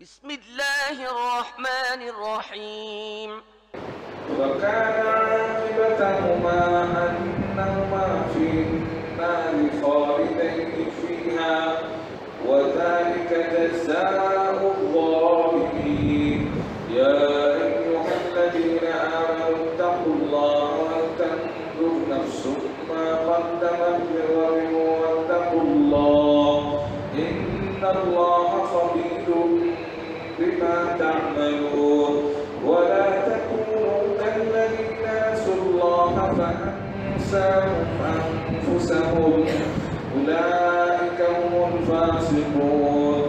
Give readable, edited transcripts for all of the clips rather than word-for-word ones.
بسم الله الرحمن الرحيم وكان عاقبتهما أنهما في النار خالدين فيها وذلك جزاء الظالمين يا أيها الذين آمنوا اتقوا الله ولتنظر نفس ما قدمت لغد واتقوا الله إن الله خبير بما تعملون ولا تكونوا كالذين نسوا الله فأنساهم أنفسهم أولئك هم الفاسقون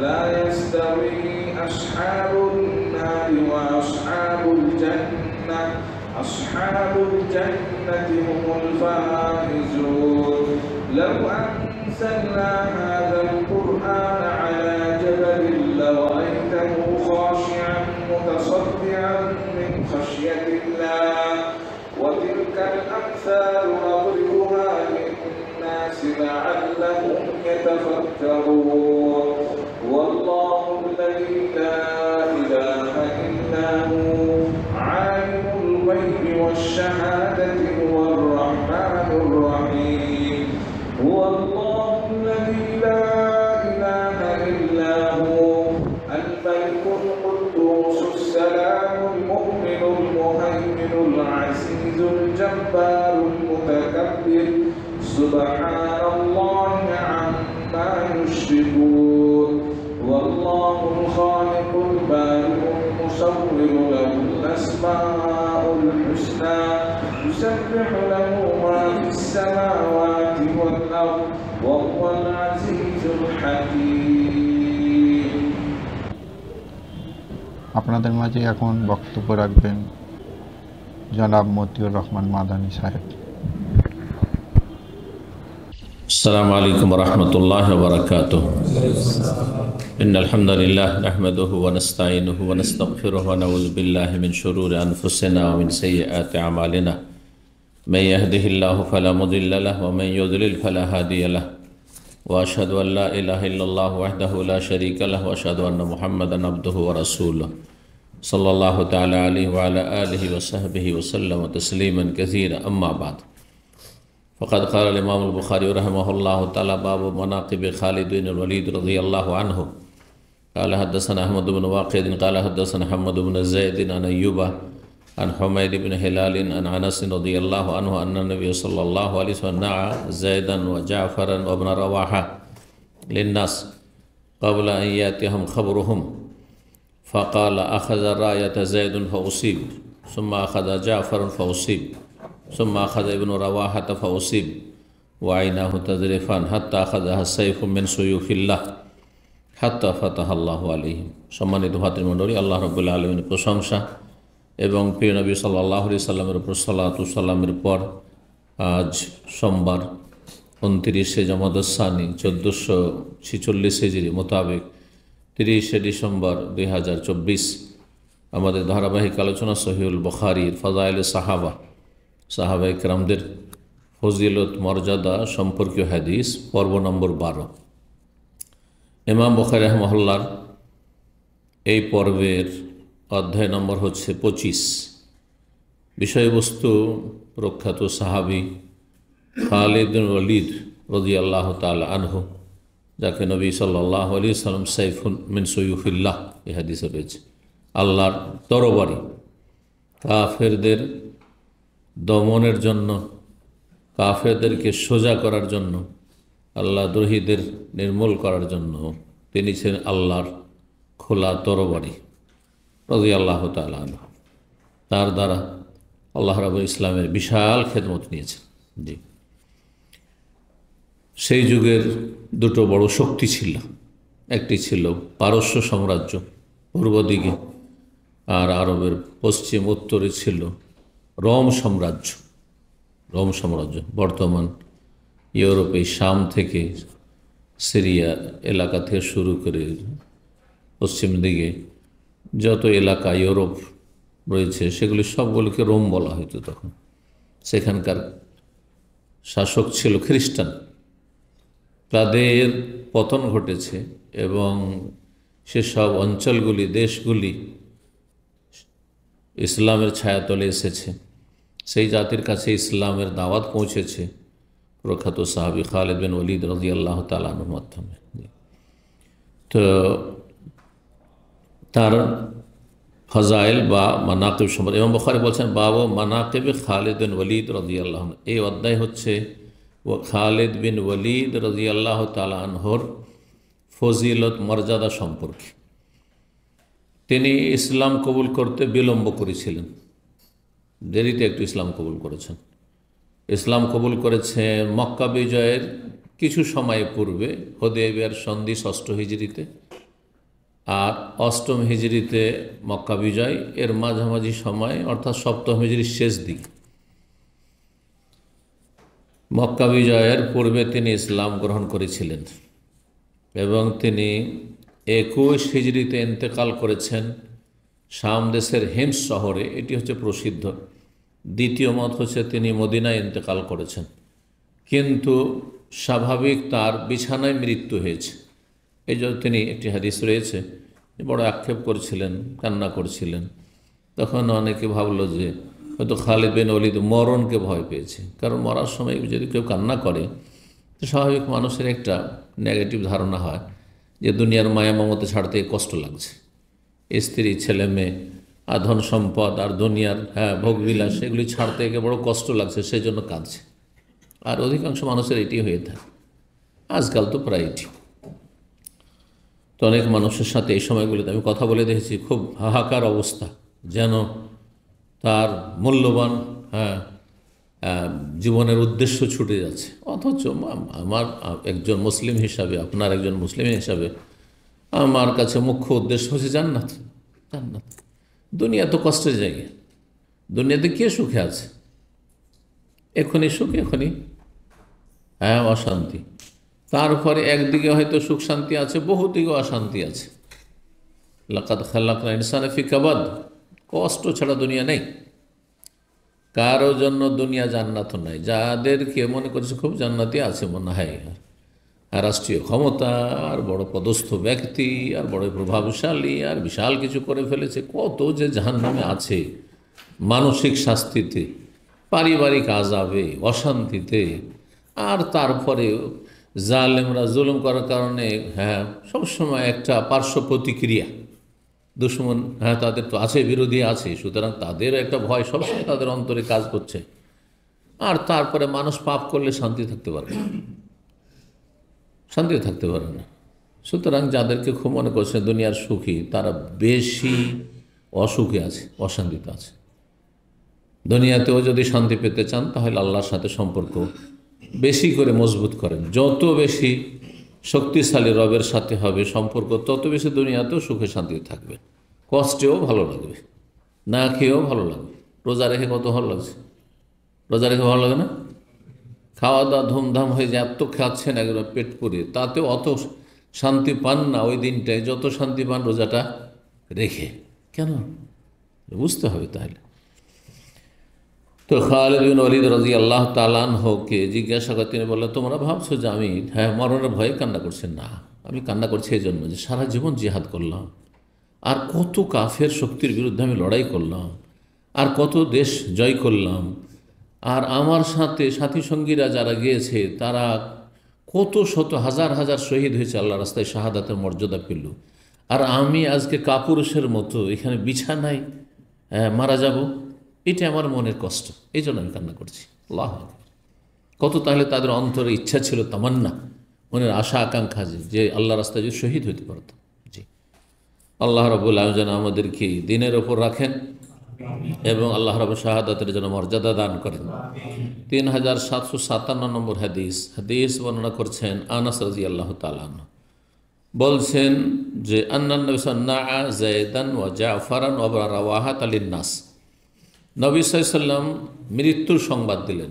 لا يستوي أصحاب النار وأصحاب الجنة أصحاب الجنة هم الفائزون لو أنزلنا هذا القرآن على جبل لرأيته خاشعا متصدعا من خشية الله وتلك الأمثال نضربها للناس لعلهم يتفكرون والله الذي لا إله إلا هو عالم الغيب والشهادة هو الرحمن الرحيم هو الله الذي لا إله إلا هو الملك القدوس السلام المؤمن المهيمن العزيز الجبار المتكبر سبحان الله عما يشركون والله الخالق البارئ المصور له الأسماء الحسنى يسبح له ما في السماوات والأرض وهو العزيز الحكيم আপনাদের মাঝে এখন বক্তব্য রাখবেন জনাব মতিউর রহমান মাদানী সাহেব। السلام عليكم ورحمة الله وبركاته إن الحمد لله نحمده ونستعينه ونستغفره ونعوذ بالله من شرور أنفسنا ومن سيئات أعمالنا من يهده الله فلا مضل له ومن يضلل فلا هادي له وأشهد أن لا إله إلا الله وحده لا شريك له وأشهد أن محمدا عبده ورسوله صلى الله تعالى عليه وعلى آله وصحبه وسلم تسليما كثيرا أما بعد فقد قال الإمام البخاري رحمه الله تعالى باب مناقب خالد بن الوليد رضي الله عنه قال حدثنا أحمد بن واقد قال حدثنا محمد بن زيد عن أيوب عن حميد بن هلال عن أنس رضي الله عنه أن النبي صلى الله عليه وسلم نعى زيدا وجعفرا وابن رواحة للناس قبل أن يأتيهم خبرهم فقال أخذ راية زيد فأصيب ثم أخذ جعفر فأصيب ثم أخذ ابن رواحة فأصيب وعيناه تذرفان حتى أخذها السيف من سيوف الله حتى فتح الله عليهم সম্মানিত ভাতৃমণ্ডলী, আল্লাহ রাব্বুল আলামিনের প্রশংসা এবং প্রিয় নবী সাল্লাল্লাহু আলাইহি সাল্লামের উপর সালাতু সালামের পর আজ সোমবার 29শে জামাদুস সানি 1446 হিজরি মোতাবেক 30শে ডিসেম্বর 2024 আমাদের ধারাবাহিক আলোচনা সহিহুল বুখারীর ফাযাইল সাহাবা ইকরামদের ফজিলত মর্যাদা সম্পর্কীয় হাদিস পর্ব নম্বর 12। ইমাম বুখারী রাহিমাহুল্লাহর এই পর্বের অধ্যায় নম্বর হচ্ছে 25। বিষয়বস্তু প্রখ্যাত সাহাবী খালিদ বিন ওয়ালিদ রাদিয়াল্লাহু তাআলা আনহু, যাকে নবী সাল্লাল্লাহু আলাইহি ওয়াসাল্লাম সাইফুন মিন সুয়ুফিল্লাহ এই হাদিসে রয়েছে, আল্লাহর তরবারি, কাফেরদের দমনের জন্য, কাফেরদেরকে সোজা করার জন্য, আল্লাহ দ্রোহীদের নির্মূল করার জন্য তিনি ছিলেন আল্লাহর খোলা তরবারি রাদিয়াল্লাহু তাআলা আনহু। তার দ্বারা আল্লাহ রাব্বুল ইসলামের বিশাল খেদমত নিয়েছেন। জি, সেই যুগের দুটো বড় শক্তি ছিল, একটি ছিল পারস্য সাম্রাজ্য পূর্ব দিকে, আর আরবের পশ্চিম উত্তরে ছিল রোম সাম্রাজ্য। বর্তমান ইউরোপে শাম থেকে সিরিয়া এলাকা থেকে শুরু করে পশ্চিম দিকে যত এলাকা ইউরোপ রয়েছে সেগুলি সবগুলিকে রোম বলা হতো তখন। সেখানকার শাসক ছিল খ্রিস্টান, তাদের পতন ঘটেছে এবং সেসব অঞ্চলগুলি, দেশগুলি ইসলামের ছায়াতলে এসেছে, সেই জাতির কাছে ইসলামের দাওয়াত পৌঁছেছে প্রখ্যাত সাহাবী খালিদ বিন ওয়ালিদ রাদিয়াল্লাহু তাআলা আনহুর মাধ্যমে। তো তার ফজাইল বা মানাকিব সম্পর্কে ইমাম বুখারী বলছেন, বাবু মানাকিব খালিদ বিন ওয়ালিদ রাদিয়াল্লাহু আনহু। এই অধ্যায় হচ্ছে ও খালিদ বিন ওয়ালিদ রাদিয়াল্লাহু তাআলা আনহুর ফজিলত, মর্যাদা সম্পর্কে। তিনি ইসলাম কবুল করতে বিলম্ব করেছিলেন, দেরিতে একটু ইসলাম কবুল করেছেন। ইসলাম কবুল করেছেন মক্কা বিজয়ের কিছু সময় পূর্বে, হুদায়বিয়ার সন্ধি 6ষ্ঠ হিজরিতে, আর 8ম হিজরিতে মক্কা বিজয়, এর মাঝামাঝি সময় অর্থাৎ 7ম হিজরির শেষ দিক। মক্কা বিজয়ের পূর্বে তিনি ইসলাম গ্রহণ করেছিলেন এবং তিনি 21 হিজরিতে ইন্তেকাল করেছেন শাম দেশের হিমস শহরে। এটি হচ্ছে প্রসিদ্ধ। দ্বিতীয় মত হচ্ছে তিনি মদিনায় ইন্তেকাল করেছেন, কিন্তু স্বাভাবিক তার বিছানায় মৃত্যু হয়েছে। এই জন্য তিনি, একটি হাদিস রয়েছে, বড় আক্ষেপ করছিলেন, কান্না করছিলেন। তখন অনেকে ভাবলো যে হয়তো খালিদ বিন ওয়ালিদ মরণকে ভয় পেয়েছে, কারণ মরার সময় যদি কেউ কান্না করে তো স্বাভাবিক মানুষের একটা নেগেটিভ ধারণা হয় যে দুনিয়ার মায়া মমতা ছাড়তে কষ্ট লাগছে, স্ত্রী, ছেলে মেয়ে, আর ধন সম্পদ, আর দুনিয়ার ভোগবিলাস, এগুলি ছাড়তে একে বড় কষ্ট লাগছে, সেই জন্য কাঁদছে। আর অধিকাংশ মানুষের এটি হয়ে থাকে, আজকাল তো প্রায় এটি। তো অনেক মানুষের সাথে এই সময়গুলিতে আমি কথা বলে দেখেছি, খুব হাহাকার অবস্থা, যেন তার মূল্যবান জীবনের উদ্দেশ্য ছুটে যাচ্ছে। অথচ আমার একজন মুসলিম হিসাবে, আপনার একজন মুসলিম হিসাবে আমার কাছে মুখ্য উদ্দেশ্য হচ্ছে জান্নাত। জান্নাত, দুনিয়া তো কষ্টের জায়গা, দুনিয়াতে কে সুখে আছে? এখনই সুখ, এখনই অশান্তি। তারপরে একদিকে হয়তো সুখ শান্তি আছে, বহুদিকে অশান্তি আছে। লাকাদ খালাকনা ইনসানা ফি কাবাদ, কষ্ট ছাড়া দুনিয়া নেই। কারো জন্য দুনিয়া জান্নাত নাই। যাদেরকে মনে করছে খুব জান্নাতি আছে মনে হয়, আর রাষ্ট্রীয় ক্ষমতা, আর বড় পদস্থ ব্যক্তি, আর বড় প্রভাবশালী, আর বিশাল কিছু করে ফেলেছে, কত যে জাহান্নামে আছে, মানসিক শাস্তিতে, পারিবারিক আযাবে, অশান্তিতে। আর তারপরে জালেমরা জুলুম করার কারণে সবসময় একটা পার্শ্ব প্রতিক্রিয়া, দুশ্মন তাদের তো আছে, বিরোধী আছে, সুতরাং তাদের একটা ভয় সবসময় তাদের অন্তরে কাজ করছে। আর তারপরে মানুষ পাপ করলে শান্তি থাকতে পারে না, শান্তি থাকতে পারে না। সুতরাং যাদেরকে খুব মনে করছে দুনিয়ার সুখী, তারা বেশি অসুখে আছে, অশান্তিতে আছে। দুনিয়াতেও যদি শান্তি পেতে চান তাহলে আল্লাহর সাথে সম্পর্ক বেশি করে মজবুত করেন। যত বেশি শক্তিশালী রবের সাথে হবে সম্পর্ক, তত বেশি দুনিয়াতেও সুখে শান্তিতে থাকবে, কষ্টেও ভালো লাগবে, না খেয়েও ভালো লাগবে। রোজা রেখে কত ভালো লাগছে? রোজা রেখে ভালো লাগে না? খাওয়া দাওয়া ধুমধাম হয়ে যায়, এত খাচ্ছেন একদম পেট পুড়ে, তাতেও অত শান্তি পান না ওই দিনটায় যত শান্তি পান রোজাটা রেখে। কেন? বুঝতে হবে তাহলে। তো খালিদ বিন ওয়ালিদ রাদিয়াল্লাহু তাআলা আনহুকে জিজ্ঞাসা করে, তিনি বললেন, তোমরা ভাবছো যে আমি মরণের ভয়ে কান্না করছি? না, আমি কান্না করছি এই জন্য যে সারা জীবন জিহাদ করলাম, আর কত কাফের শক্তির বিরুদ্ধে আমি লড়াই করলাম, আর কত দেশ জয় করলাম, আর আমার সাথে সাথী সঙ্গীরা যারা গিয়েছে তারা কত শত হাজার হাজার শহীদ হয়েছে, আল্লাহ রাস্তায় শাহাদাতের মর্যাদা পেল, আর আমি আজকে কাপুরুষের মতো এখানে বিছানায় মারা যাব। এটা আমার মনের কষ্ট, এই জন্য আমি কান্না করছি। আল্লাহ, কত তাহলে তাদের অন্তরে ইচ্ছা ছিল, তামান্না, মনের আশা আকাঙ্ক্ষা যে আল্লাহ রাস্তায় যদি শহীদ হইতে পারতাম। জি, আল্লাহ রাব্বুল আলামিন যেন আমাদেরকে দিনের ওপর রাখেন এবং আল্লাহ রাব্বুল শাহাদাতের জন্য মর্যাদা দান করেন। 3757 নম্বর হাদিস বর্ণনা করছেন আনাস রাদিয়াল্লাহু তাআলা আনহু, বলছেন যে আন্নান নবী সাল্লাল্লাহু আলাইহি যায়দান ওয়া জাফরান ওয়া রাওয়াহাত লিন-নাস, নবী সাল্লাল্লাহু আলাইহি সাল্লাম মৃত্যুর সংবাদ দিলেন।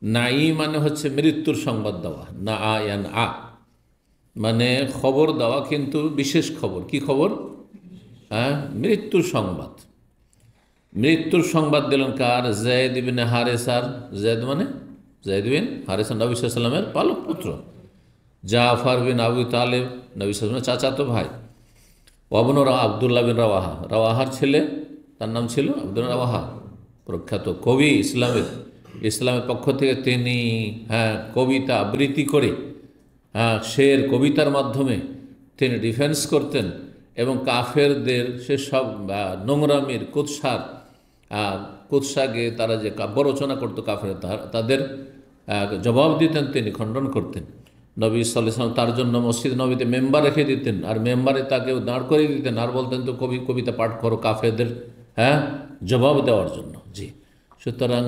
নাই মানে হচ্ছে মৃত্যুর সংবাদ দেওয়া, না আয়ান আ মানে খবর দেওয়া, কিন্তু বিশেষ খবর। কি খবর? মৃত্যুর সংবাদ। মৃত্যুর সংবাদ দিলেন কার? যায়েদ ইবনে হারেসার। যায়েদ মানে যায়েদ বিন হারেসা, নবী সাল্লাল্লাহু আলাইহি সাল্লামের পালক পুত্র। জাফর বিন আবু তালেব, নবী সাল্লাল্লাহু আলাইহি সাল্লামের চাচাতো ভাই। ওয়াবনু আবদুল্লাহ বিন রাওয়াহা, রাওয়াহার ছেলে, তার নাম ছিল আব্দুল রাওয়াহা, প্রখ্যাত কবি ইসলামের পক্ষ থেকে তিনি কবিতা আবৃত্তি করে শের কবিতার মাধ্যমে তিনি ডিফেন্স করতেন এবং কাফেরদের সেসব নোংরামির কুৎসাগে তারা যে কাব্য রচনা করতো কাফের, তাদের জবাব দিতেন, তিনি খণ্ডন করতেন। নবী সাল্লাল্লাহু আলাইহি ওয়াসাল্লাম তার জন্য মসজিদ নবীতে মেম্বার রেখে দিতেন, আর মেম্বারে তাকে দাঁড় করে দিতেন, আর বলতেন তো কবিতা পাঠ করো কাফেরদের জবাব দেওয়ার জন্য। জি, সুতরাং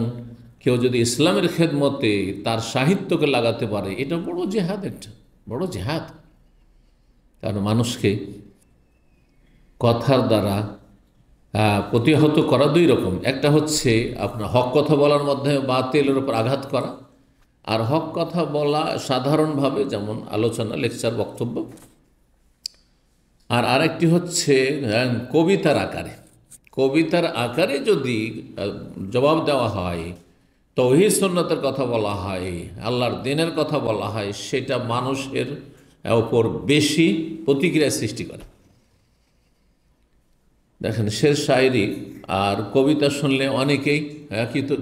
কেউ যদি ইসলামের খেদমতে তার সাহিত্যকে লাগাতে পারে, এটা বড় জেহাদ, একটা বড় জেহাদ। কারণ মানুষকে কথার দ্বারা প্রতিহত করা দুই রকম, একটা হচ্ছে আপনার হক কথা বলার মাধ্যমে বাতিলের উপর আঘাত করা, আর হক কথা বলা সাধারণভাবে যেমন আলোচনা, লেকচার, বক্তব্য, আর আরেকটি হচ্ছে কবিতার আকারে যদি জবাব দেওয়া হয়, তাওহীদ সুন্নাতের কথা বলা হয়, আল্লাহর দ্বীনের কথা বলা হয়, সেটা মানুষের ওপর বেশি প্রতিক্রিয়া সৃষ্টি করে। দেখেন, শের শায়েরি আর কবিতা শুনলে অনেকেই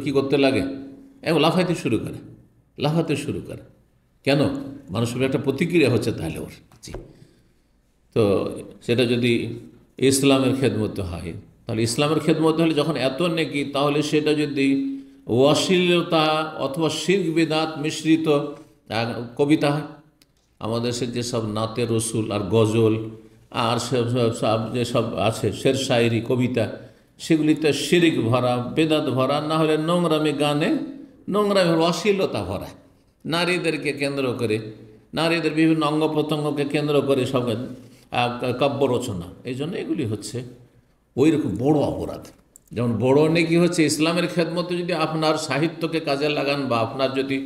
কি করতে লাগে, এবং লাফাইতে শুরু করে। কেন? মানুষের একটা প্রতিক্রিয়া হচ্ছে তাহলে ওর। জি, তো সেটা যদি ইসলামের খেদমতে হয়, তাহলে ইসলামের খেদমতে হলে যখন এত নেকি, তাহলে সেটা যদি অশ্লীলতা অথবা শিরক বিদআত মিশ্রিত কবিতা হয়, আমাদের দেশে যেসব নাতে রসুল আর গজল আর যেসব আছে শের শায়েরি কবিতা, সেগুলিতে শিরক ভরা, বেদাত ভরা, না হলে নোংরামি গানে নোংরামি অশ্লীলতা ভরা, নারীদেরকে কেন্দ্র করে, নারীদের বিভিন্ন অঙ্গ প্রত্যঙ্গকে কেন্দ্র করে সব কাব্য রচনা। এই জন্য এগুলি হচ্ছে ওই রকম বড় অপরাধ। যেমন বড় নেকি হচ্ছে ইসলামের খেদমতে যদি আপনার সাহিত্যকে কাজে লাগান বা আপনার যদি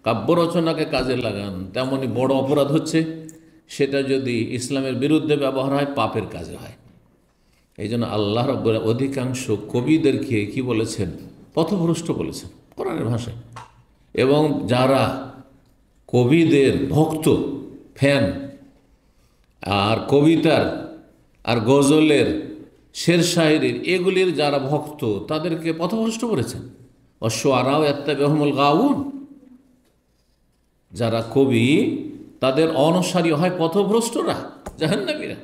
কাব্য রচনাকে কাজে লাগান, তেমনই বড় অপরাধ হচ্ছে সেটা যদি ইসলামের বিরুদ্ধে ব্যবহার হয়, পাপের কাজে হয়। এই জন্য আল্লাহ রাব্বুল অধিকাংশ কবিদেরকে কি বলেছেন? পথভ্রষ্ট বলেছেন কোরআনের ভাষায়। এবং যারা কবিদের ভক্ত, ফ্যান, আর কবিতার আর গজলের, শের শায়েরির, এগুলির যারা ভক্ত, তাদেরকে পথভ্রষ্ট করেছেন। অশ্বআরাও ইয়াত্তাবিউহুমুল গাউন, যারা কবি তাদের অনুসারী হয় পথভ্রষ্টরা, জাহান্নামীরা।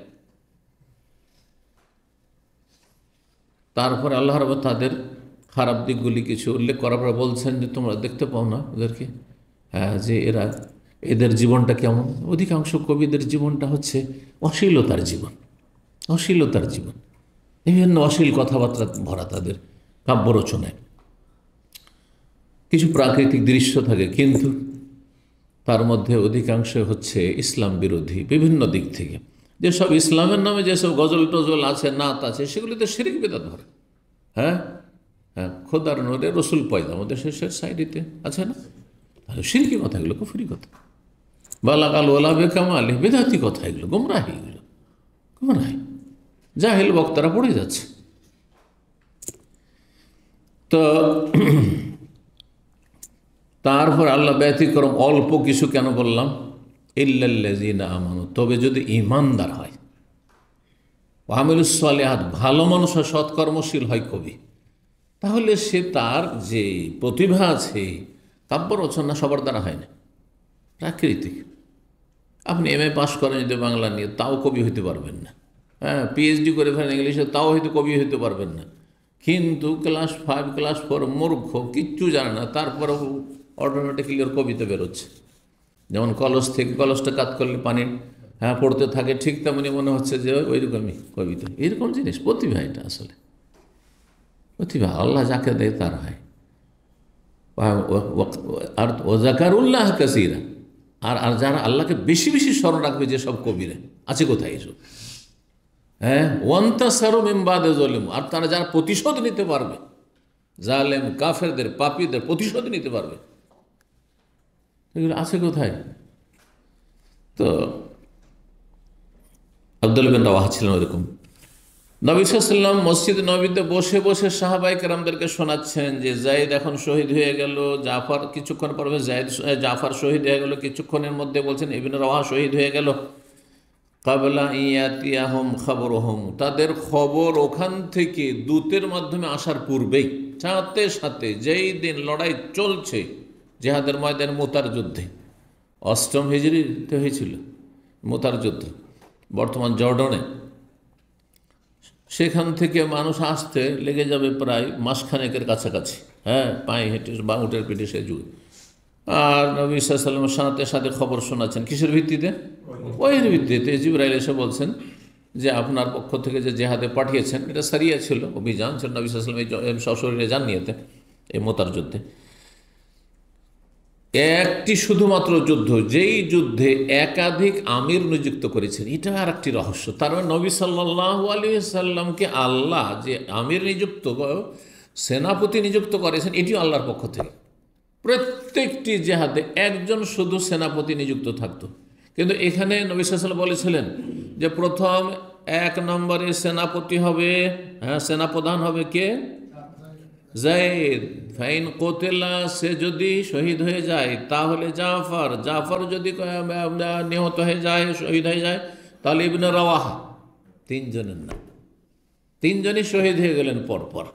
তারপরে আল্লাহ রাব্বুল তাদের খারাপ দিকগুলি কিছু উল্লেখ করার পর বলছেন যে তোমরা দেখতে পাও না ওদেরকে, যে এদের জীবনটা কেমন। অধিকাংশ কবিদের জীবনটা হচ্ছে অশ্লীলতার জীবন, বিভিন্ন অশ্লীল কথাবার্তা ভরা তাদের কাব্য রচনায়। কিছু প্রাকৃতিক দৃশ্য থাকে, কিন্তু তার মধ্যে অধিকাংশ হচ্ছে ইসলাম বিরোধী বিভিন্ন দিক থেকে। যেসব ইসলামের নামে যেসব গজল টজল আছে, নাত আছে, সেগুলিতে শিরক বিদআত ভরে। খোদার নূরে রসুল পয়দা, আমাদের শেষের সাইডেতে আছে না, শিরকি কথা, এগুলো কুফরি কথা। বালাগাল ওলা বেকামালি, বেদাতি কথা, এগুলো গুমরাহি, জাহেল বক্তারা পড়ে যাচ্ছে। তো তারপর আল্লাহ ব্যতিক্রম অল্প কিছু কেন বললাম? ইল্লাল্লাযীনা আমানু, তবে যদি ঈমানদার হয়, ওয়া আমিলুস সালিহাত, ভালো মানুষ হয়, সৎকর্মশীল হয় কবি, তাহলে সে তার যে প্রতিভা আছে, কাব্য রচনা সবার দ্বারা হয় না, প্রাকৃতিক। আপনি MA পাস করেন যদি বাংলা নিয়ে, তাও কবি হইতে পারবেন না। PhD করে ফেলেন ইংলিশে, তাও হয়তো কবি হইতে পারবেন না। কিন্তু ক্লাস 5, ক্লাস 4 মূর্খ, কিচ্ছু জানে না, তারপরেও অটোমেটিক্যালি ওর কবিতা বেরোচ্ছে। যেমন কলসটা কাত করলে পানি পড়তে থাকে, ঠিক তেমনি মনে হচ্ছে যে ওইরকমই কবিতা। এইরকম জিনিস প্রতিভা, এটা আসলে প্রতিভা আল্লাহ যাকে দেয় তার হয়। আর ওয়াজাকারুল্লাহ কাসীরা, আর যারা আল্লাহকে বেশি বেশি স্মরণ রাখবে, যেসব কবিরা আছে কোথায় এসব, ওয়ান্তাসারু মিন বাদি যালিম, আর তারা যারা প্রতিশোধ নিতে পারবে, জালেম কাফেরদের, পাপীদের প্রতিশোধ নিতে পারবে, এগুলো আছে কোথায়? তো আব্দুল্লাহ বিন রাওয়াহা ছিলেন ওইরকম। নবী সাল্লাল্লাহু আলাইহি ওয়াসাল্লাম মসজিদ নবীতে বসে বসে সাহাবায়ে কেরামদেরকে শোনাচ্ছেন যে যায়েদ এখন শহীদ হয়ে গেল, জাফর কিছুক্ষণ পরে জাফর শহীদ হয়ে গেল, কিছুক্ষণের মধ্যে বলছেন ইবনে রাওয়াহা শহীদ হয়ে গেল। কাবলা ইয়াতিয়াহুম খবরহুম, তাদের খবর ওখান থেকে দূতের মাধ্যমে আসার পূর্বেই, সাথে সাথে যেই দিন লড়াই চলছে জিহাদের ময়দানে মুতার যুদ্ধে, 8ম হিজরিতে হয়েছিল মুতার যুদ্ধ বর্তমান জর্ডনে, সেখান থেকে মানুষ আসতে লেগে যাবে প্রায় মাসখানেকের কাছাকাছি, হ্যাঁ, পায়ে হেঁটে বা উটের পিঠে সে যুগ। আর নবী সাল্লাল্লাহু আলাইহি ওয়াসাল্লামের সাথে সাথে খবর শোনাচ্ছেন কিসের ভিত্তিতে? ওহির ভিত্তিতে। জিবরাইল এসে বলছেন যে আপনার পক্ষ থেকে যে জেহাদে পাঠিয়েছেন, এটা সারিয়া ছিল, অভিযান ছিল, নবী সাল্লাল্লাহু আলাইহি ওয়াসাল্লাম সশরীরে যান নিয়েতে এই মুতার যুদ্ধে। একটি শুধুমাত্র যুদ্ধ, যেই যুদ্ধে একাধিক আমির নিযুক্ত করেছেন, এটা আর একটি রহস্য। তার মানে নবী সাল্লাল্লাহু আলাইহি সাল্লামকে আল্লাহ যে আমির নিযুক্ত, সেনাপতি নিযুক্ত করেছেন, এটিও আল্লাহর পক্ষ থেকে। প্রত্যেকটি জেহাদে একজন শুধু সেনাপতি নিযুক্ত থাকতো, কিন্তু এখানে নবী সাল্লাল্লাহু আলাইহি ওয়াসাল্লাম বলেছিলেন যে প্রথম 1 নম্বরে সেনাপতি হবে, হ্যাঁ, সেনাপ্রধান হবে কে? যায়েদ। ফাইন কোতেলা, সে যদি শহীদ হয়ে যায় তাহলে জাফর, জাফর যদি নিহত হয়ে যায়, শহীদ হয়ে যায়, তাহলে ইবনে রাওয়াহা। 3 জনের নাম, 3 জনই শহীদ হয়ে গেলেন পরপর।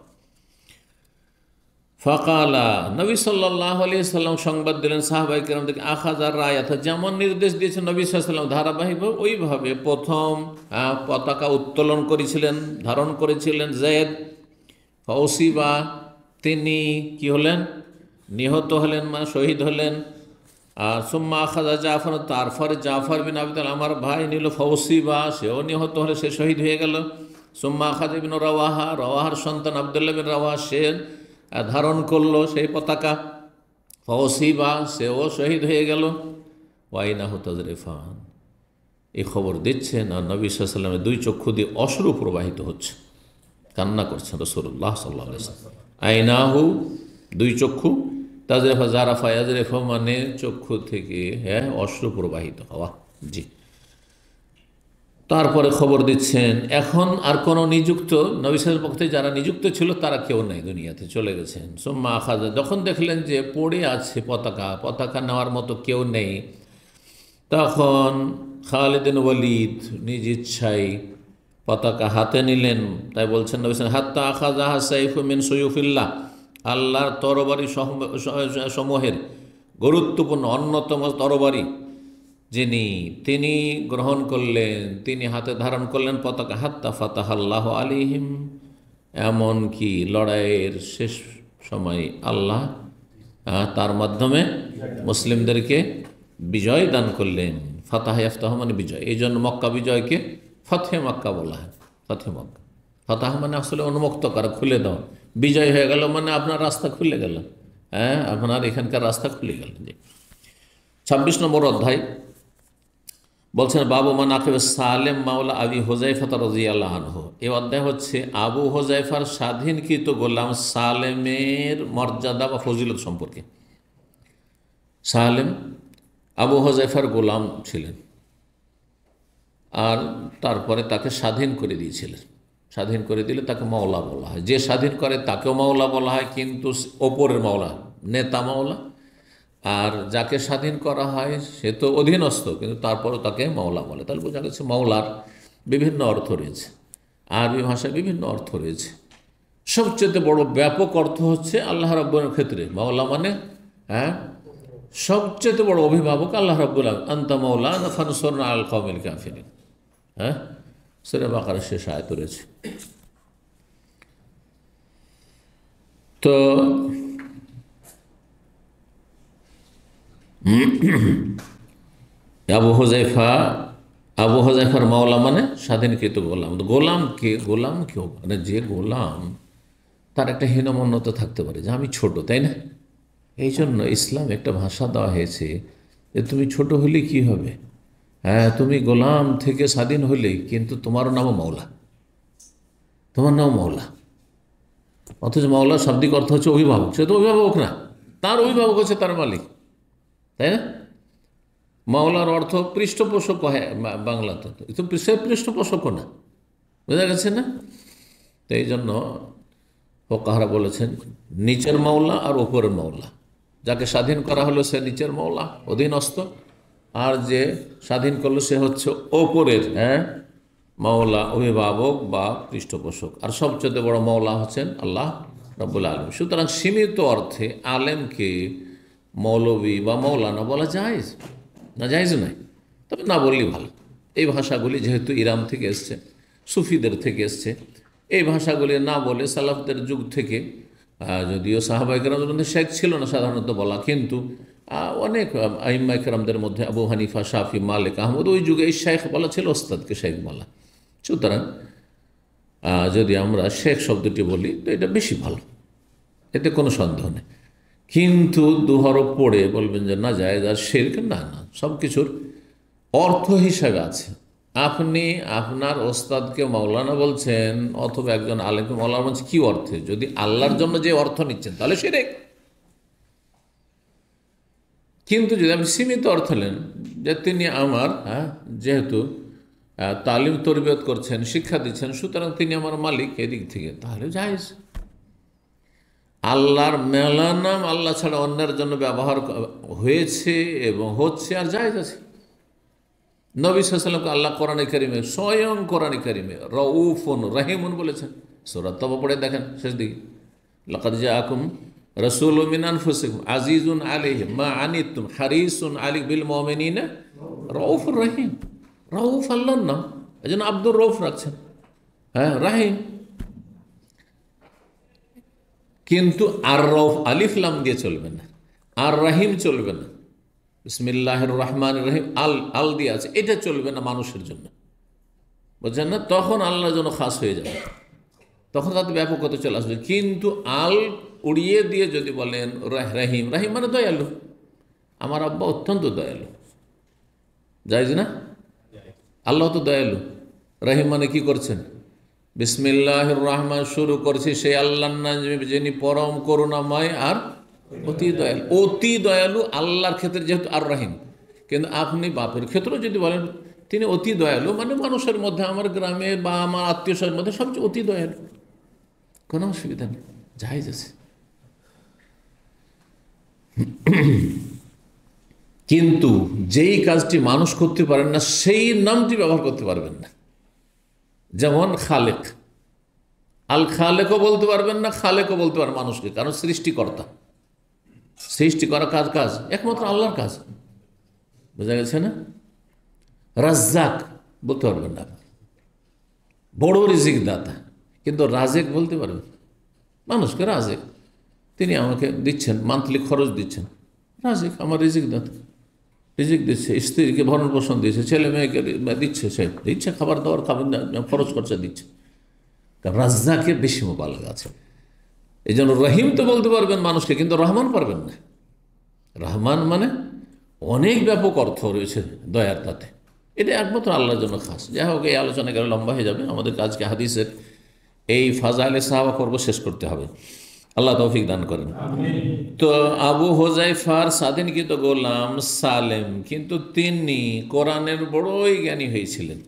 ফাকালা, নবী সাল্লাল্লাহু আলাইহি সাল্লাম সংবাদ দিলেন সাহাবায়ে কেরামদেরকে, আখাযার রায়াত, যেমন নির্দেশ দিয়েছেন নবী সাল্লাল্লাহু আলাইহি সাল্লাম ধারাবাহিকভাবে ওইভাবে প্রথম পতাকা উত্তোলন করেছিলেন, ধারণ করেছিলেন যায়েদ। ফাউসিবা, তিনি কি হলেন? নিহত হলেন, মানে শহীদ হলেন। আর সুম্মা আখাযা জাফর, তারপরে জাফর বিন আবি তালিব আমার ভাই নিল, ফাউসিবা, সেও নিহত হলে, সে শহীদ হয়ে গেল। সুম্মা আখাযা ইবনে রাওয়াহা, রাওয়াহার সন্তান আব্দুল্লাহ বিন রাওয়াহা, সে ধারণ করলো সেই পতাকা। ফাউসিবা, সেও শহীদ হয়ে গেল। ওয়াইনাহু তাজরিফান, এই খবর দিচ্ছেন আর নবী সাল্লাল্লাহু আলাইহি ওয়াসাল্লামের 2 চক্ষু দিয়ে অশ্রু প্রবাহিত হচ্ছে, কান্না করছেন রাসূলুল্লাহ সাল্লাল্লাহু আলাইহি ওয়াসাল্লাম। আইনাহু, 2 চক্ষু, তাজরিফা, জারাফা ইয়াজরিফা মানে চক্ষু থেকে, হ্যাঁ, অশ্রু প্রবাহিত হওয়া। জি। তারপরে খবর দিচ্ছেন এখন আর কোনো নিযুক্ত, নবী সাল্লাল্লাহু আলাইহি ওয়াসাল্লামের পক্ষে যারা নিযুক্ত ছিল তারা কেউ নেই, দুনিয়াতে চলে গেছেন। সুম্মা আখাযা, যখন দেখলেন যে পড়ে আছে পতাকা নেওয়ার মতো কেউ নেই, তখন খালিদ বিন ওয়ালিদ নিজ ইচ্ছায় পতাকা হাতে নিলেন। তাই বলছেন নবী সাল্লাল্লাহু আলাইহি ওয়াসাল্লাম, হাত্তা আখাযাহা সাইফুম মিন সুয়ুফিল্লাহ, আল্লাহর তরবারি সমূহের গুরুত্বপূর্ণ অন্যতম তরবারি যিনি, তিনি গ্রহণ করলেন, তিনি হাতে ধারণ করলেন পতাকা। হাত্তা ফাতাহাল্লাহু আলাইহিম, এমনকি লড়াইয়ের শেষ সময় আল্লাহ তার মাধ্যমে মুসলিমদেরকে বিজয় দান করলেন। ফাতাহ ইয়াফতাহ মানে বিজয়, এই জন্য মক্কা বিজয়কে ফতহে মক্কা বলা হয়। ফতহে মক্কা, ফাতাহ মানে আসলে উন্মুক্ত করা, খুলে দেওয়া। বিজয় হয়ে গেল মানে আপনার রাস্তা খুলে গেল, হ্যাঁ, আপনার এখানকার রাস্তা খুলে গেল। জি। 26 নম্বর অধ্যায় বলছেন বাবু মান আকিব সালেম মাওলা আবি হুযায়ফা রাদিয়াল্লাহু আনহু। এই অধ্যায় হচ্ছে আবু হুযায়ফার স্বাধীনকৃত গোলাম সালেমের মর্যাদা বা ফজিলত সম্পর্কে। সালেম আবু হুযায়ফার গোলাম ছিলেন আর তারপরে তাকে স্বাধীন করে দিয়েছিলেন। স্বাধীন করে দিলে তাকে মাওলা বলা হয়, যে স্বাধীন করে তাকেও মাওলা বলা হয়, কিন্তু ওপরের মাওলা, নেতা মাওলা। আর যাকে স্বাধীন করা হয় সে তো অধীনস্থ, কিন্তু তারপরও তাকে মাওলা বলে। তাহলে বোঝা গেছে মাওলার বিভিন্ন অর্থ রয়েছে, আরবি ভাষায় বিভিন্ন অর্থ রয়েছে। সবচেয়ে বড় ব্যাপক অর্থ হচ্ছে আল্লাহ রাব্বুল ক্ষেত্রে মাওলা মানে, হ্যাঁ, সবচেয়ে বড় অভিভাবক আল্লাহ রাব্বুল আলামিন। আনতা মাওলানা ফানসুরনা আলাল কওমিল কাফিরিন, হ্যাঁ, সূরা বাকারার শেষ আয়াত রয়েছে। তো আবু হুযায়ফার মাওলা মানে স্বাধীনকৃত গোলাম। গোলাম কেউ মানে যে গোলাম, তার একটা হীনমন্যতা থাকতে পারে যে আমি ছোট, তাই না? এই জন্য ইসলাম একটা ভাষা দেওয়া হয়েছে যে তুমি ছোট হলে কি হবে, হ্যাঁ, তুমি গোলাম থেকে স্বাধীন হলে কিন্তু তোমারও নামও মাওলা, তোমার নাম মাওলা। অথচ মাওলার শাব্দিক অর্থ হচ্ছে অভিভাবক। সে তো অভিভাবক না, তার অভিভাবক হচ্ছে তার মালিক, তাই না? মাওলার অর্থ পৃষ্ঠপোষক হয় বাংলাতে, তো সে পৃষ্ঠপোষকও না, বোঝা গেছে না? তো এই জন্য ফুকাহারা বলেছেন নিচের মাওলা আর ওপরের মাওলা। যাকে স্বাধীন করা হলো সে নিচের মাওলা, অধীনস্থ, আর যে স্বাধীন করলো সে হচ্ছে ওপরের মাওলা, অভিভাবক বা পৃষ্ঠপোষক। আর সবচেয়ে বড় মাওলা হচ্ছেন আল্লাহ রাব্বুল আলামিন। সুতরাং সীমিত অর্থে আলেমকে মৌলবী বা মৌলানা বলা জায়েজ না? জায়েজ নয়, তবে না বললেই ভালো। এই ভাষাগুলি যেহেতু ইরান থেকে এসছে, সুফিদের থেকে এসছে, এই ভাষাগুলি না বলে সালাফদের যুগ থেকে, যদিও সাহাবা ইকরামদের মধ্যে শেখ ছিল না সাধারণত বলা, কিন্তু অনেক আইম্মা ইকরামদের মধ্যে আবু হানিফা, শাফি, মালিক, আহমদ, ওই যুগে এই শেখ বলা ছিল ওস্তাদকে শেখ বলা। সুতরাং যদি আমরা শেখ শব্দটি বলি তো এটা বেশি ভালো, এতে কোনো সন্দেহ নেই। কিন্তু দুহরফ পড়ে বলবেন যে না জায়েজ আর শিরক, না না, সব কিছুর অর্থ হিসাবে আছে। আপনি আপনার ওস্তাদকে মাওলানা বলছেন অথবা একজন আলেমকে মাওলানা বলছেন, কি অর্থে? যদি আল্লাহর জন্য যে অর্থ নিচ্ছেন তাহলে শিরক। কিন্তু যদি আপনি সীমিত অর্থ নেন যে তিনি আমার যেহেতু তালিম তরবিয়ত করছেন, শিক্ষা দিচ্ছেন, সুতরাং তিনি আমার মালিক, এদিক থেকে, তাহলে জায়েজ। আল্লাহর মেলা নাম আল্লাহ ছাড়া অন্যের জন্য ব্যবহার হয়েছে এবং হচ্ছে, আর জায়েজ আছে। নবী সাল্লাল্লাহু আলাইহি ওয়াসাল্লামকে আল্লাহ কোরআনে কারিমে, স্বয়ং কোরআনে কারিমে রউফুন রহিমুন বলেছেন। সূরা তওবা পড়ে দেখেন শেষ দিকে, লাকাদ জাআকুম রাসূলুম মিন আনফুসিকুম আজিজুন আলাইহি মা আনিতুম হারিসুন আলাইকুম বিল মুমিনিনা রউফুর রহিম। রউফ আল্লাহর নাম, এজন্য আব্দুর রউফ রাখছেন, রাহিম। কিন্তু আর রউফ আলিফ লাম দিয়ে চলবে না, আর রাহিম চলবে না, বিসমিল্লাহির রহমানির রহিম আল দিয়ে আছে, এটা চলবে না মানুষের জন্য, বুঝছেন না? তখন আল্লাহর জন্য খাস হয়ে যাবে, তখন তাতে ব্যাপকতা চলে আসবে। কিন্তু আল উড়িয়ে দিয়ে যদি বলেন রাহিম, রাহিম মানে দয়ালু, আমার আব্বা অত্যন্ত দয়ালু, জায়েজ না? আল্লাহ তো দয়ালু। রাহিম মানে কি করছেন? বিসমিল্লাহির রহমান শুরু করছি সেই আল্লাহর নাম যিনি পরম করুণাময় আর অতি দয়ালু। অতি দয়ালু আল্লাহর ক্ষেত্রে যেহেতু আর রাহিম, কিন্তু আপনি বাপের ক্ষেত্রেও যদি বলেন তিনি অতি দয়ালু, মানে মানুষের মধ্যে, আমার গ্রামে বা আমার আত্মীয় স্বজনের মধ্যে সবচেয়ে অতি দয়ালু, কোনো অসুবিধা নেই, জায়েজ আছে। কিন্তু যেই কাজটি মানুষ করতে পারেন না সেই নামটি ব্যবহার করতে পারবেন না। যেমন খালেক, আল খালেকও বলতে পারবেন না, খালেকও বলতে পারেন মানুষকে, কারণ সৃষ্টিকর্তা, সৃষ্টি করা কাজ একমাত্র আল্লাহর কাজ, বোঝা গেছে না? রাজ্জাক বলতে পারবেন না, বড় রিজিক দাতা, কিন্তু রাজেক বলতে পারবেন মানুষকে। রাজেক, তিনি আমাকে দিচ্ছেন, মান্থলি খরচ দিচ্ছেন, রাজেক আমার রিজিক দাতা, রিজিক দিচ্ছে, স্ত্রীকে ভরণ পোষণ দিচ্ছে, ছেলে মেয়েকে দিচ্ছে, সে দিচ্ছে খাবার দাবার, খাবার খরচ খরচা দিচ্ছে। কারণ রাজ্জাকের বেশি মোবালক আছে। এই জন্য রহিম তো বলতে পারবেন মানুষকে, কিন্তু রহমান পারবেন না। রহমান মানে অনেক ব্যাপক অর্থ রয়েছে দয়ার, তাতে এটা একমাত্র আল্লাহর জন্য খাস। যাই হোক, এই আলোচনা গেলে লম্বা হয়ে যাবে, আমাদের আজকে হাদিসের এই ফাজাইলে সাহাবা পর্ব শেষ করতে হবে। আল্লাহ তৌফিক দান করেন। তো আবু হুযায়ফার স্বাধীনকৃত গোলাম সালেম, কিন্তু তিনি কোরআনের বড়ই জ্ঞানী হয়েছিলেন,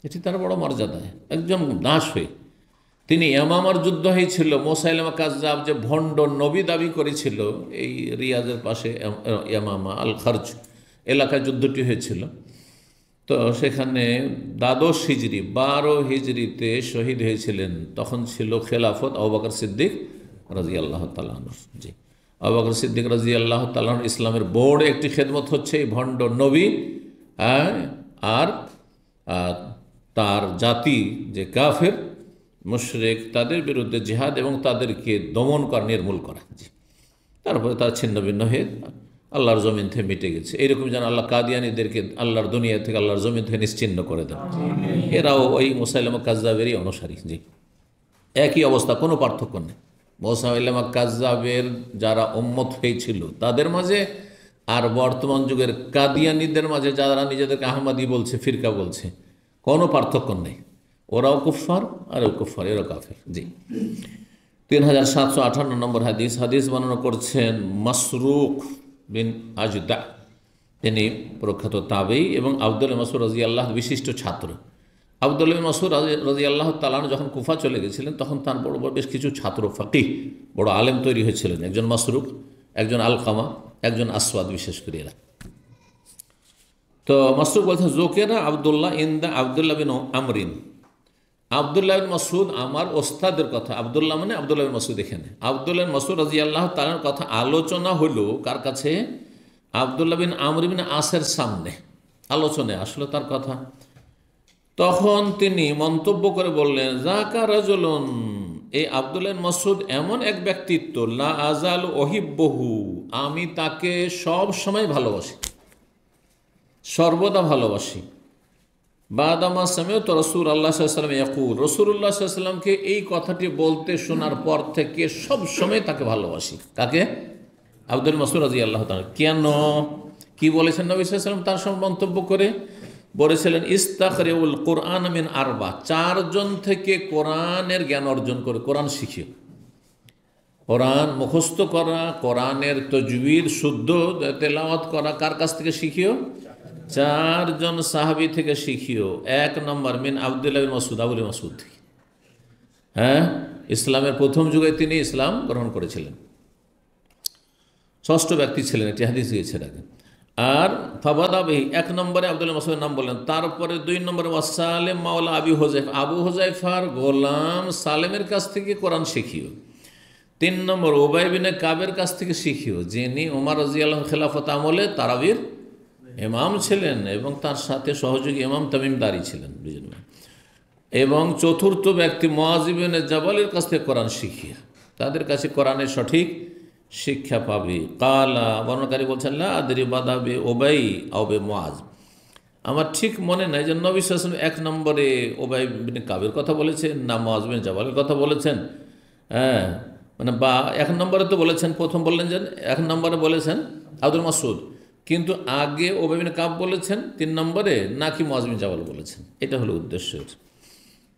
এটি তার বড় মর্যাদা। একজন দাস হয়ে তিনি ইয়ামামার যুদ্ধ হয়েছিল, মুসাইলামা কাযযাব যে ভণ্ড নবী দাবি করেছিল, এই রিয়াজের পাশে ইয়ামামা আল খারজ এলাকায় যুদ্ধটি হয়েছিল। তো সেখানে 12 হিজরি 12 হিজরিতে শহীদ হয়েছিলেন। তখন ছিল খেলাফত আবু বকর সিদ্দিক রাদিয়াল্লাহু তাআলা আনহু। জি, আবু বকর সিদ্দিক রাদিয়াল্লাহু তাআলা আনহু ইসলামের বড় একটি খেদমত হচ্ছে এই ভণ্ড নবী আর তার জাতি যে কাফের মুশরিক, তাদের বিরুদ্ধে জিহাদ এবং তাদেরকে দমন করা, নির্মূল করা। জি, তারপরে তার ছিন্ন ভিন্ন হয়ে আল্লাহর জমিন থেকে মিটে গেছে। এইরকম যেন আল্লাহ কাদিয়ানীদেরকে আল্লাহর দুনিয়া থেকে, আল্লাহর জমিন থেকে নিশ্চিহ্ন করে দেন। এরাও ওই মুসাইলামা কাযযাবেরই অনুসারী। জি, একই অবস্থা, কোনো পার্থক্য নেই। মুসাইলামা কাযযাবের যারা উম্মত হয়েছিল তাদের মাঝে আর বর্তমান যুগের কাদিয়ানীদের মাঝে যারা নিজেদেরকে আহমদী বলছে, ফিরকা বলছে, কোনো পার্থক্য নেই। ওরাও কুফফার আর ও কুফফার, এরাও কাফের। জি, 3758 নম্বর হাদিস। হাদিস বর্ণনা করছেন মাসরুক বিন আজদা, তিনি প্রখ্যাত তাবেঈ এবং আব্দুল্লাহ মাসউদ রাদিয়াল্লাহু বিশিষ্ট ছাত্র। আব্দুল্লাহ মাসউদ রাদিয়াল্লাহু তাআলা যখন কুফা চলে গেছিলেন, তখন তার বড় বড় বেশ কিছু ছাত্র, ফাকিহ, বড় আলেম তৈরি হয়েছিলেন। একজন মাসরুক, একজন আলকামা, একজন আসওয়াদ, বিশেষ করে এরা। তো মাসরুক বলছেন জোকেরা আবদুল্লাহ ইন্দা আবদুল্লাহ বিন আমরিন, আবদুল্লাহ বিন মাসউদ আমার ওস্তাদের কথা, আবদুল্লাহ মানে আবদুল্লাহ বিন মাসউদ, এখানে আবদুল্লাহ বিন মাসউদ রাদিয়াল্লাহু তাআলার কথা আলোচনা হলো কার কাছে? আবদুল্লাহ বিন আমর বিন আসের সামনে আলোচনায় আসলো তার কথা। তখন তিনি মন্তব্য করে বললেন, যাকা রাজুলুন, এই আবদুল্লাহ বিন মাসউদ এমন এক ব্যক্তিত্ব, লা আজাল ওহিব্বহু, আমি তাকে সব সময় ভালোবাসি, সর্বদা ভালোবাসি। বাদামা সামিউতু রাসূলুল্লাহ সাল্লাল্লাহু আলাইহি ওয়াসাল্লাম ইয়াকুল, রাসূলুল্লাহ সাল্লাল্লাহু আলাইহি ওয়াসাল্লামকে এই কথাটি বলতে শোনার পর থেকে সব সময় তাকে ভালোবাসি। কাকে? আবদুল মাসউদ রাদিয়াল্লাহু তাআলা। কেন? কি বলেছেন নবী সাল্লাল্লাহু আলাইহি ওয়াসাল্লাম তার সঙ্গে মন্তব্য করে? বলেছিলেন ইস্তাখরিউল কোরআন মিন আরবা, চারজন থেকে কোরআনের জ্ঞান অর্জন করে, কোরআন শিখিও। কোরআন মুখস্থ করা, কোরআনের তাজবীদ শুদ্ধ তেলাওয়াত করা কার কাছ থেকে শিখিও? চারজন সাহাবী থেকে শিখিও। এক নম্বর মিন আবদুল্লাহ বিন মাসউদ, আবুল মাসউদ থেকে। হ্যাঁ, ইসলামের প্রথম যুগে তিনি ইসলাম গ্রহণ করেছিলেন, ষষ্ঠ ব্যক্তি ছিলেন, এটি হাদিস দিয়েছেন আগে। আর ফাবাদাবিহি, এক নম্বরে আবদুল্লাহ মাসউদের নাম বললেন। তারপরে দুই নম্বরে ওয়াসালেম মাওলা আবি হুযায়ফা, আবু হুযায়ফার গোলাম সালেমের কাছ থেকে কোরআন শিখিও। তিন নম্বর উবাই বিন কাবের কাছ থেকে শিখিও, যিনি ওমর রাদিয়াল্লাহু খেলাফত আমলে তারাবির ইমাম ছিলেন এবং তার সাথে সহযোগী ইমাম তামিম দারি ছিলেন। এবং চতুর্থ ব্যক্তি মুআয ইবনে জাবালের কাছ থেকে কোরআন শিখিয়া, তাদের কাছে কোরআনের সঠিক শিক্ষা পাবে। কালা, বর্ণনাকারী বলছেন, লা আদরি বাদাবে ওবাই আবে মুআয, আমার ঠিক মনে নাই যে নবী সাল্লাল্লাহু আলাইহি ওয়াসাল্লাম এক নম্বরে উবাই বিন কাবের কথা বলেছেন না মুআয বিন জাবালের কথা বলেছেন। হ্যাঁ, মানে বা এক নম্বরে তো বলেছেন, প্রথম বললেন যে এক নম্বরে বলেছেন আবদুল মাসউদ, কিন্তু আগে উবাই বিন কাব বলেছেন তিন নম্বরে, নাকি মুআয বিন জাবাল বলেছেন। এটা হলো উদ্দেশ্য।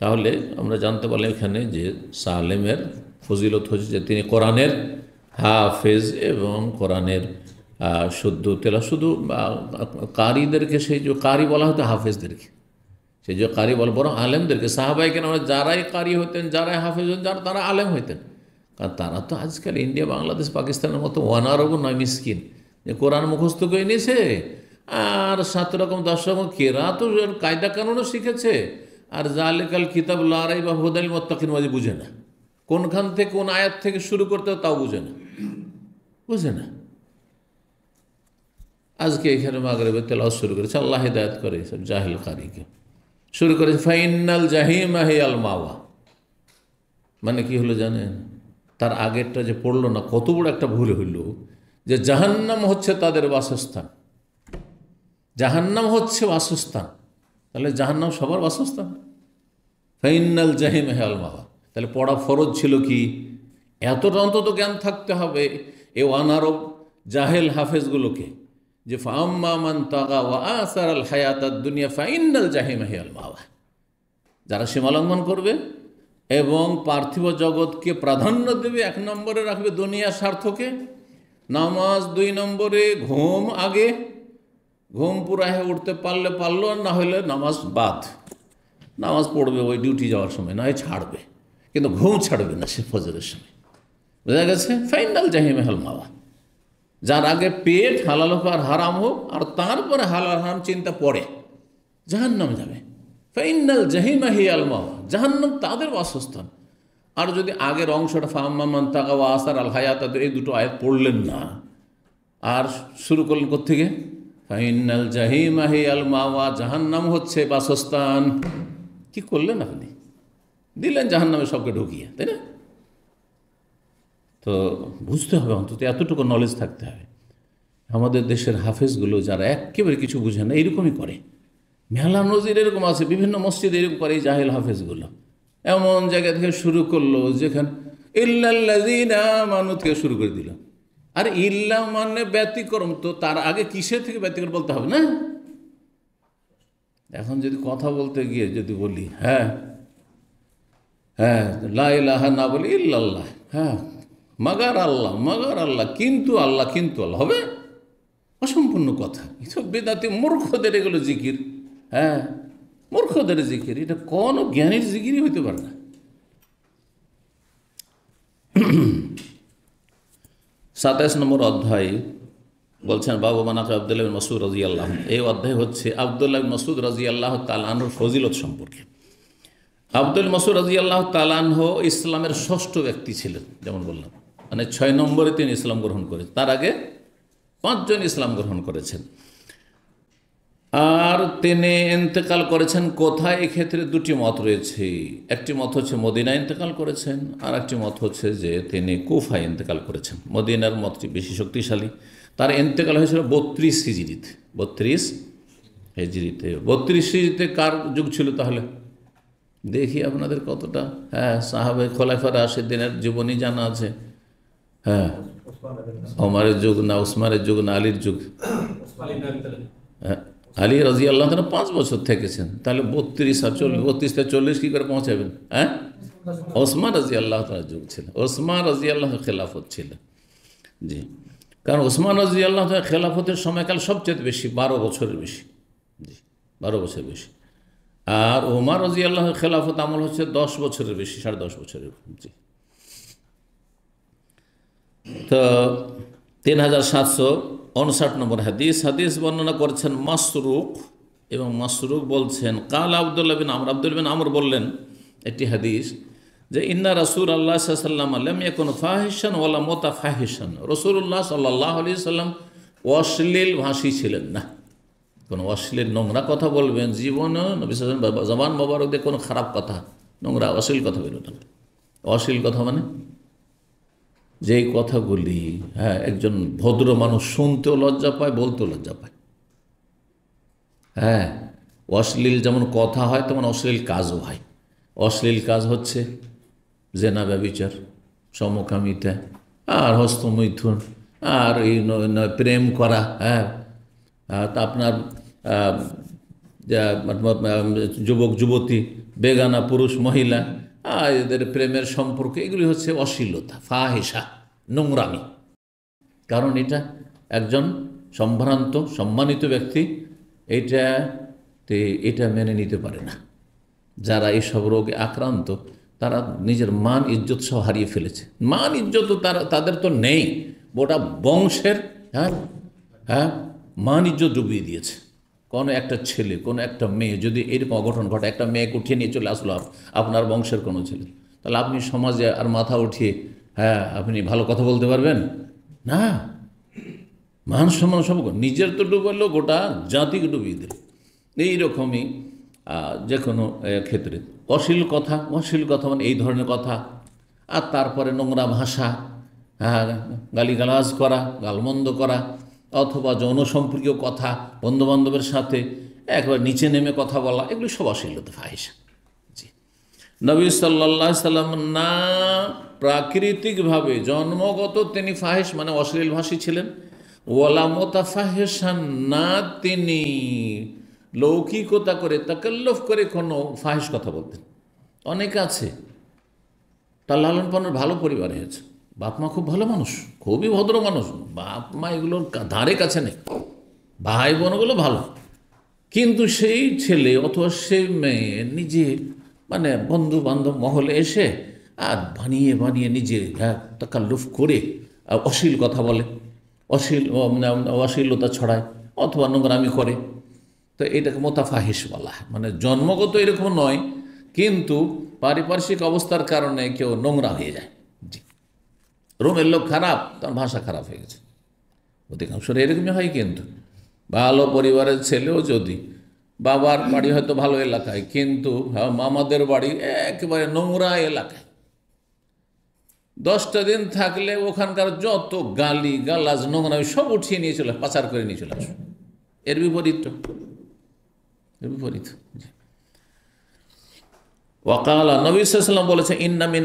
তাহলে আমরা জানতে পারলাম এখানে যে সালেমের ফজিলত হচ্ছে যে তিনি কোরআনের হাফেজ এবং কোরআনের শুদ্ধ তেলা, শুধু কারিদেরকে, সেই যে কারি বলা হতো হাফেজদেরকে, সেই যে কারি বলা, বরং আলেমদেরকে, সাহাবাই কেন যারাই কারি হতেন, যারাই হাফেজ হতেন, তারা আলেম হইতেন। কারণ তারা তো আজকাল ইন্ডিয়া, বাংলাদেশ, পাকিস্তানের মতো ওয়ানারবও নয় মিসকিন, যে কোরআন মুখস্থ করে নিয়েছে আর 7 রকম 10 রকম কেরাতও কায়দা কানুনও শিখেছে, আর জালিকাল কিতাব লা রাইবা হুদাল মুত্তাকিন মাঝে বুঝে না, কোনখান থেকে কোন আয়াত থেকে শুরু করতে তাও বুঝে না, বুঝে না। আজকে এখানে মাগরিবে তেলাওয়াত শুরু করেছে, আল্লাহ হিদায়াত করে সব জাহিল কারিকে, শুরু করেছে ফাইনাল জাহিমা হিয়াল মাওয়া। মানে কি হলো জানেন? তার আগেরটা যে পড়লো না, কত বড় একটা ভুল হইল, যে জাহান্নাম হচ্ছে তাদের বাসস্থান, জাহান্নাম হচ্ছে বাসস্থান। তাহলে জাহান্নাম সবার বাসস্থান? ফাইনাল জাহিমা হিয়াল মাওয়া। তাহলে পড়া ফরজ ছিল কি? এতটা অন্তত জ্ঞান থাকতে হবে এ ওয়ানারব জাহেল হাফেজগুলোকে, যে ফাম্মা মান তাগা ওয়া আসার আল হায়াতাদ দুনিয়া ফাইনাল জাহিমা হিয়াল মাওয়া। যারা সীমালঙ্ঘন করবে এবং পার্থিব জগৎকে প্রাধান্য দেবে, 1 নম্বরে রাখবে দুনিয়ার স্বার্থকে, নামাজ 2 নম্বরে, ঘুম আগে, ঘুম পুরা হয়ে উঠতে পারলে পারলো, না হলে নামাজ বাদ, নামাজ পড়বে ওই ডিউটি যাওয়ার সময়, না হয় ছাড়বে, কিন্তু ঘুম ছাড়বে না সে ফজরের সময়। বোঝা গেছে? ফাইনাল জাহিমা হিয়াল মাওয়া। যার আগে পেট হালাল হোক আর হারাম হোক, আর তারপরে হালাল হারাম চিন্তা পড়ে, জাহান্নাম যাবে। ফাইনাল জাহিমা হিয়াল মাওয়া, জাহান্নাম তাদের বাসস্থান। আর যদি আগের অংশটা ফাম্মা মান তাগা ওয়া আসার আল হায়াতাদ, এই দুটো আয়াত পড়লেন না, আর শুরু করলেন কোত্থেকে? ফাইনাল জাহিমা হিয়াল মাওয়া, জাহান্নাম হচ্ছে বাসস্থান। কি করলেন আপনি? দিলেন জাহান্নামে সবকে ঢুকিয়ে, তাই না? তো বুঝতে হবে, অন্তত এতটুকু নলেজ থাকতে হবে। আমাদের দেশের হাফেজগুলো যারা একেবারে কিছু বুঝে না, এইরকমই করে। মেলা নজির এরকম আছে, বিভিন্ন মসজিদে এরকম করে এই জাহেল হাফেজগুলো। এমন জায়গা থেকে শুরু করলো যেখানে ইল্লাল্লাযীনা আমানু থেকে শুরু করে দিল। আর ইল্লা মানে ব্যতিক্রম, তো তার আগে কিসের থেকে ব্যতিক্রম বলতে হবে না? এখন যদি কথা বলতে গিয়ে যদি বলি হ্যাঁ লা ইলাহা না বলি ইল্লাল্লাহ, হ্যাঁ মাগার আল্লাহ, মাগার আল্লাহ, কিন্তু আল্লাহ, কিন্তু আল্লাহ, হবে? অসম্পূর্ণ কথা। এসব বেদাতি মূর্খদের এগুলো জিকির, হ্যাঁ মূর্খদের জিকির, এটা কোনো জ্ঞানীর জিকিরই হইতে পারে না। 27 নম্বর অধ্যায় বলছেন বাবু মানাক আব্দুল্লাহ বিন মাসউদ রাদিয়াল্লাহু আনহু। এই অধ্যায় হচ্ছে আব্দুল্লাহ বিন মাসউদ রাদিয়াল্লাহু তাআলা আনহুর ফজিলত সম্পর্কে। আব্দুল মাসউদ রাদিয়াল্লাহু তাআলা আনহু ইসলামের ষষ্ঠ ব্যক্তি ছিলেন, যেমন বললাম, মানে 6 নম্বরে তিনি ইসলাম গ্রহণ করেছেন। তার আগে 5 জন ইসলাম গ্রহণ করেছেন। আর তিনি ইন্তেকাল করেছেন কোথায়? এক্ষেত্রে 2টি মত রয়েছে। একটি মত হচ্ছে মদিনায় ইন্তেকাল করেছেন, আর একটি মত হচ্ছে যে তিনি কুফায় ইন্তেকাল করেছেন। মদিনার মতটি বেশি শক্তিশালী। তার ইন্তেকাল হয়েছিল 32 হিজরিতে। 32 হিজরিতে। 32 হিজরিতে কার যুগ ছিল তাহলে? দেখি আপনাদের কতটা সাহাবে খোলাফায়ে রাশিদিনের জীবনী জানা আছে? ওমরের যুগ না উসমানের যুগ না আলীর যুগ? আলী রাদিয়াল্লাহু তাআলা 5 বছর থেকেছেন। তাহলে 32 আর 40, 32 থেকে 40 কী করে পৌঁছাবেন? ওসমান রাদিয়াল্লাহু তাআলার যুগ ছিল। ওসমান রাদিয়াল্লাহু খেলাফত ছিল। জি, কারণ ওসমান রাদিয়াল্লাহু তাআলা খেলাফতের সময়কাল সবচেয়ে বেশি, 12 বছরের বেশি। জি, 12 বছরের বেশি। আর ওমর রাদিয়াল্লাহু খেলাফত আমল হচ্ছে 10 বছরের বেশি, 10.5 বছরের। জি, তো 3759 নম্বর হাদিস। হাদিস বর্ণনা করেছেন মাসরুক, এবং মাসরুক বলছেন কাল আব্দুল্লাহ বিন আমর, আব্দুল্লাহ বিন আমর বললেন একটি হাদিস যে ইন্না রাসূলুল্লাহ সাল্লাল্লাহু আলাইহি ওয়াসাল্লাম লাম ইয়াকুন ফাহিশান ওয়ালা মুতাফাহিশান। রাসূলুল্লাহ সাল্লাল্লাহু আলাইহি ওয়াসাল্লাম অশ্লীল ভাষী ছিলেন না। কোনো অশ্লীল নোংরা কথা বলবেন জীবনে নবী সাল্লাল্লাহু আলাইহি ওয়াসাল্লাম জবান মোবারক দিয়ে কোনো খারাপ কথা, নোংরা অশ্লীল কথা বেরোতেন। অশ্লীল কথা মানে যেই কথাগুলি একজন ভদ্র মানুষ শুনতেও লজ্জা পায়, বলতেও লজ্জা পায়। অশ্লীল যেমন কথা হয় তেমন অশ্লীল কাজও হয়। অশ্লীল কাজ হচ্ছে জেনা, ব্যভিচার, সমকামিতা, আর হস্তমৈথুন, আর এই প্রেম করা। তা আপনার যুবক যুবতী, বেগানা পুরুষ মহিলা, এদের প্রেমের সম্পর্ক, এগুলি হচ্ছে অশ্লীলতা, ফাহিশা, নোংরামি। কারণ একজন সম্ভ্রান্ত সম্মানিত ব্যক্তি এটা মেনে নিতে পারে না। যারা এইসব রোগে আক্রান্ত তারা নিজের মান ইজ্জত সহ হারিয়ে ফেলেছে। মান ইজ্জত তাদের তো নেই, গোটা বংশের মান ইজ্জত ডুবিয়ে দিয়েছে। কোনো একটা ছেলে, কোনো একটা মেয়ে যদি এরকম অঘটন ঘটে, একটা মেয়েকে উঠিয়ে নিয়ে চলে আসলো আপনার বংশের কোনো ছেলে, তাহলে আপনি সমাজে আর মাথা উঠিয়ে আপনি ভালো কথা বলতে পারবেন না? মান সম্মান সব নিজের তো ডুবালো, গোটা জাতিকে ডুবিয়ে দিল। এইরকমই যে কোনো ক্ষেত্রে অশ্লীল কথা মানে এই ধরনের কথা। আর তারপরে নোংরা ভাষা, গালিগালাজ করা, গালমন্দ করা, অথবা যৌন সম্পর্কীয় কথা, বন্ধুবান্ধবের সাথে একবার নিচে নেমে কথা বলা, এগুলি সব অশ্লীলতা, ফাহিশা। জি, নবী সাল্লাল্লাহু আলাইহি সাল্লাম না প্রাকৃতিকভাবে জন্মগত তিনি ফাহিশ মানে অশ্লীল ভাষী ছিলেন, ওয়ালা মুতাফাহিশান না তিনি লৌকিকতা করে তাকাল্লুফ করে কোনো ফাহিশ কথা বলতেন। অনেকে আছে তার লালন পালনের ভালো পরিবারে হয়েছে, বাপ মা খুব ভালো মানুষ, খুবই ভদ্র মানুষ, বাপ মা এগুলোর ধারে কাছে নেই, ভাই বোনগুলো ভালো, কিন্তু সেই ছেলে অথবা সেই মেয়ে নিজে মানে বন্ধু বান্ধব মহলে এসে আর বানিয়ে নিজে তাকাল্লুফ করে অশ্লীল কথা বলে, অশ্লীলতা ছড়ায় অথবা নোংরামি করে। তো এটাকে মুতাফাহিশ বলা হয়। মানে জন্মগত এরকম নয়, কিন্তু পারিপার্শ্বিক অবস্থার কারণে কেউ নোংরা হয়ে যায়। জি, রোমের লোক খারাপ, তার ভাষা খারাপ হয়ে গেছে। অধিকাংশ এরকমই হয়। কিন্তু ভালো পরিবারের ছেলেও যদি বাবার বাড়ি হয়তো ভালো এলাকায়, কিন্তু মামাদের বাড়ি একেবারে নোংরা এলাকায়, 10টা দিন থাকলে ওখানকার যত গালি গালাজ নোংরা সব উঠিয়ে নিয়ে চলে, পাচার করে নিয়ে চলে আসবে। এর বিপরীত ওয়াকালা নবী সাল্লাল্লাহু আলাইহি ওয়াসাল্লাম বলেছেন ইন্না মিন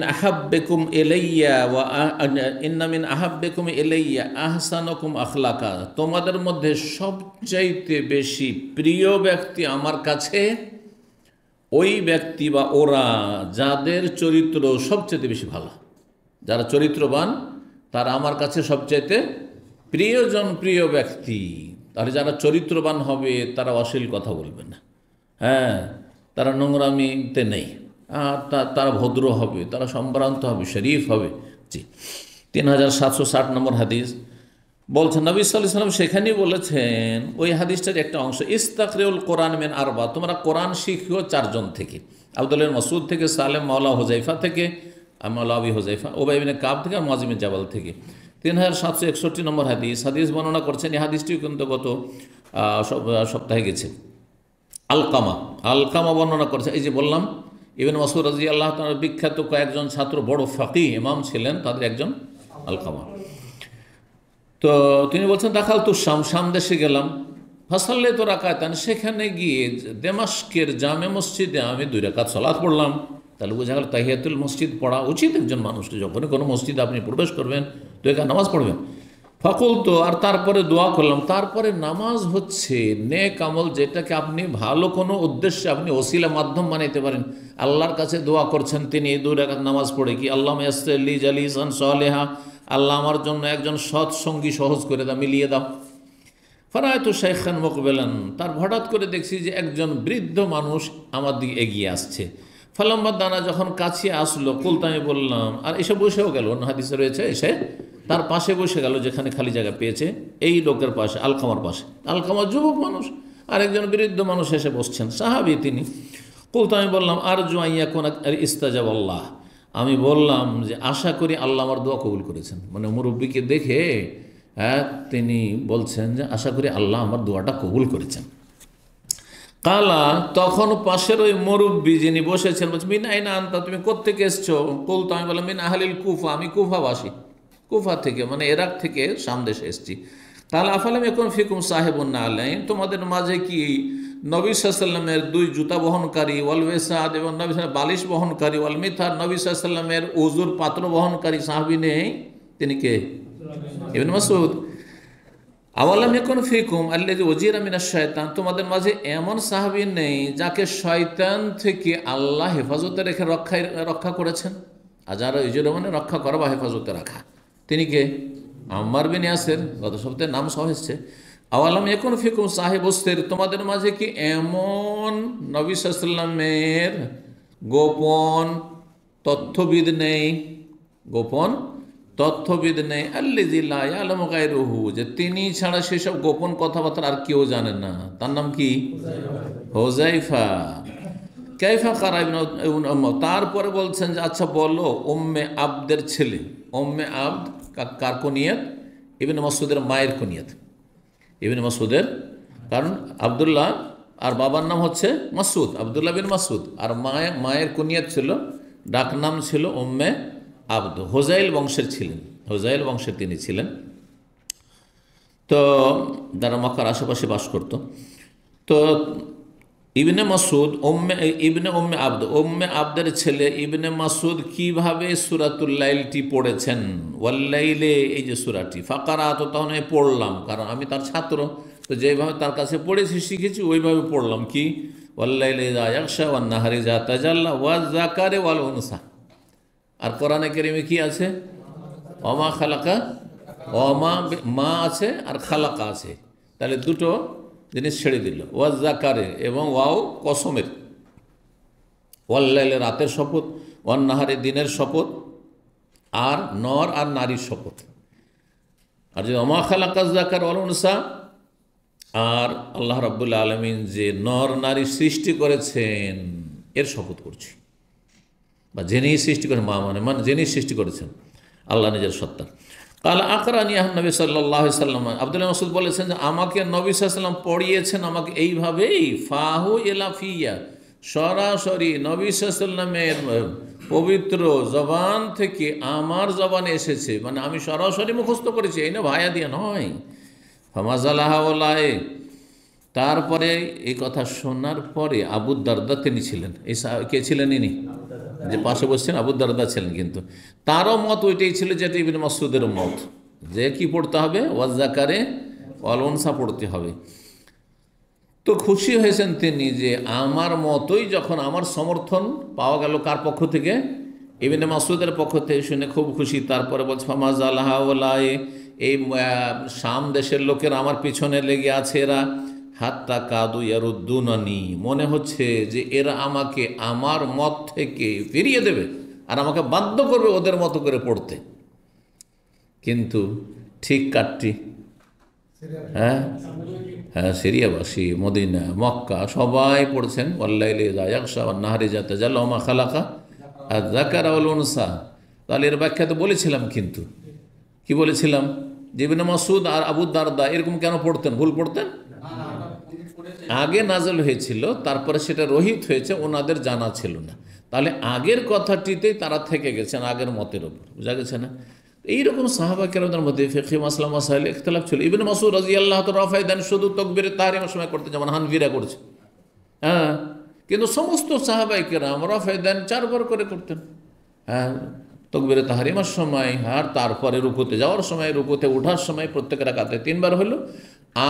আহাব্বিকুম ইলাইয়া আহসানুকুম আখলাকা, তোমাদের মধ্যে সবচাইতে বেশি প্রিয় ব্যক্তি আমার কাছে ওই ব্যক্তি বা ওরা যাদের চরিত্র সবচাইতে বেশি ভালো। যারা চরিত্রবান তারা আমার কাছে সবচাইতে প্রিয় ব্যক্তি। তাহলে যারা চরিত্রবান হবে তারা অশ্লীল কথা বলবে না, তারা নোংরামিতে নেই, আর তারা ভদ্র হবে, তারা সম্ভ্রান্ত হবে, শরীফ হবে। জি, 3760 নম্বর হাদিস। বলছেন নবী সাল্লাল্লাহু আলাইহি ওয়াসাল্লাম সেখানেই বলেছেন ওই হাদিসটার একটা অংশ, ইস্তাকরিউল কোরআন মিন আরবা, তোমরা কোরআন শিখিও চারজন থেকে, আব্দুল্লাহ মাসউদ থেকে, সালেম মাওলা হুযাইফা থেকে, মাওলা আবি হুযাইফা, উবাই ইবনে কাব থেকে, আর মুআয ইবনে জাবাল থেকে। 3761 নম্বর হাদিস বর্ণনা করছেন। এই হাদিসটিও কিন্তু গত সপ্তাহে গেছে। আলকামা বর্ণনা করেছে। এই যে বললাম ইবনে মাসউদ রাদিয়াল্লাহু তাআলা বিখ্যাত কয়েকজন ছাত্র, বড় ফাকিহ ইমাম ছিলেন, তাদের একজন আলকামা। তো তিনি বলছেন দাখাল তু শাম দেশে গেলাম, ফাসাল্লাই তো রাকাতান, সেখানে গিয়ে দেমাস্কের জামে মসজিদে আমি 2 রাকাত সালাত পড়লাম। তাহলে বোঝা গেল তাহিয়াতুল মসজিদ পড়া উচিত একজন মানুষকে। যখনই কোনো মসজিদে আপনি প্রবেশ করবেন 2 রাকাত নামাজ পড়বেন। ফাকুল তো, আর তারপরে দোয়া করলাম। তারপরে নামাজ হচ্ছে নেক আমল, যেটাকে আপনি ভালো কোনো উদ্দেশ্যে আপনি ওসিলা মাধ্যম বানাইতে পারেন। আল্লাহর কাছে দোয়া করছেন তিনি এই 2 রাকাত নামাজ পড়ে কি, আল্লাহুম্মা ইয়াসসির লি জালিসান সালিহা, আল্লাহ আমার জন্য একজন সৎ সঙ্গী সহজ করে দাও, মিলিয়ে দাও। ফারায়তু শাইখান মুকবিলান, তার হঠাৎ করে দেখছি যে একজন বৃদ্ধ মানুষ আমার দিকে এগিয়ে আসছে। ফালাম্মা দানা, যখন কাছে আসলো, কুলতা, আমি বললাম, আর এসে বসেও গেল, অন্য হাদিসে রয়েছে, এসে তার পাশে বসে গেল, যেখানে খালি জায়গা পেয়েছে এই লোকের পাশে, আলকামার পাশে। আলকামা যুবক মানুষ, আর একজন বৃদ্ধ মানুষ এসে বসছেন, সাহাবী তিনি। কুলতা, আমি বললাম, আরজু আইয়াকুন ইস্তাজাব আল্লাহ, আমি বললাম যে আশা করি আল্লাহ আমার দোয়া কবুল করেছেন। মানে মুরব্বীকে দেখে তিনি বলছেন যে আশা করি আল্লাহ আমার দোয়াটা কবুল করেছেন। কালা, তখন পাশের ওই মুরব্বী যিনি বসেছেন বলছে, মিন আইনা আনতা, তুমি কোত্থেকে এসছো? কুলতা, আমি বললাম, মিন আহলিল কুফা, আমি কুফাবাসী, কুফা থেকে, মানে ইরাক থেকে শাম দেশে এসেছি। কালা আফালাম ইয়াকুন ফিকুম সাহিবুন নালাইন, তোমাদের মাঝে কি নবী সাল্লাল্লাহু আলাইহি ওয়াসাল্লামের 2 জুতা বহনকারী, ওয়াল ওয়াসাদ, এবং নবী সাল্লাল্লাহু বালিশ বহনকারী, ওয়াল মিথার, নবী সাল্লাল্লাহু আলাইহি ওয়াসাল্লামের ওযুর পাত্র বহনকারী সাহাবী নেই? তিনি কে? ইবনে মাসউদ। আওয়ালাম ইয়াকুন ফিকুম আল্লাযী উজিরা মিনাশ শায়তান, তোমাদের মাঝে এমন সাহাবী নেই যাকে শয়তান থেকে আল্লাহ হেফাজতে রেখে রক্ষা করেছেন? আজার উজিরা মানে রক্ষা করা বা হেফাজতে রাখা। তিনি কে? আম্মার বিন ইয়াসির, গত সপ্তাহে নাম সহ এসেছে। আওয়ালাম ইয়াকুন ফিকুম সাহিবুস সির, তোমাদের মাঝে কি এমন নবী সাল্লাল্লাহু আলাইহি ওয়াসাল্লামের গোপন তথ্যবিদ নেই? গোপন তথ্যবিদ নেই, আল্লাযী লা ইয়ালামু গায়রুহু, যে তিনি ছাড়া সেসব গোপন কথাবার্তা আর কেউ জানেন না। তার নাম কি? হুযায়ফা। কাইফা কারা ইবনে উম্মে, তারপরে বলছেন যে আচ্ছা বলো, উম্মে আবদের ছেলে, উম্মে আবদ কার কুনিয়াত? ইবনে মাসউদের মায়ের কুনিয়াত। ইবনে মাসউদের, কারণ আব্দুল্লাহ আর বাবার নাম হচ্ছে মাসউদ, আব্দুল্লাহ বিন মাসউদ, আর মায়ের কুনিয়াত ছিল, ডাক নাম ছিল উম্মে আবদ। হুযাইল বংশের ছিলেন, হুযাইল বংশের তিনি ছিলেন। তো যারা মক্কার আশেপাশে বাস করত। তো ইবনে মাসউদ ইবনে উম্মে আবদ, উম্মে আবদের ছেলে ইবনে মাসউদ কিভাবে সূরাতুল লাইলটি পড়েছেন? ওয়াল্লাইলে, এই যে সূরাটি, ফাকারাত, তখন আমি পড়লাম, কারণ আমি তার ছাত্র, তো যেভাবে তার কাছে পড়েছি শিখেছি ওইভাবে পড়লাম। কি? ওয়াল্লাইলে ইযা ইয়াগশা ওয়ান নাহারি ইযা তাজাল্লা ওয়াজ যাকারে ওয়াল উনসা। আর কোরআনে কারিমে কি আছে? ওমা খালাকা, ওমা মা আছে আর খালাকা আছে, তাহলে দুটো জিনিস ছেড়ে দিল, ওয়াজ যাকারে এবং ওয়াও কসমের, ওয়াল্লাইলে রাতের শপথ, ওয়ান নাহারে দিনের শপথ, আর নর আর নারীর শপথ। আর যে ওমা খালাকা যাকার ওয়াল উনসা, আর আল্লাহ রাব্বুল আলামিন যে নর নারী সৃষ্টি করেছেন এর শপথ করছি, বা যিনি সৃষ্টি করেন, মা মানে যিনি সৃষ্টি করেছেন আল্লাহ নিজের সত্তা। কাল আকরানি নবী সাল্লাল্লাহু আলাইহি ওয়াসাল্লাম, আব্দুল্লাহ মাসউদ বলেছেন যে আমাকে নবী সাল্লাল্লাহু আলাইহি ওয়াসাল্লাম পড়িয়েছেন আমাকে এইভাবেই, ফাহু ইলাফিয়া, সরাসরি নবী সাল্লাল্লাহু আলাইহি ওয়াসাল্লামের পবিত্র জবান থেকে আমার জবানে এসেছে, মানে আমি সরাসরি মুখস্থ করেছি, এই না ভায়া দিয়ে নয়। ফামাজালাহা ওলায়ে, তারপরে এই কথা শোনার পরে আবু দারদা তিনি ছিলেন, এই কে ছিলেন? ইনি যে পাশে বসছেন আবু দারদা ছিলেন, কিন্তু তারও মত ওইটাই ছিল যেটা ইবনে মাসউদের মত, যে কি পড়তে হবে? ওয়াজ যাকারে ওয়াল উনসা পড়তে হবে। তো খুশি হয়েছেন তিনি যে আমার মতই যখন আমার সমর্থন পাওয়া গেল, কার পক্ষ থেকে? ইবনে মাসউদের পক্ষ থেকে, শুনে খুব খুশি। তারপরে বলছে ফামাজালাহা ওলায়ে, এই শাম দেশের লোকের আমার পিছনে লেগে আছে এরা, হাত্তা কাদু ইয়ারুদ্দুনানি, মনে হচ্ছে যে এরা আমাকে আমার মত থেকে ফিরিয়ে দেবে আর আমাকে বাধ্য করবে ওদের মতো করে পড়তে। কিন্তু ঠিক কাটটি হ্যাঁ হ্যাঁ, সিরিয়াবাসী, মদিনা, মক্কা সবাই পড়ছেন ওয়াল্লাইলি ইযা ইয়াগশা ওয়ান নাহারি ইযা তাজাল্লা ওয়া মা খালাকা আয-যাকারা ওয়াল উনসা। তাহলে এর ব্যাখ্যা তো বলেছিলাম, কিন্তু কি বলেছিলাম যে ইবনে মাসউদ আর আবু দারদা এরকম কেন পড়তেন, ভুল পড়তেন? আগে নাজল হয়েছিল, তারপরে সেটা রহিত হয়েছে, ওনাদের জানা ছিল না। তাহলে আগের কথাটিতেই তারা থেকে গেছেন, আগের মতের ওপর, বোঝা গেছে না? এইরকম সাহাবা কেরামদের মধ্যে ফিকহি মাসলা মাসাইল ইখতিলাফ ছিল। ইবনে মাসউদ রাদিয়াল্লাহু তাআলা রাফায়ে দেন শুধু তাকবীরে তাহরিমের সময় করতেন, যেমন হানফিরা করছে। হ্যাঁ, কিন্তু সমস্ত সাহাবায়ে কেরাম রাফায়ে দেন 4 বার করে করতেন। হ্যাঁ, তাকবীরে তাহরিমের সময়, আর তারপরে রুকুতে যাওয়ার সময়, রুকুতে ওঠার সময়, প্রত্যেক রাকাতে 3 বার হলো।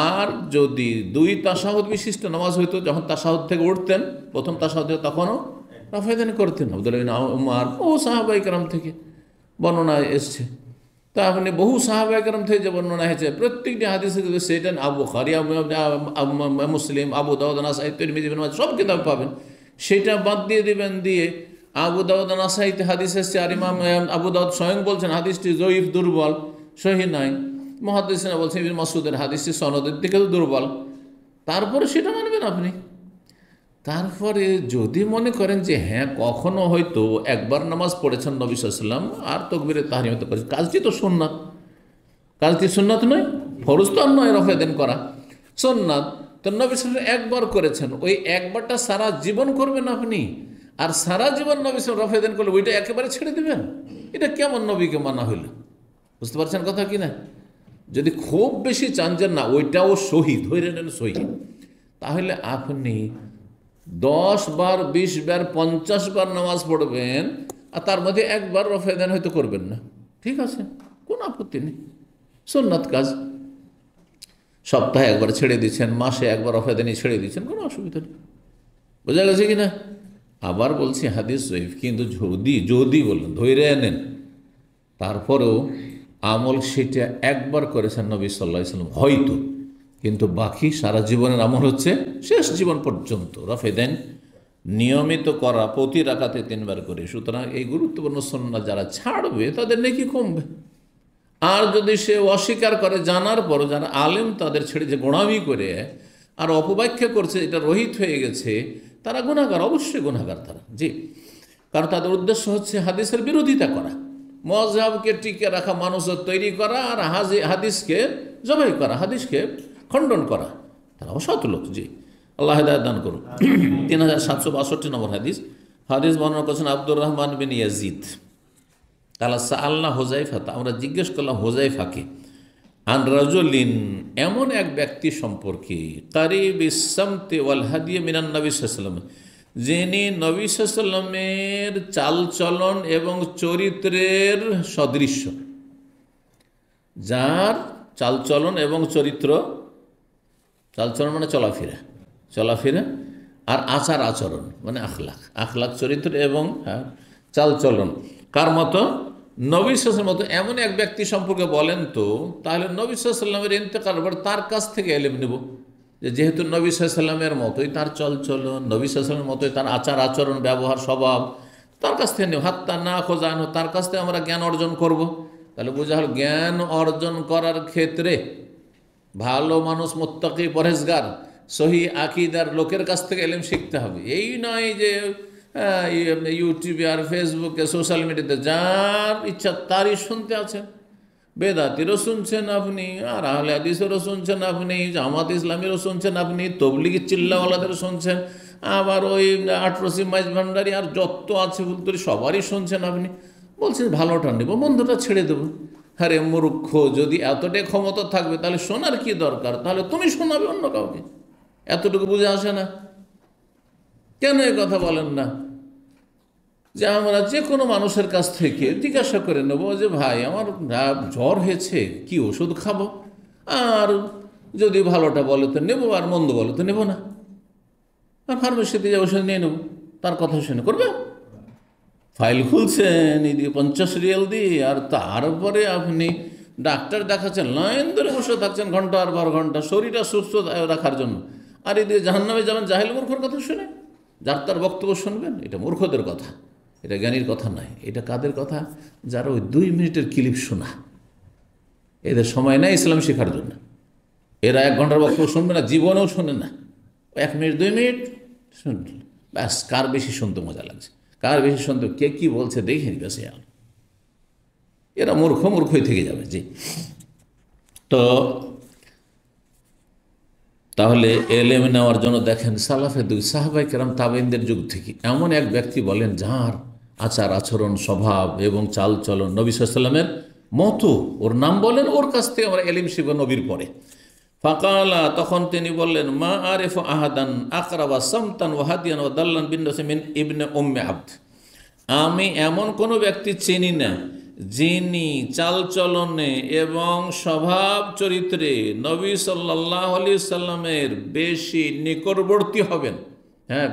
আর যদি 2 তাশাহুদ বিশিষ্ট নামাজ হইতো, যখন তাশাহুদ থেকে উঠতেন, প্রথম তাশাহুদ থেকে, তখনও রাফায়ে দেন করতেন। আব্দুল্লাহ ইবনে উমর, বহু সাহাবায়ে কেরাম থেকে বর্ণনা এসছে। তা আপনি বহু সাহাবায়ে কেরাম থেকে যে বর্ণনা হয়েছে, প্রত্যেকটি হাদিসে সেটা আবু বুখারী, মুসলিম, আবু দাউদ, নাসাই, তিরমিজি, ইবনে মাজাহ সব কিতাব পাবেন। সেটা বাদ দিয়ে দিবেন, দিয়ে আবু দাউদ, নাসাইতে হাদিস এসছে, আর ইমাম আবু দাউদ স্বয়ং বলছেন হাদিসটি জয়ীফ, দুর্বল, সহিহ নাই। মুহাদ্দিসিনা বলছেন ইবনে মাসউদের হাদিসটি সনদের দিকে তো দুর্বল। তারপরে সেটা মানবেন আপনি। তারপরে যদি মনে করেন যে হ্যাঁ, কখনো হয়তো একবার নামাজ পড়েছেন নবী সাল্লাল্লাহু আলাইহি ওয়াসাল্লাম, আর তাকবীরে তাহরিম তো করেছেন, কাজটি তো সুন্নাত, কাজটি সুন্নাত নয়, ফরজ তো আর নয় রাফায়ে দেন করা, সুন্নাত। তো নবী সাল্লাল্লাহু আলাইহি ওয়াসাল্লাম একবার করেছেন, ওই একবারটা সারা জীবন করবেন আপনি। আর সারা জীবন নবী সাল্লাল্লাহু আলাইহি ওয়াসাল্লাম রাফায়ে দেন করলে ওইটা একেবারে ছেড়ে দেবেন? এটা কেমন নবীকে মানা হইল? বুঝতে পারছেন কথা কি না? যদি খুব বেশি চান যে না ওইটাও শহীদ ধরে নেন, শহীদ, তাহলে আপনি 10 বার, 20 বার, 50 বার নামাজ পড়বেন, আর তার মধ্যে একবার রাফায়ে দেন হয়তো করবেন না, ঠিক আছে, কোনো আপত্তি নেই, সুন্নাত কাজ। সপ্তাহে একবার ছেড়ে দিচ্ছেন, মাসে একবার রাফায়ে দেনই ছেড়ে দিচ্ছেন, কোনো অসুবিধা নেই। বোঝা গেছে কি না? আবার বলছি হাদিস জয়ীফ, কিন্তু যদি বললেন ধৈর্য নেন, তারপরেও আমল সেটা একবার করেছেন নবী সাল্লাল্লাহু আলাইহি ওয়াসাল্লাম হয়তো, কিন্তু বাকি সারা জীবনের আমল হচ্ছে শেষ জীবন পর্যন্ত রাফায়ে দেন নিয়মিত করা, প্রতি রাকাতে 3 বার করে। সুতরাং এই গুরুত্বপূর্ণ সুন্নাত যারা ছাড়বে তাদের নেকি কমবে। আর যদি সে অস্বীকার করে, জানার পরও, যারা আলেম তাদের ছেড়ে যে গোঁড়ামি করে আর অপব্যাখ্যা করছে, এটা রহিত হয়ে গেছে, তারা গুনাহগার, অবশ্যই গুনাহগার তারা, জি। কারণ তাদের উদ্দেশ্য হচ্ছে হাদিসের বিরোধিতা করা, মযহাবকে টিকে রাখা, মানুষের তৈরি করা, আর হাদিসকে জবাই করা, হাদিসকে খণ্ডন করা। তারা অসৎ লোক, জি। আল্লাহ হিদায়াত দান করুন। 3762 নম্বর হাদিস বর্ণনা করেছেন আব্দুর রহমান বিন ইয়াজিদ। তাহলে সাআলনা হুযায়ফা, আমরা জিজ্ঞেস করলাম হুযায়ফাকে, আন রাজুলিন, এমন এক ব্যক্তি সম্পর্কে, কারিবিস সামতি ওয়াল হাদি মিনান নবী সাল্লাল্লাহু আলাইহি ওয়াসাল্লাম, যিনি নবী সাল্লাল্লাহু আলাইহি ওয়াসাল্লামের চালচলন এবং চরিত্রের সদৃশ্য, যার চালচলন এবং চরিত্র, চালচলন মানে চলাফেরা, আর আচার আচরণ মানে আখলাক, চরিত্র এবং চালচলন কার মতো? নবী সাল্লাল্লাহু আলাইহি ওয়াসাল্লামের মতো। এমন এক ব্যক্তি সম্পর্কে বলেন তো, তাহলে নবী সাল্লাল্লাহু আলাইহি ওয়াসাল্লামের ইন্তেকালের পর তার কাছ থেকে ইলম নেব, যেহেতু নবী সাল্লাল্লাহু আলাইহি ওয়াসাল্লামের মতোই তার চলচলন, নবী সাল্লাল্লাহু আলাইহি ওয়াসাল্লামের মতোই তার আচার আচরণ, ব্যবহার, স্বভাব, তার কাছ থেকে নেব। হাত্তা না খোঁজানো, তার কাছ থেকে আমরা জ্ঞান অর্জন করব। তাহলে বোঝা হল জ্ঞান অর্জন করার ক্ষেত্রে ভালো মানুষ, মুত্তাকি, পরহেজগার, সহি আকীদার লোকের কাছ থেকে ইলম শিখতে হবে। এই নয় যে ইউটিউবে আর ফেসবুকে, সোশ্যাল মিডিয়াতে যার ইচ্ছা তারই শুনতে আছেন। বেদাতিরও শুনছেন আপনি, আর আহলে হাদিসেরও শুনছেন আপনি, জামাত ইসলামীরও শুনছেন আপনি, তবলিগি চিল্লাওয়ালাদেরও শুনছেন, আবার ওই আটরসি মাইজ ভান্ডারি আর যত আছে ফুলতরি সবারই শুনছেন আপনি। বলছেন ভালোটা নেব, মন্দটা ছেড়ে দেবো। আরে মূর্খ, যদি এতটাই ক্ষমতা থাকবে তাহলে শোনার কি দরকার? তাহলে তুমি শোনাবে অন্য কাউকে। এতটুকু বুঝে আসে না? কেন এ কথা বলেন না যে আমরা যে কোনো মানুষের কাছ থেকে জিজ্ঞাসা করে নেব যে ভাই আমার জ্বর হয়েছে, কি ওষুধ খাবো? আর যদি ভালোটা বলে তো নেবো, আর মন্দ বলে তো নেবো না। আর ফার্মেসিতে যে ওষুধ নিয়ে নেবো, তার কথা শুনে করবে। ফাইল খুলছেন এই দিয়ে 50 রিয়াল দিয়ে, আর তারপরে আপনি ডাক্তার দেখাচ্ছেন, লাইন ধরে বসে থাকছেন ঘন্টার পর ঘন্টা শরীরটা সুস্থ রাখার জন্য। আর এই দিয়ে জাহান্নামে যাবেন জাহিল মূর্খর কথা শুনে, যার তার বক্তব্য শুনবেন। এটা মূর্খদের কথা, এটা জ্ঞানীর কথা নয়। এটা কাদের কথা? যারা ওই 2 মিনিটের ক্লিপ শোনা, এদের সময় নেই ইসলাম শেখার জন্য। এরা 1 ঘন্টার বক্তব্য শুনবে না, জীবনেও শোনে না। 1 মিনিট 2 মিনিট শুনল, ব্যাস। কার বেশি শুনতে মজা লাগছে, কার বেশি শুনতে কে কি বলছে দেখে নিবে সে। এরা মূর্খই থেকে যাবে। জি, তো তাহলে এলেম নেওয়ার জন্য দেখেন সালাফের যুগ, সাহাবায়ে কেরাম, তাবেঈনদের যুগ থেকে এমন এক ব্যক্তি বলেন যার আচার আচরণ, স্বভাব এবং চাল চলন নবী সাল্লাল্লাহু আলাইহি ওয়াসাল্লামের মতো। ওর নাম বলেন, ওর কাছ থেকে আমরা এলিম শিখব নবীর পরে। ফাকালা, তখন তিনি বললেন, মা আরিফু আহাদান আকরাবা সামতান ওয়া হাদিয়ান ওয়া দাল্লান বিন নাস মিন ইবনে উম্মে আবদ। আমি এমন কোনো ব্যক্তি চিনি না যিনি চালচলনে এবং স্বভাব চরিত্রে নবী সাল্লাল্লাহু আলাইহি সাল্লামের বেশি নিকটবর্তী হবেন,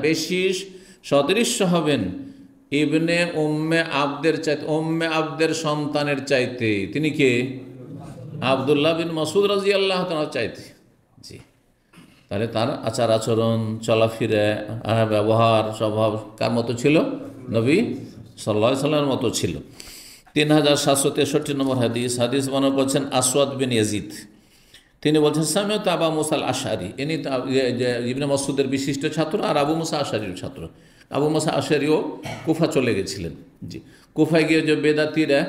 বেশি সদৃশ্য হবেন ইবনে উম্মে আবদের চাইতে, উম্মে আবদের সন্তানের চাইতে। তিনি কে? আব্দুল্লাহ বিন মাসউদ রাদিয়াল্লাহু তাআলা চাইতে। জি, তাহলে তার আচার আচরণ, চলাফেরা, ব্যবহার, স্বভাব কার মতো ছিল? নবী সাল্লাল্লাহু আলাইহি সাল্লামের মতো ছিল। 3763 নম্বর হাদিস বর্ণনা করছেন আসওয়াদ বিন ইয়াজিদ। তিনি বলছেন, সামি'তু আবু মুসা আল-আশআরী, ইনি ইবনে মাসউদের বিশিষ্ট ছাত্র আর আবু মুসা আশআরীর ছাত্র। আবু মুসা আশআরীও কুফা চলে গেছিলেন। জি, কুফায় গিয়ে যে বেদাতিরা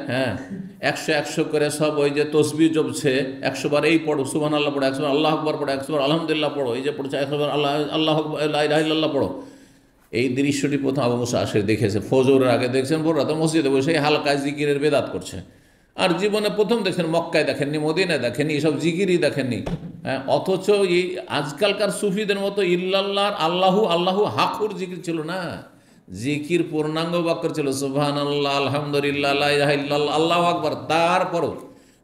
100 করে সব ওই যে তসবিহ জপছে, 100 বার এই পড়ো সুবহানাল্লাহ পড়ো, 100 বার আল্লাহু আকবার পড়ো, 100 বার আলহামদুলিল্লাহ পড়ো, এই যে পড়ছে 100 বার আল্লাহু আকবার লা ইলাহা ইল্লাল্লাহ পড়ো। এই দৃশ্যটি প্রথম আবু মুসা আশআরী দেখেছে। ফজরের আগে দেখছেন ভোর রাতে মসজিদে বসে হালকা জিকিরের বেদাত করছে। আর জীবনে প্রথম দেখেন, মক্কায় দেখেননি, মদিনায় দেখেননি, এসব জিকিরই দেখেননি। অথচ এই আজকালকার সুফিদের মতো ইল্লাল্লাহ, আল্লাহু আল্লাহু হাকুর জিকির ছিল না। জিকির পূর্ণাঙ্গ বাক্য ছিল সুবহানাল্লাহ, আলহামদুলিল্লাহ, লা ইলাহা ইল্লাল্লাহ, আল্লাহু আকবার। তারপরও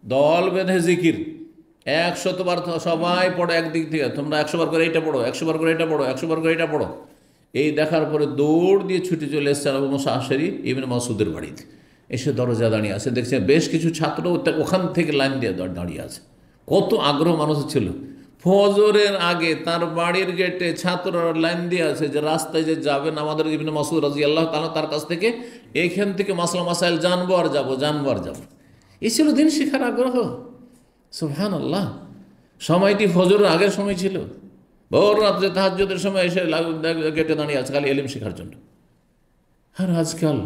দল বেঁধে জিকির 100 বার সবাই পড়ো একদিক থেকে, তোমরা 100 বার করে এইটা পড়ো, 100 বার করে এটা পড়ো, 100 বার করে এটা পড়ো। এই দেখার পরে দৌড় দিয়ে ছুটে চলে এসেছেন আবু মুসা আশআরী ইবনে মাসউদের বাড়িতে। এসে দরজা দাঁড়িয়ে আছে, দেখছেন বেশ কিছু ছাত্র ওখান থেকে লাইন দিয়ে দাঁড়িয়ে আছে। কত আগ্রহ মানুষ ছিল। ফজরের আগে তার বাড়ির গেটে ছাত্ররা লাইন দিয়ে আছে যে রাস্তায় যে যাবেন আমাদের ইবনে মাসউদ রাদিয়াল্লাহু তাআলা তার কাছ থেকে এইখান থেকে মাসলা মাসাইল জানবো আর যাবো। এই ছিল দিন শিখার আগ্রহ। সুবহানাল্লাহ। সময়টি ফজরের আগের সময় ছিল। ভোর রাত্রে তাহাজ্জুদের সময় এসে গেটে দাঁড়িয়ে আছে খালি এলিম শেখার জন্য। আর আজকাল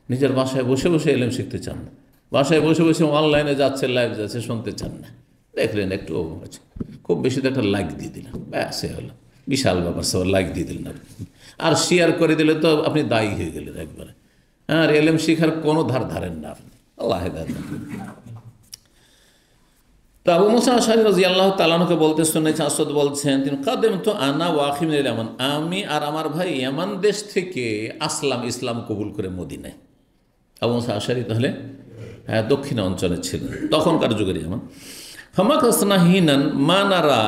নিজের বাসায় বসে বসে এলিম শিখতে চান না, বাসায় বসে বসে অনলাইনে যাচ্ছে, লাইভ যাচ্ছে, শুনতে চান না। দেখলেন একটু খুব বেশি তো একটা লাইক দিয়ে দিলাম, ব্যাস হলো বিশাল ব্যাপার। সব লাইক দিয়ে দিলেন আর শেয়ার করে দিলে তো আপনি দায়ী হয়ে গেলেন একবারে। আর এলিম শিখার কোনো ধারেন না আপনি। আল্লাহ হেদায়েত। তো আবু মুসা আশআরী রাদিয়াল্লাহু তাআলা আনহুকে বলতে শুনেছি, আসওয়াদ বলছেন, তিনি কাদামতু আনা ওয়া আখি মিনাল ইয়ামান, আমি আর আমার ভাই ইয়ামান দেশ থেকে আসলাম, ইসলাম কবুল করে মদিনায়। আবু মুসা আশআরী তাহলে দক্ষিণ অঞ্চলে ছিলেন তখনকার যুগের ইয়ামান। ফামাকাসনা হিনান মানারা,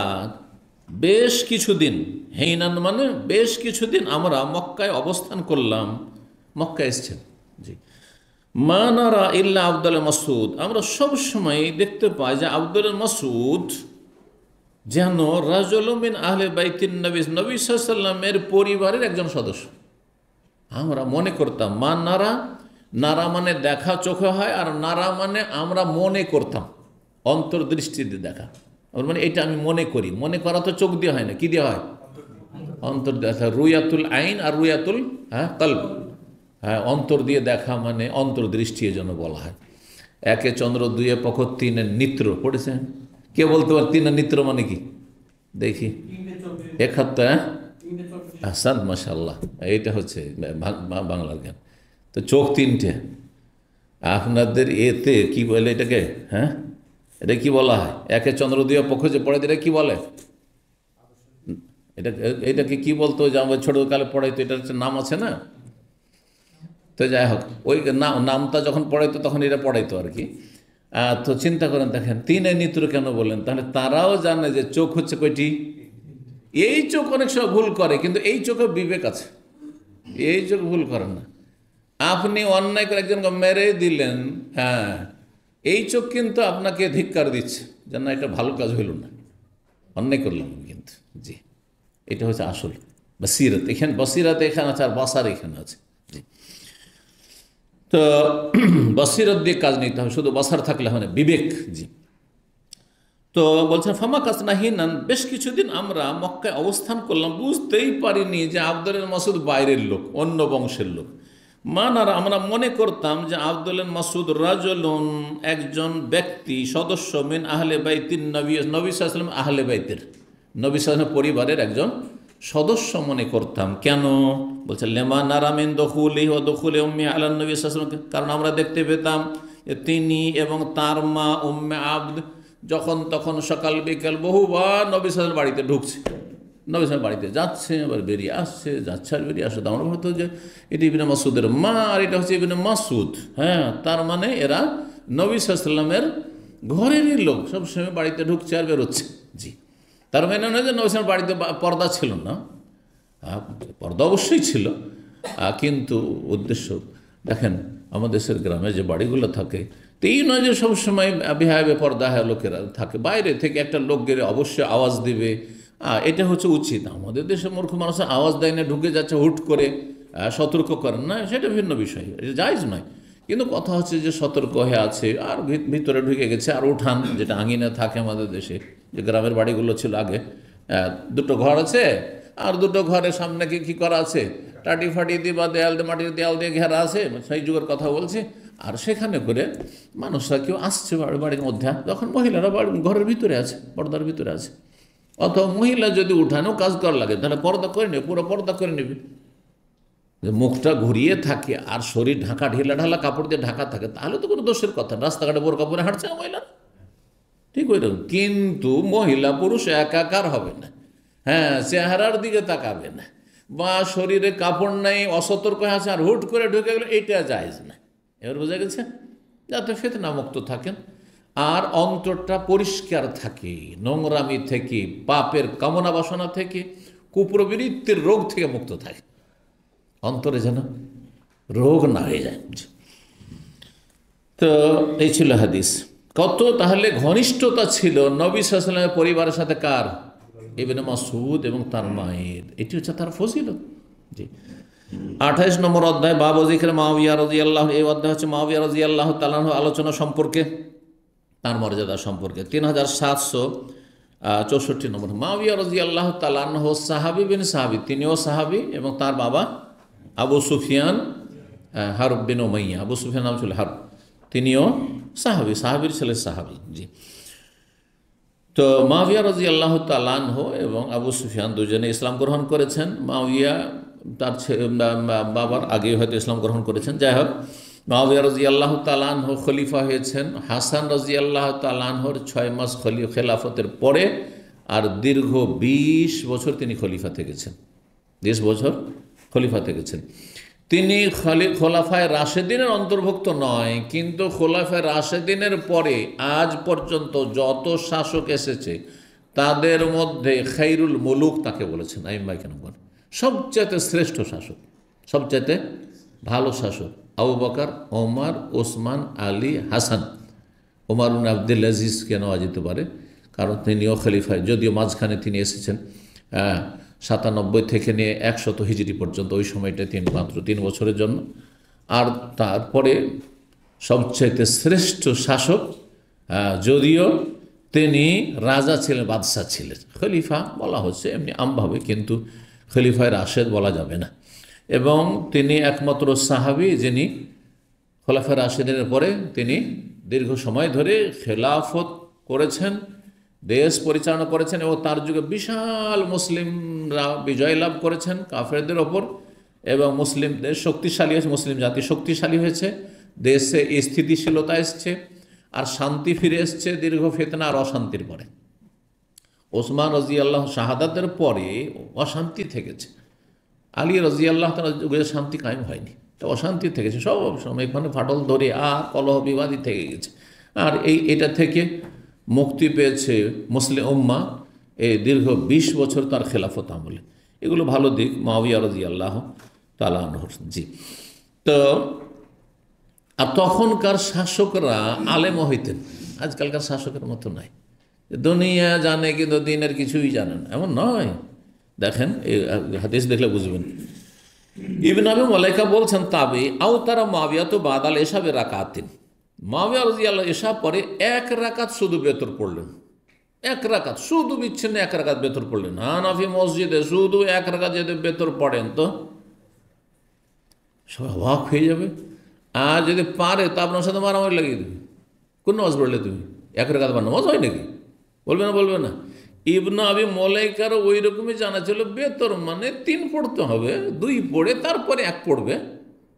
বেশ কিছুদিন, হিনান মানে বেশ কিছুদিন আমরা মক্কায় অবস্থান করলাম। মক্কায় এসছেন। জি, মানারা ইল্লা আব্দুল্লাহ মাসউদ, আমরা সব সময় দেখতে পাই যে আব্দুল্লাহ মাসউদ যেন রাজুলুম মিন আহলে বাইতিন নবী, নবী সাল্লাল্লাহু আলাইহি ওয়াসাল্লামের পরিবারের একজন সদস্য। আমরা মনে করতাম, নারা, নারা মানে দেখা চোখে হয়, আর নারা মানে আমরা মনে করতাম, অন্তর্দৃষ্টিতে দেখা। মানে এটা আমি মনে করি। মনে করা তো চোখ দিয়ে হয় না, কি দিয়ে হয়? অন্তর দেখা। রুয়াতুল আইন আর রুয়াতুল কলব। অন্তর দিয়ে দেখা মানে অন্তর্দৃষ্টি, এজন্য বলা হয়। 1 চন্দ্র 2 পক্ষ 3 নেত্র পড়েছেন? কে বলতে পারে 3 নেত্র মানে কি? দেখি এক হাত। আহসান, মাশাআল্লাহ। এইটা হচ্ছে বাংলার জ্ঞান। তো চোখ 3টে। আপনাদের এতে কি বলে এটাকে? এটা কি বলা হয়? 1 চন্দ্র 2 পক্ষ যে পড়ে, এটা কি বলে? এটাকে কি বলতো? যে আমরা ছোটকালে পড়াইতো, এটার নাম আছে না? তো যাই হোক, ওই নামটা যখন পড়াইতো তখন এটা পড়াইতো আর কি। তো চিন্তা করেন, দেখেন 3 নেত্র কেন বললেন? তাহলে তারাও জানে যে চোখ হচ্ছে কয়টি? এই চোখ অনেক সময় ভুল করে, কিন্তু এই চোখে বিবেক আছে, এই চোখ ভুল করেন না। আপনি অন্যায় করে একজনকে মেরে দিলেন, এই চোখ কিন্তু আপনাকে ধিক্কার দিচ্ছে যে না, এটা ভালো কাজ হইল না, অন্যায় করলাম কিন্তু। জি, এটা হচ্ছে আসল বসিরত। এখানে বসিরত এখানে আছে, আর বাসার এখানে আছে। জি, তো বসিরত দিয়ে কাজ নিতে হবে, শুধু বাসার থাকলে হয় না, বিবেক। জি, তো বলছেন ফামা কাসনা হিনান, বেশ কিছুদিন আমরা মক্কায় অবস্থান করলাম, বুঝতেই পারিনি যে আব্দুল মাসুদ বাইরের লোক, অন্য বংশের লোক। মানারা, আমরা মনে করতাম যে আব্দুল মাসুদ রাজুলুন, একজন ব্যক্তি, সদস্য, মিন আহলে বাইতিন নবী, নবী সাল্লাল্লাহু আলাইহি ওয়াসাল্লাম আহলে বাইতের, নবী সাল্লাল্লাহু আলাইহি ওয়াসাল্লাম পরিবারের একজন সদস্য মনে করতাম। কেন? বলছে লেমা নারামিন দখুলি ও দখুলে উম্মে আলা নবী সাল্লাল্লাহু আলাইহি ওয়াসাল্লাম, কারণ আমরা দেখতে পেতাম যে তিনি এবং তার মা উম্মে আবদ যখন তখন সকাল বিকাল বহুবার নবী সাল্লাল্লাহু আলাইহি ওয়াসাল্লাম বাড়িতে ঢুকছে, নবী সাল্লাল্লাহু বাড়িতে যাচ্ছে, আবার বেরিয়ে আসছে, যাচ্ছে আর বেরিয়ে আসছে। আমরা ভাবতো যে এটি ইবনে মাসুদের মা আর এটা হচ্ছে ইবনে মাসুদ। হ্যাঁ, তার মানে এরা নবী সাল্লাল্লাহু আলাইহি ওয়াসাল্লামের ঘরেরই লোক, সবসময় বাড়িতে ঢুকছে আর বেরোচ্ছে। জি, তার মানে নয় যে নবী সাল্লাল্লাহু বাড়িতে পর্দা ছিল না, পর্দা অবশ্যই ছিল, কিন্তু উদ্দেশ্য দেখেন আমাদের দেশের গ্রামে যে বাড়িগুলো থাকে, তো এই নয় যে সবসময় বেহায়া পর্দা লোকেরা থাকে, বাইরে থেকে একটা লোক গেলে অবশ্যই আওয়াজ দিবে, এটা হচ্ছে উচিত। আমাদের দেশে মূর্খ মানুষ আওয়াজ দেয় না, ঢুকে যাচ্ছে হুট করে, সতর্ক করেন না, সেটা ভিন্ন বিষয়, এটা জায়েজ নয়। কিন্তু কথা হচ্ছে যে সতর্ক হয়ে আছে আর ভিতরে ঢুকে গেছে, আর উঠান যেটা আঙিনা থাকে আমাদের দেশে, যে গ্রামের বাড়িগুলো ছিল আগে, দুটো ঘর আছে আর দুটো ঘরের সামনে কি করা আছে, টাটি ফাটি দিয়ে বা দেয়াল দিয়ে, মাটির দেয়াল দিয়ে ঘেরা আছে, সেই যুগের কথা বলছে। আর সেখানে করে মানুষরা কেউ আসছে বাড়ির মধ্যে, যখন মহিলারা ঘরের ভিতরে আছে, পর্দার ভিতরে আছে, অথবা মহিলা যদি উঠানেও কাজ করা লাগে তাহলে পর্দা করে নেবে, পুরো পর্দা করে নেবে। মুখটা ঘুরিয়ে থাকে আর শরীর ঢাকা, ঢিলা ঢালা কাপড় দিয়ে ঢাকা থাকে, তাহলে তো কোনো দোষের কথা, রাস্তাঘাটে বোরকা পরে হাঁটছে না মহিলা, ঠিক ওই রকম। কিন্তু মহিলা পুরুষ একাকার হবে না, হ্যাঁ, চেহারার দিকে তাকাবে না, বা শরীরে কাপড় নেই, অসতর্ক হয়ে আছে আর হুট করে ঢুকে গেলে, এইটা জায়েজ না। এবার বোঝা গেছে? যাতে ফিতনা মুক্ত থাকেন আর অন্তরটা পরিষ্কার থাকে, নোংরামি থেকে, পাপের কামনা বাসনা থেকে, কুপ্রবৃত্তির রোগ থেকে মুক্ত থাকে, অন্তরে যেন রোগ না হয়ে যায়। তো এই ছিল হাদিস। কত তাহলে ঘনিষ্ঠতা ছিল নবী সাল্লাল্লাহু আলাইহি ওয়াসাল্লামের পরিবারের সাথে, কার? ইবনে মাসউদ এবং তার মায়ের, এটি হচ্ছে তার ফজিলত। জি, 28 নম্বর অধ্যায় বাবু যিকরে মুআবিয়া রাদিয়াল্লাহু, এই অধ্যায় হচ্ছে মুআবিয়া রাদিয়াল্লাহু তাআলা আনহু আলোচনা সম্পর্কে, তার মর্যাদা সম্পর্কে। 3764 নম্বর। মুআবিয়া রাদিয়াল্লাহু তাআলা আনহু সাহাবী বিন সাহাবী, তিনিও সাহাবী, এবং তার বাবা আবু সুফিয়ান হারব বিন উমাইয়া, আবু সুফিয়ান নাম ছিল হারব, তিনিও সাহাবী, সাহাবীর ছেলে সাহাবী। জি, তো মুআবিয়া রাদিয়াল্লাহু তাআলা আনহু এবং আবু সুফিয়ান দুজনে ইসলাম গ্রহণ করেছেন। মুআবিয়া তার বাবার আগে হয়তো ইসলাম গ্রহণ করেছেন। যাই হোক, মুআবিয়া রাদিয়াল্লাহু তাআলা আনহু খলিফা হয়েছেন হাসান রাদিয়াল্লাহু তাআলা আনহুর 6 মাস খেলাফতের পরে, আর দীর্ঘ 20 বছর তিনি খলিফা থেকেছেন, 20 বছর খলিফা থেকেছেন। তিনি খোলাফায়ে রাশেদিনের অন্তর্ভুক্ত নয়, কিন্তু খোলাফায়ে রাশেদিনের পরে আজ পর্যন্ত যত শাসক এসেছে তাদের মধ্যে খায়রুল মুলুক তাকে বলেছেন আইম্মায়ে কেরামগণ, সবচেয়ে শ্রেষ্ঠ শাসক, সবচেয়ে ভালো শাসক। আবু বকর, ওমর, ওসমান, আলী, হাসান। ওমর ইবনে আব্দুল আজিজকে নেওয়া যেতে পারে, কারণ তিনিও খলিফায়, যদিও মাঝখানে তিনি এসেছেন 97 থেকে নিয়ে 100 হিজরি পর্যন্ত, ওই সময়টা তিনি মাত্র 3 বছরের জন্য। আর তারপরে সবচাইতে শ্রেষ্ঠ শাসক, যদিও তিনি রাজা ছিলেন, বাদশাহ ছিলেন, খলিফা বলা হচ্ছে এমনি আমভাবে, কিন্তু খলিফায় রাশেদ বলা যাবে না। এবং তিনি একমাত্র সাহাবী যিনি খোলাফায়ে রাশেদিনের পরে তিনি দীর্ঘ সময় ধরে খেলাফত করেছেন, দেশ পরিচালনা করেছেন, এবং তার যুগে বিশাল মুসলিমরা বিজয় লাভ করেছেন কাফেরদের ওপর, এবং মুসলিম দেশ শক্তিশালী হয়েছে, মুসলিম জাতি শক্তিশালী হয়েছে, দেশে স্থিতিশীলতা এসছে, আর শান্তি ফিরে এসছে দীর্ঘ ফিতনা আর অশান্তির পরে। ওসমান রাদিয়াল্লাহু শাহাদাতের পরে অশান্তি থেকেছে, আলী রাদিয়াল্লাহু তাআলার যুগে শান্তি কায়েম হয়নি, অশান্তি থেকেছে, সব সময় এখানে ফাটল ধরে আর কলহ বিবাদী থেকে গেছে। আর এটা থেকে মুক্তি পেয়েছে মুসলিম উম্মাহ এই দীর্ঘ 20 বছর তার খেলাফত আমলে। এগুলো ভালো দিক মুআবিয়া রাদিয়াল্লাহু তাআলা আনহুর। জি, তো আর তখনকার শাসকরা আলেম হইতেন, আজকালকার শাসকের মতো নাই, দুনিয়া জানে কিন্তু দিনের কিছুই জানে না, এমন নয়। দেখেন এই হাদিস দেখলে বুঝবেন। ইবনে আবি মুলাইকা বলছেন তাবে আও তারা মুআবিয়া তো বাদাল এশা রাকাতিন, মুআবিয়া রাদিয়াল্লাহু এশা পরে 1 রাকাত শুধু বেতর পড়লেন, এক রাকাত, শুধু বিচ্ছিন্ন এক রাকাত বেতর পড়লেন। হানাফি মসজিদে শুধু এক রাকাত যদি বেতর পড়েন তো সবাই অবাক হয়ে যাবে। আর যদি পারে তো আপনার সাথে মারামারি লাগিয়ে দেবে, কোন নামাজ পড়লে তুমি এক রাকাত বা নামাজ হয় নাকি, বলবে না বলবে না। ইবনে আবি মুলাইকার ওই রকমই জানা ছিল, বেতর মানে 3 পড়তে হবে, 2 পড়ে তারপরে 1 পড়বে,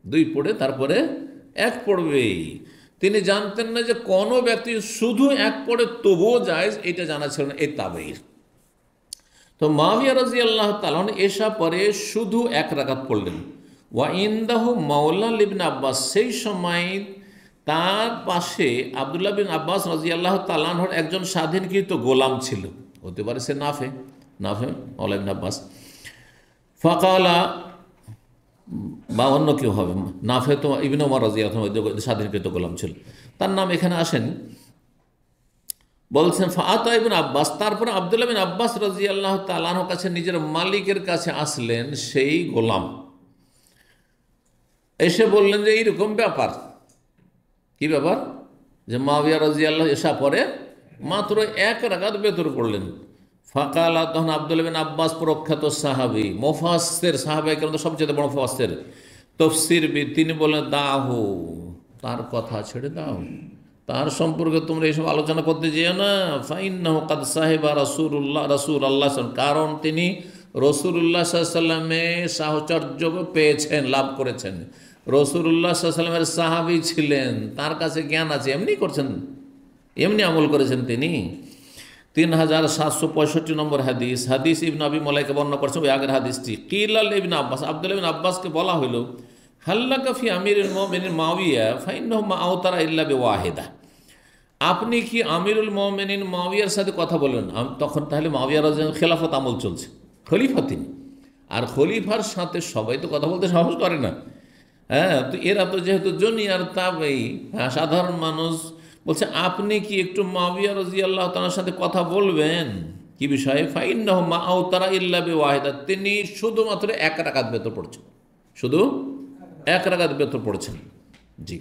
2 পড়ে তারপরে 1 পড়বে। তিনি জানতেন না যে কোনো ব্যক্তি শুধু 1 পড়ে তবুও জায়েজ, এটা জানা ছিল না এই তাবেঈর। তো মুআবিয়া রাদিয়াল্লাহু তাআলা এশা পরে শুধু 1 রাকাত পড়লেন। ওয়া ইনদাহু মাওলা ইবনে আব্বাস, সেই সময় তার পাশে আব্দুল্লাহ বিন আব্বাস রাদিয়াল্লাহু তাআলা আনহুর একজন স্বাধীনকৃত গোলাম ছিল, হতে পারে সে নাফে মাওলা ইবনে আব্বাস। ফাকালা, বা অন্য কেউ হবে, নাফে তো ইবনে ওমর রাদিয়াল্লাহু আনহু স্বাধীনকৃত গোলাম ছিল, তার নাম এখানে আসেন। বলছেন ফাআতা ইবনে আব্বাস, তারপরে আব্দুল্লাহ বিন আব্বাস রাদিয়াল্লাহু তাআলা আনহুর কাছে নিজের মালিকের কাছে আসলেন সেই গোলাম, এসে বললেন যে এইরকম ব্যাপার। কি ব্যাপার? যে মুআবিয়া রাদিয়াল্লাহু এশা পরে মাত্র 1 রাকাত বেতর পড়লেন। ফাকালা, তখন আব্দুল্লাহ বিন আব্বাস প্রখ্যাত সাহাবী, মুফাসসির, সাহাবায়ে কেরাম সবচেয়ে বড় মুফাসসির, তাফসীরবিদ, তিনি বলেন দাহু, তার কথা ছেড়ে দাও, তার সম্পর্কে তোমরা এইসব আলোচনা করতে যেও না। ফাইন্নাহু কাদ সাহিবা রাসূলুল্লাহ, কারণ তিনি রাসূলুল্লাহ সাল্লাল্লাহু আলাইহি ওয়াসাল্লামের সাহচর্য পেয়েছেন, লাভ করেছেন, রাসূলুল্লাহ সাল্লাল্লাহু আলাইহি ওয়াসাল্লামের সাহাবী ছিলেন, তার কাছে জ্ঞান আছে, এমনি করছেন, এমনি আমল করেছেন তিনি। 3765 নম্বর হাদিস ইবনে আবি মুলাইকা বর্ণনা করছেন ওই আগের হাদিসটি। কিলাল ইবনে আব্বাস, আব্দুল্লাহ ইবনে আব্বাসকে বলা হলো, হাল্লাকা ফি আমিরুল মুমিনিন মুআবিয়া ফাইন্নাহু মা আওতারা ইল্লা বিওয়াহিদা, আপনি কি আমিরুল মুমিনিন মুআবিয়ার সাথে কথা বলেন? তখন তাহলে মুআবিয়া রাদিয়াল্লাহু খেলাফত আমল চলছে, খলিফা তিনি, আর খলিফার সাথে সবাই তো কথা বলতে সাহস করে না। হ্যাঁ, তো এরা তো যেহেতু জুনিয়র তাবেঈ, সাধারণ মানুষ, বলছে আপনি কি একটু মুআবিয়া রাদিয়াল্লাহু তাআলার সাথে কথা বলবেন? কি বিষয়ে? ফাইন্নাহু মা আওতারা ইল্লা বিওয়াহিদা, তিনি শুধুমাত্র 1 রাকাত বেতর পড়ছেন, শুধু 1 রাকাত বেতর পড়ছেন। জি।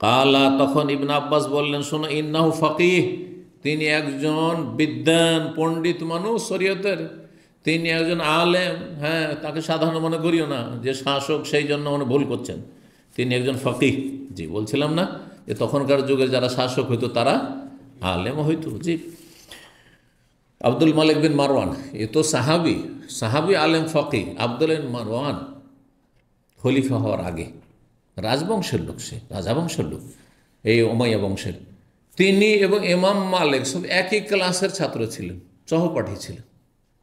কালা, তখন ইবনে আব্বাস বললেন, শোনো, ইন্নাহু ফাকিহ, তিনি একজন বিদ্বান পণ্ডিত মানুষ শরীয়তের, তিনি একজন আলেম। হ্যাঁ, তাকে সাধারণ মনে করিও না যে শাসক, সেই জন্য মনে ভুল করছেন, তিনি একজন ফাকিহ। জি, বলছিলাম না যে তখনকার যুগে যারা শাসক হইতো তারা আলেম হইতো। জি। আব্দুল মালিক বিন মারওয়ান, এ তো সাহাবি আলেম ফাকিহ। আব্দুল মারওয়ান খলিফা হওয়ার আগে রাজবংশের লোক, সে রাজাবংশের লোক, এই উমাইয়া বংশের। তিনি এবং ইমাম মালিক সব একই ক্লাসের ছাত্র ছিলেন, সহপাঠী ছিলেন।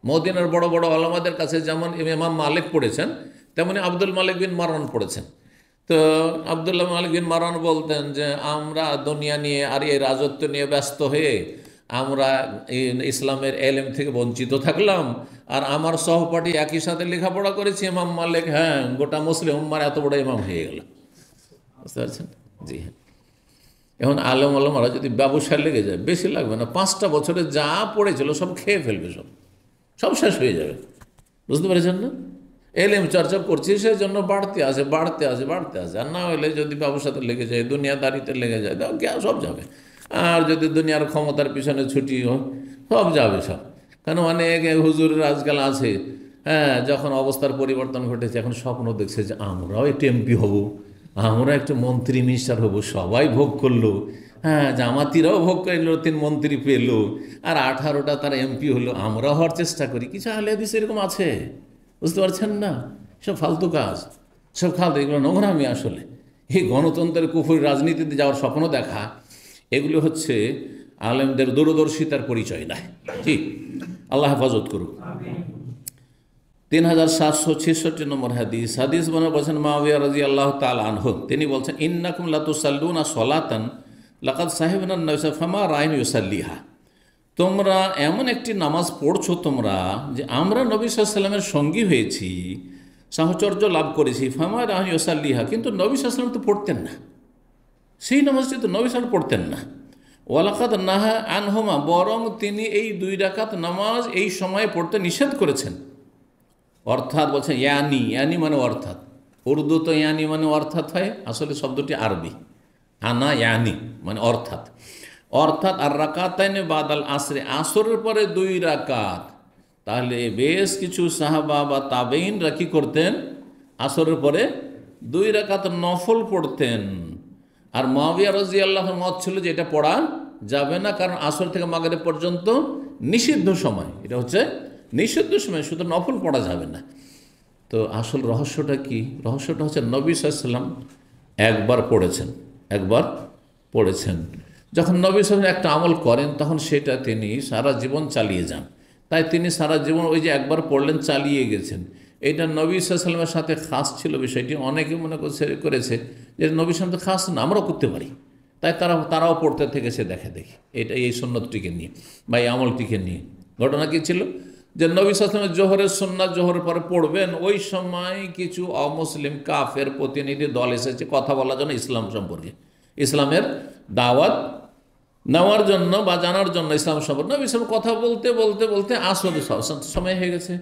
মদিনার বড় বড় আলেমদের কাছে যেমন ইমাম মালিক পড়েছেন, তেমনি আব্দুল মালিক বিন মারওয়ান পড়েছেন। তো আব্দুল্লাহ মালিক বিন মারওয়ান বলতেন যে আমরা দুনিয়া নিয়ে আর এই রাজত্ব নিয়ে ব্যস্ত হয়ে আমরা ইসলামের এলেম থেকে বঞ্চিত থাকলাম, আর আমার সহপাঠী একই সাথে লেখাপড়া করেছি ইমাম মালিক, হ্যাঁ, গোটা মুসলিম উম্মার এত বড় ইমাম হয়ে গেল। বুঝতে পারছেন? জি হ্যাঁ। এখন আলেমরা যদি ব্যবসায় লেগে যায়, বেশি লাগবে না, 5টা বছরে যা পড়েছিল সব খেয়ে ফেলবে, সব শেষ হয়ে যাবে। বুঝতে পেরেছেন না? এলেম চর্চা করছি সেই জন্য বাড়তে আসে, আর না হলে যদি ব্যবসাতে লেগে যায়, দুনিয়াদারিতে লেগে যায়, সব যাবে। আর যদি দুনিয়ার ক্ষমতার পিছনে ছুটি হয়, সব যাবে সব। কারণ অনেক হুজুরের আজকাল আছে, হ্যাঁ, যখন অবস্থার পরিবর্তন ঘটেছে, এখন স্বপ্ন দেখছে যে আমরাও একটু এমপি হব, আমরা একটু মন্ত্রী মিনিস্টার হব, সবাই ভোগ করলো, হ্যাঁ, জামাতিরাও ভোগ করলো, 3 মন্ত্রী পেলো, আর 18টা তারা এমপি হলো, আমরাও হওয়ার চেষ্টা করি। কিছু আহলে হাদিস এরকম আছে, বুঝতে পারছেন না? সব ফালতু কাজ, সব খালতু, এগুলো নোংরামি। আসলে এই গণতন্ত্রের কুফরি রাজনীতিতে যাওয়ার স্বপ্ন দেখা, এগুলো হচ্ছে আলেমদের দূরদর্শিতার পরিচয় নয়। ঠিক, আল্লাহ হেফাজত করুক। 3766 নম্বর হাদিস মনে বলছেন মুআবিয়া রাদিয়াল্লাহু তাআলা আনহু, তিনি বলছেন, ইন্নাকুম লা তুসাল্লুনা সলাতান লাকাদ সাহিবনা নাবিয়্যা ফামা রাআইনা ইউসাল্লিহা, তোমরা এমন একটি নামাজ পড়ছো তোমরা যে আমরা নবী সাল্লাল্লাহু আলাইহি ওয়াসাল্লামের সঙ্গী হয়েছি, সাহচর্য লাভ করেছি, ফামা রাআইনা ইউসাল্লিহা, কিন্তু নবী সাল্লাল্লাহু আলাইহি ওয়াসাল্লাম তো পড়তেন না, সেই নামাজটি তো নবী সাল্লাল্লাহু আলাইহি ওয়াসাল্লাম পড়তেন না। ওয়ালাকাদ নাহা আনহুমা, বরং তিনি এই 2 রাকাত নামাজ এই সময়ে পড়তে নিষেধ করেছেন। অর্থাৎ বলছেন ইয়ানি মানে অর্থাৎ, উর্দু তো ইয়ানি মানে অর্থাৎ হয়, আসলে শব্দটি আরবি। আনা ইয়ানি মানে অর্থাৎ, অর্থাৎ আর রাকাতাইনে বাদাল আসরে, আসরের পরে 2 রাকাত। তাহলে বেশ কিছু সাহাবা বা তাবেইনরা কি করতেন, আসরের পরে 2 রাকাত নফল পড়তেন। আর মুআবিয়া রাদিয়াল্লাহু মত ছিল যে এটা পড়া যাবে না, কারণ আসর থেকে মাগরিব পর্যন্ত নিষিদ্ধ সময়, এটা হচ্ছে নিষিদ্ধ সময়, শুধু নফল পড়া যাবে না। তো আসল রহস্যটা কি? রহস্যটা হচ্ছে নবী সাল্লাল্লাহু আলাইহি ওয়াসাল্লাম একবার পড়েছেন। যখন নবী সাল্লাল্লাহু আলাইহি ওয়াসাল্লাম একটা আমল করেন তখন সেটা তিনি সারা জীবন চালিয়ে যান। তাই তিনি সারা জীবন ওই যে একবার পড়লেন চালিয়ে গেছেন। এটা নবী সাল্লাল্লাহু আলাইহি ওয়াসাল্লামের সাথে খাস ছিল বিষয়টি। অনেকে মনে করেছে যে নবী সাল্লাল্লাহু আলাইহি খাস না, আমরাও করতে পারি, তাই তারাও পড়তে থেকেছে দেখে। এটা এই সুন্নতটিকে নিয়ে বা এই আমলটিকে নিয়ে ঘটনা কী ছিল, যে নবী সাল্লাল্লাহু আলাইহি ওয়াসাল্লাম জোহরের সুন্নাত জোহরের পরে পড়বেন, ওই সময় কিছু অমুসলিম কাফের প্রতিনিধি দল এসেছে কথা বলার জন্য ইসলাম সম্পর্কে, ইসলামের দাওয়াত নেওয়ার জন্য বা জানার জন্য ইসলাম সম্পর্কে। নবী সাল্লাল্লাহু আলাইহি ওয়াসাল্লাম কথা বলতে আসরের সময় হয়ে গেছে,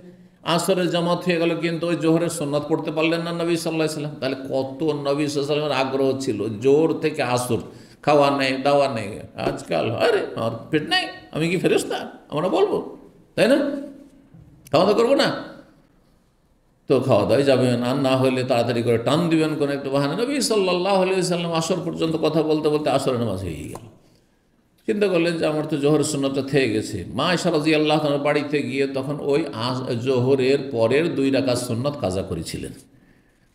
আসরের জামাত হয়ে গেল, কিন্তু ওই জোহরের সুন্নাত পড়তে পারলেন না নবী সাল্লাল্লাহু আলাইহি ওয়াসাল্লাম। তাহলে কত নবী সাল্লাল্লাহু আলাইহি ওয়াসাল্লামের আগ্রহ ছিল, জোর থেকে আসর, খাওয়া নেই দাওয়া নেই। আজকাল আরে আমার পেট নেই, আমি কি ফেরেশতা আমরা বলবো, তাই না? খাওয়া দাওয়া করবো না, তো খাওয়া দাওয়াই যাবেন, আর না হলে তাড়াতাড়ি করে টান দিবেন কোনো একটা বাহানা। নবী সাল্লাল্লাহু আলাইহি ওয়াসাল্লাম আসর পর্যন্ত কথা বলতে আসরের নামাজ হয়ে গেল। চিন্তা করলেন যে আমার তো জোহরের সুন্নতটা থেকে গেছে। মা আয়েশা রাদিয়াল্লাহু আনহা বাড়িতে গিয়ে তখন ওই জোহরের পরের 2 রাকাত সুন্নত কাজা করেছিলেন।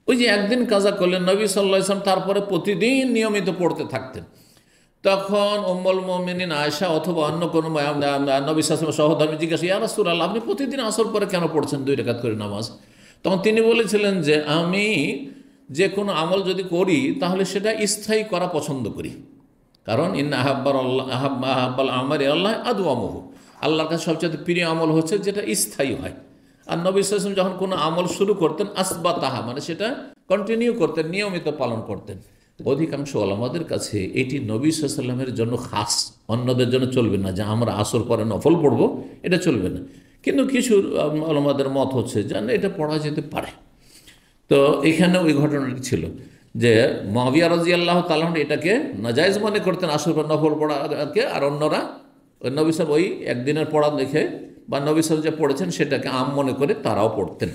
ওই যে একদিন কাজা করলেন, নবী সাল্লাল্লাহু আলাইহি ওয়াসাল্লাম তারপরে প্রতিদিন নিয়মিত পড়তে থাকতেন। তখন উম্মুল মুমিনিন আয়েশা অথবা অন্য কোনো নবী সাল্লাল্লাহু আলাইহি ওয়াসাল্লাম সহধর্মী জিজ্ঞাসা, ইয়া রাসূলুল্লাহ, আপনি প্রতিদিন আসর পরে কেন পড়ছেন 2 রাকাত করে নামাজ? তখন তিনি বলেছিলেন যে আমি যে কোনো আমল যদি করি তাহলে সেটা স্থায়ী করা পছন্দ করি, কারণ ইন্না আহাব্বাল আমালি আল্লাহ আদওয়ামুহু, আল্লাহর কাছে সবচেয়ে প্রিয় আমল হচ্ছে যেটা স্থায়ী হয়। আর নবী সাল্লাল্লাহু আলাইহি ওয়াসাল্লাম যখন কোনো আমল শুরু করতেন আসবাতাহা, মানে সেটা কন্টিনিউ করতেন, নিয়মিত পালন করতেন। অধিকাংশ ওলামাদের কাছে এটি নবী সাল্লাল্লাহু আলাইহি ওয়াসাল্লামের জন্য খাস, অন্যদের জন্য চলবে না, যে আমরা আসর পরে নফল পড়ব, এটা চলবে না। কিন্তু কিছু ওলামাদের মত হচ্ছে যে এটা পড়া যেতে পারে। তো এখানে ওই ঘটনাটি ছিল যে মুআবিয়া রাদিয়াল্লাহু তাআলা এটাকে নাজায়েজ মনে করতেন আসর পর নফল পড়াকে, আর অন্যরা ওই নবী সাহেব ওই একদিনের পড়া দেখে বা নবী সাহেব যে পড়েছেন সেটাকে আম মনে করে তারাও পড়তেন।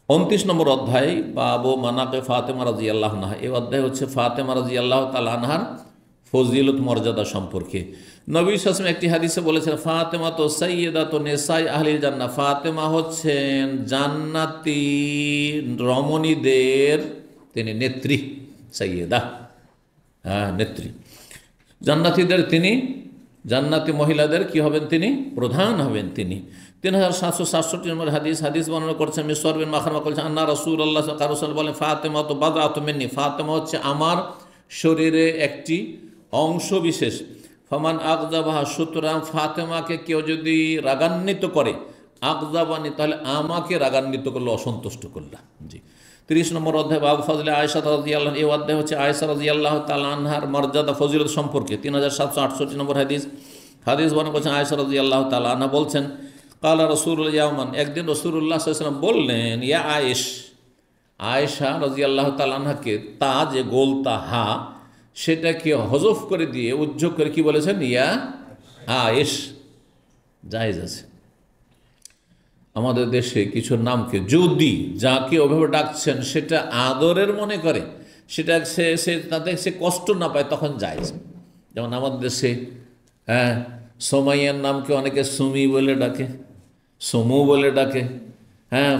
29 নম্বর অধ্যায় বাবু মানাকে ফাতেমা রাদিয়াল্লাহু আনহা। এই অধ্যায় হচ্ছে ফাতেমা রাদিয়াল্লাহু তাআলা আনহার ফজিলত মর্যাদা সম্পর্কে। নবী সাল্লাল্লাহু আলাইহি ওয়াসাল্লাম একটি হাদিসে বলেছেন, ফাতেমা তো সাইয়্যিদাতু নিসাই আহলিল জান্নাহ, ফাতেমা হচ্ছেন জান্নাতি রমণীদের তিনি নেত্রী, সাইয়্যিদা, নেত্রী। জান্নাতীদের তিনি, জান্নাতি মহিলাদের কি হবেন? তিনি প্রধান হবেন। তিনি 3767 নম্বর হাদিস বর্ণনা করছেন মিসওয়ার বিন মাখরামা বলেছেন, আন্না রাসূলুল্লাহ সাল্লাল্লাহু আলাইহি ওয়াসাল্লাম বলেন, ফাতেমা তো বাদআতু মিন্নি, ফাতেমা হচ্ছে আমার শরীরে একটি অংশ বিশেষ। ফামান আগযাবাহা, সুতরাং ফাতেমাকে কেউ যদি রাগান্বিত করে, আগযাবানি তাহলে আমাকে রাগান্বিত করলো, অসন্তুষ্ট করল। জি। 30 নম্বর অধ্যায় বাবু ফজলে আয়েশা রাদিয়াল্লাহু আনহা। এই অধ্যায় হচ্ছে আয়েশা রাদিয়াল্লাহু তাআলা আনহার মর্যাদা ফজিলত সম্পর্কে। 3768 নম্বর হাদিস বর্ণনা করছেন আয়েশা রাদিয়াল্লাহু তাআলা আনহা বলছেন, কালা রাসূলুল্লাহ ইয়াওমান, একদিন রাসূলুল্লাহ সাল্লাল্লাহু আলাইহি ওয়াসাল্লাম বললেন, ইয়া আয়েশা রাদিয়াল্লাহু তাআলা আনহাকে তা যে গোলতা হা সেটাকে হজফ করে দিয়ে উজ্জ্বল করে কি বলেছেন? ইয়া আয়েশ। জায়েজ আছে। আমাদের দেশে কিছু নামকে যদি যাকে ওভাবে ডাকছেন সেটা আদরের মনে করে, সেটা সে তাতে সে কষ্ট না পায়, তখন জায়েজ। যেমন আমাদের দেশে সোমাইয়ার নামকে অনেকে সুমি বলে ডাকে, সমু বলে ডাকে,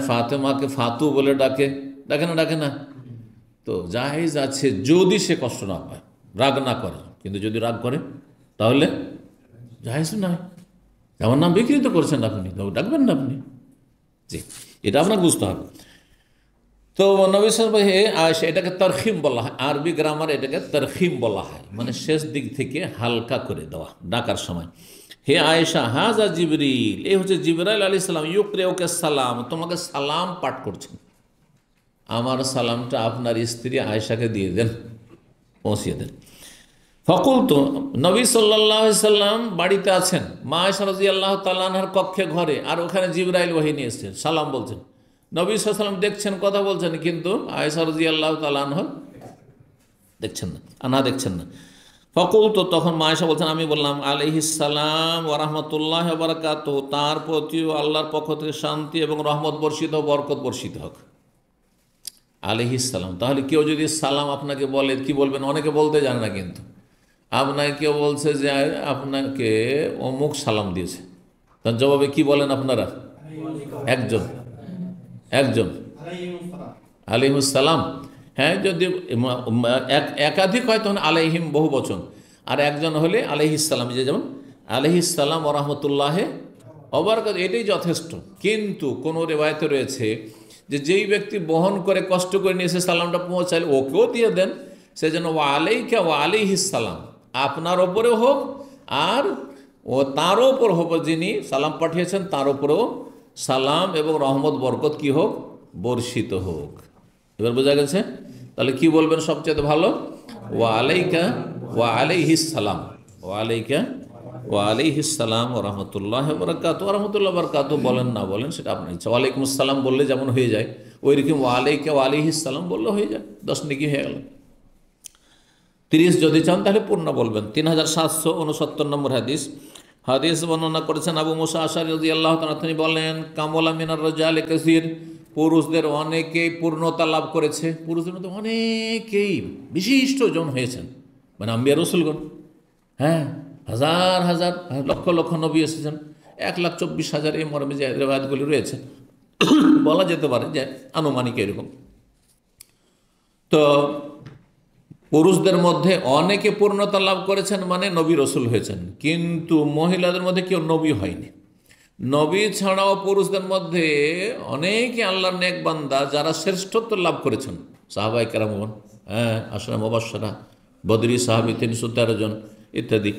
ফাতেমাকে ফাতু বলে ডাকে, ডাকে না? তো জায়েজ আছে যদি সে কষ্ট না পায়, রাগ না করে। কিন্তু যদি রাগ করে তাহলে জায়েজ নয়। যেমন নাম বিকৃত করছেন আপনি, ডাকবেন না আপনি। জি, এটা আপনাকে বুঝতে হবে। তো নবী সাল্লাল্লাহু আলাইহি ওয়াসাল্লাম এটাকে তারখিম বলা হয়, আরবি গ্রামারে এটাকে তারখিম বলা হয়, মানে শেষ দিক থেকে হালকা করে দেওয়া ডাকার সময়। হে আয়েশা, হাজা জিবরিল, এই হচ্ছে জিবরাইল আলাইহিস সালাম, ইউকরিউকা সালাম, তোমাকে সালাম পাঠ করছেন। আমার সালামটা আপনার স্ত্রী আয়েশাকে দিয়ে দেন, পৌঁছিয়ে দেন। ফকুলতু, নবী সাল্লাল্লাহু আলাইহি সাল্লাম বাড়িতে আছেন, মা আয়েশা রাদিয়াল্লাহু তাআলা আনহার কক্ষে ঘরে, আর ওখানে জিবরাইল ওহী নিয়ে এসেছেন, সালাম বলছেন। নবী সাল্লাল্লাহু আলাইহি সাল্লাম দেখছেন, কথা বলছেন, কিন্তু আয়েশা রাদিয়াল্লাহু তাআলা আনহা দেখছেন না, দেখছেন না। ফকুল তো তখন মা আয়েশা বলছেন আমি বললাম আলাইহিস সালাম ওয়া রাহমাতুল্লাহি ওয়া বারাকাতুহু, তার প্রতিও আল্লাহর পক্ষ থেকে শান্তি এবং রহমত বর্ষিত হোক, বরকত বর্ষিত হোক। আলাইহিস সালাম, তাহলে কেউ যদি সালাম আপনাকে বলে কি বলবেন? অনেকে বলতে জানে না, কিন্তু আপনাকে কেউ বলছে যে আপনাকে অমুক সালাম দিয়েছে, তার জবাবে কি বলেন আপনারা? একজন আলাইহিস সালাম। হ্যাঁ, যদি একাধিক হয় তখন আলাইহিম বহু বচন, আর একজন হলে আলাইহিস সালাম, যেমন আলাইহিস সালাম ওয়া রাহমাতুল্লাহি ওয়া বারাকাতুহু, এটাই যথেষ্ট। কিন্তু কোনো রিওয়ায়াতে রয়েছে যে যেই ব্যক্তি বহন করে কষ্ট করে নিয়ে এসে সালামটা পৌঁছালে ওকেও দিয়ে দেন, সে যেন ওয়া আলাইকা ওয়া আলাইহিস সালাম, আপনার ওপরেও হোক আর ও তারও ওপর হোক, যিনি সালাম পাঠিয়েছেন তার ওপরেও সালাম এবং রহমত বরকত কি হোক? বর্ষিত হোক। এবার বোঝা গেছে? তাহলে কি বলবেন সবচেয়ে ভালো? ওয়া আলাইকা ওয়া আলাইহিস সালাম, ওয়া আলাইকা ওয়া আলাইহিস সালাম ওয়া রাহমাতুল্লাহি ওয়া বারাকাতুহু। ওয়া রাহমাতুল্লাহি ওয়া বারাকাতুহু বলেন না বলেন সেটা আপনার ইচ্ছা। ওয়ালাইকুম আসসালাম বললে যেমন হয়ে যায়, ওইরকম ওয়া আলাইকা ওয়া আলাইহিস সালাম বললে হয়ে যায়, 10 নেকি হয়ে গেল। 30 যদি চান তাহলে পূর্ণ বলবেন। 3769 নম্বর হাদিস। হাদিস বর্ণনা করেছেন আবু মুসা আশআরী রাদিয়াল্লাহু তাআলা, তিনি বলেন কামালা মিনার রাজালি কাসীর, পুরুষদের অনেকেই পূর্ণতা লাভ করেছে, পুরুষদের মধ্যে অনেকেই বিশিষ্ট জন হয়েছেন, মানে আম্বিয়া রসুলগণ। হ্যাঁ, হাজার হাজার লক্ষ লক্ষ নবী এসেছেন, 1,24,000 এই মর্মে যে রিওয়ায়াতগুলি রয়েছে, বলা যেতে পারে যে আনুমানিক এরকম। তো পুরুষদের মধ্যে অনেকে পূর্ণতা লাভ করেছেন মানে নবী রসুল হয়েছেন, কিন্তু মহিলাদের মধ্যে কেউ নবী হয়নি। নবী ছাড়াও পুরুষদের মধ্যে অনেকে আল্লাহর নেক বান্দা যারা শ্রেষ্ঠত্ব লাভ করেছেন, সাহাবায়ে কেরামগণ, হ্যাঁ, আশরা মুবাশশারা, বদরি সাহাবী 313 জন ইত্যাদি।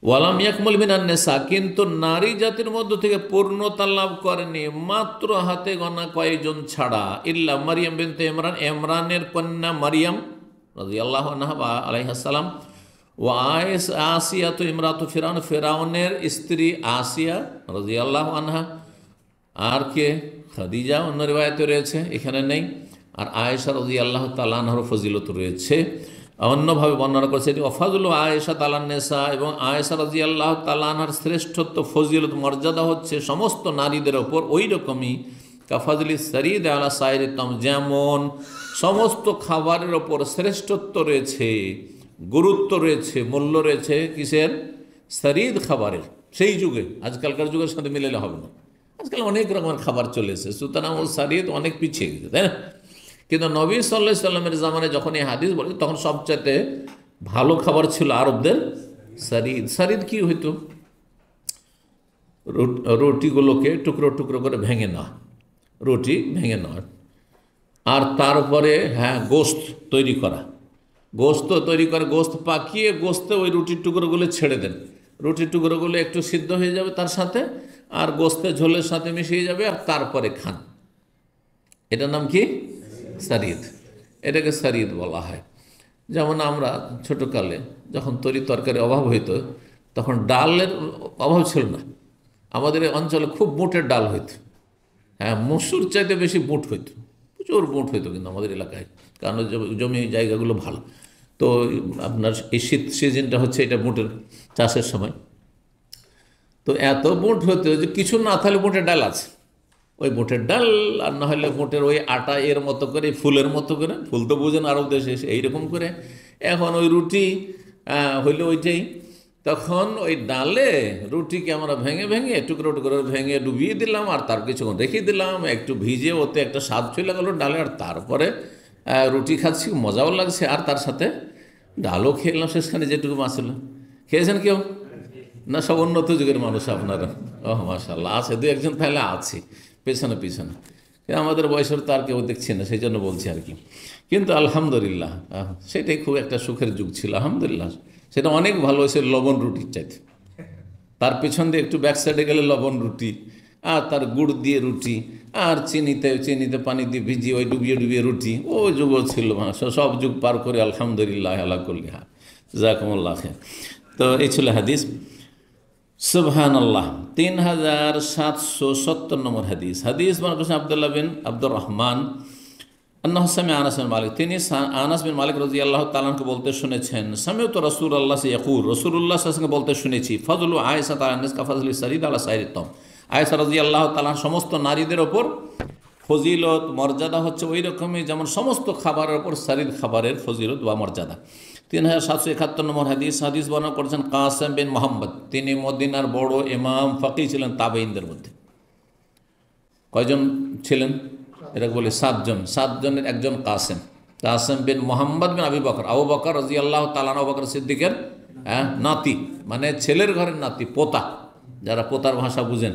ওয়ালাম ইয়াকমুল মিনান নিসা, কিন্তু নারী জাতির মধ্য থেকে পূর্ণতা লাভ করেনি মাত্র হাতে গোনা কয়েকজন ছাড়া। ইল্লা মারিয়াম বিনতে ইমরান, ইমরানের কন্যা মারিয়াম রাদিয়াল্লাহু আনহা বা আলাইহিস সালাম, ওয়া আসিয়া তো ইমরাতু ফিরাউন, ফিরাউনের স্ত্রী আসিয়া রাদিয়াল্লাহু আনহা, আর কে? খাদিজা অন্য রিওয়ায়াতে রয়েছে, এখানে নেই। আর আয়েশা রাদিয়াল্লাহু তাআলা আনহার ফজিলত রয়েছে, অন্যভাবে বর্ণনা করেছে ওয়াফাজুল আয়েশা তাআলান নিসা, এবং আয়েশা রাদিয়াল্লাহু তাআলা আনহার শ্রেষ্ঠত্ব ফজিলত মর্যাদা হচ্ছে সমস্ত নারীদের ওপর ওই রকমই কাফাজলি সারিদ আলা সাইরি তাম, যেমন সমস্ত খাবারের ওপর শ্রেষ্ঠত্ব রয়েছে, গুরুত্ব রয়েছে, মূল্য রয়েছে কিসের? সারিদ খাবারের। সেই যুগে, আজকালকার যুগের সাথে মিলালে হবে না, আজকাল অনেক রকমের খাবার চলে এসেছে, সুতরাং ও সারিদ অনেক পিছিয়ে গেছে, তাই না? কিন্তু নবী সাল্লাল্লাহু আলাইহি সাল্লামের জামানায় যখন এই হাদিস বলে, তখন সবচাইতে ভালো খাবার ছিল আরবদের সারিদ। সারিদ কি হইতো? রুটিগুলোকে টুকরো টুকরো করে ভেঙে নেওয়া, রুটি ভেঙে নেওয়া, আর তারপরে হ্যাঁ গোস্ত তৈরি করা, গোস্ত তৈরি করে গোস্ত পাকিয়ে গোস্তে ওই রুটির টুকরোগুলো ছেড়ে দেন, রুটির টুকরোগুলো একটু সিদ্ধ হয়ে যাবে তার সাথে, আর গোস্তের ঝোলের সাথে মিশিয়ে যাবে, আর তারপরে খান। এটার নাম কি? সারিদ। এটাকে সারিদ বলা হয়। যেমন আমরা ছোটোকালে যখন তরি তরকারি অভাব হইতো, তখন ডালের অভাব ছিল না, আমাদের অঞ্চলে খুব বুটের ডাল হইতো। হ্যাঁ, মসুর চাইতে বেশি বুট হইতো, প্রচুর বুট হইতো কিন্তু আমাদের এলাকায়, কারণ জমি জায়গাগুলো ভালো। তো আপনার এই শীত সিজনটা হচ্ছে এটা বুটের চাষের সময়, তো এত বুট হইতো যে কিছু না থাকলে বুটের ডাল আছে, ওই বুটের ডাল, আর না হলে বুটের ওই আটা এর মতো করে, ফুলের মতো করে, ফুল তো বুঝেন আরব দেশে এইরকম করে। এখন ওই রুটি হইলে ওইটাই, তখন ওই ডালে রুটিকে আমরা ভেঙে ভেঙে টুকরো টুকরো ভেঙে ডুবিয়ে দিলাম, আর তার কিছুক্ষণ রেখে দিলাম, একটু ভিজে ওতে একটা স্বাদ চলে গেলো ডালে, আর তারপরে রুটি খাচ্ছি, মজাও লাগছে, আর তার সাথে ডালও খেলাম শেষখানে যেটুকু বাঁচল। খেয়েছেন কেউ? না, সব উন্নত যুগের মানুষ আপনারা? ওহ মাশাআল্লাহ, আছে দু একজন তাহলে আছে পেছনে পিছনে, আমাদের বয়সের তো আর কেউ দেখছি না, সেই জন্য বলছি আর কি। কিন্তু আলহামদুলিল্লাহ সেটাই খুব একটা সুখের যুগ ছিল, আলহামদুলিল্লাহ। সেটা অনেক ভালো হয়েছে লবণ রুটির চাইতে, তার পেছন দিয়ে একটু ব্যাক সাইডে গেলে লবণ রুটি, আর তার গুড় দিয়ে রুটি, আর চিনিতে পানি দিয়ে ভিজিয়ে ওই ডুবিয়ে ডুবিয়ে রুটি, ও যুগ ছিল। সব যুগ পার করে আলহামদুলিল্লাহ আলা কুল্লি হাল, জাযাকুমুল্লাহ খায়র। তো এই ছিল হাদিস। সুবহানাল্লাহ। 3770 নম্বর হাদিস। হাদিস বর্ণনা করেছেন আব্দুল্লাহ বিন আব্দুর রহমান আন্নাহু সামিআ আনাস বিন মালিক, তিনি আনাস বিন মালিক রাদিয়াল্লাহু তাআলা আনহু বলতে শুনেছেন, সামিউতু রাসূলুল্লাহ ইয়াকুল, রাসূলুল্লাহ সাল্লাল্লাহু আলাইহি ওয়াসাল্লাম বলতে শুনেছি, ফাযলু আয়েশা তাআলা নিস কা ফাযলি সারিদ আলা সাইরিত তাম, আয়েশা রাদিয়াল্লাহু তাআলা সমস্ত নারীদের ওপর ফজিলত মর্যাদা হচ্ছে ওই রকমই যেমন সমস্ত খাবারের ওপর সারিদ খাবারের ফজিলত বা মর্যাদা। 3771 নম্বর হাদিস বর্ণনা করেছেন কাসেম বিন মুহাম্মদ, তিনি মদিনার বড় ইমাম ফাকিহ ছিলেন তাবেঈনদের মধ্যে। কয়জন ছিলেন? এটাকে বলি 7 জন। 7 জনের একজন কাসেম বিন মুহাম্মদ বিন আবু বকর রাদিয়াল্লাহু তাআলা আনহু, আবু বকর সিদ্দিকের নাতি, মানে ছেলের ঘরের নাতি, পোতা। যারা পোতার ভাষা বুঝেন,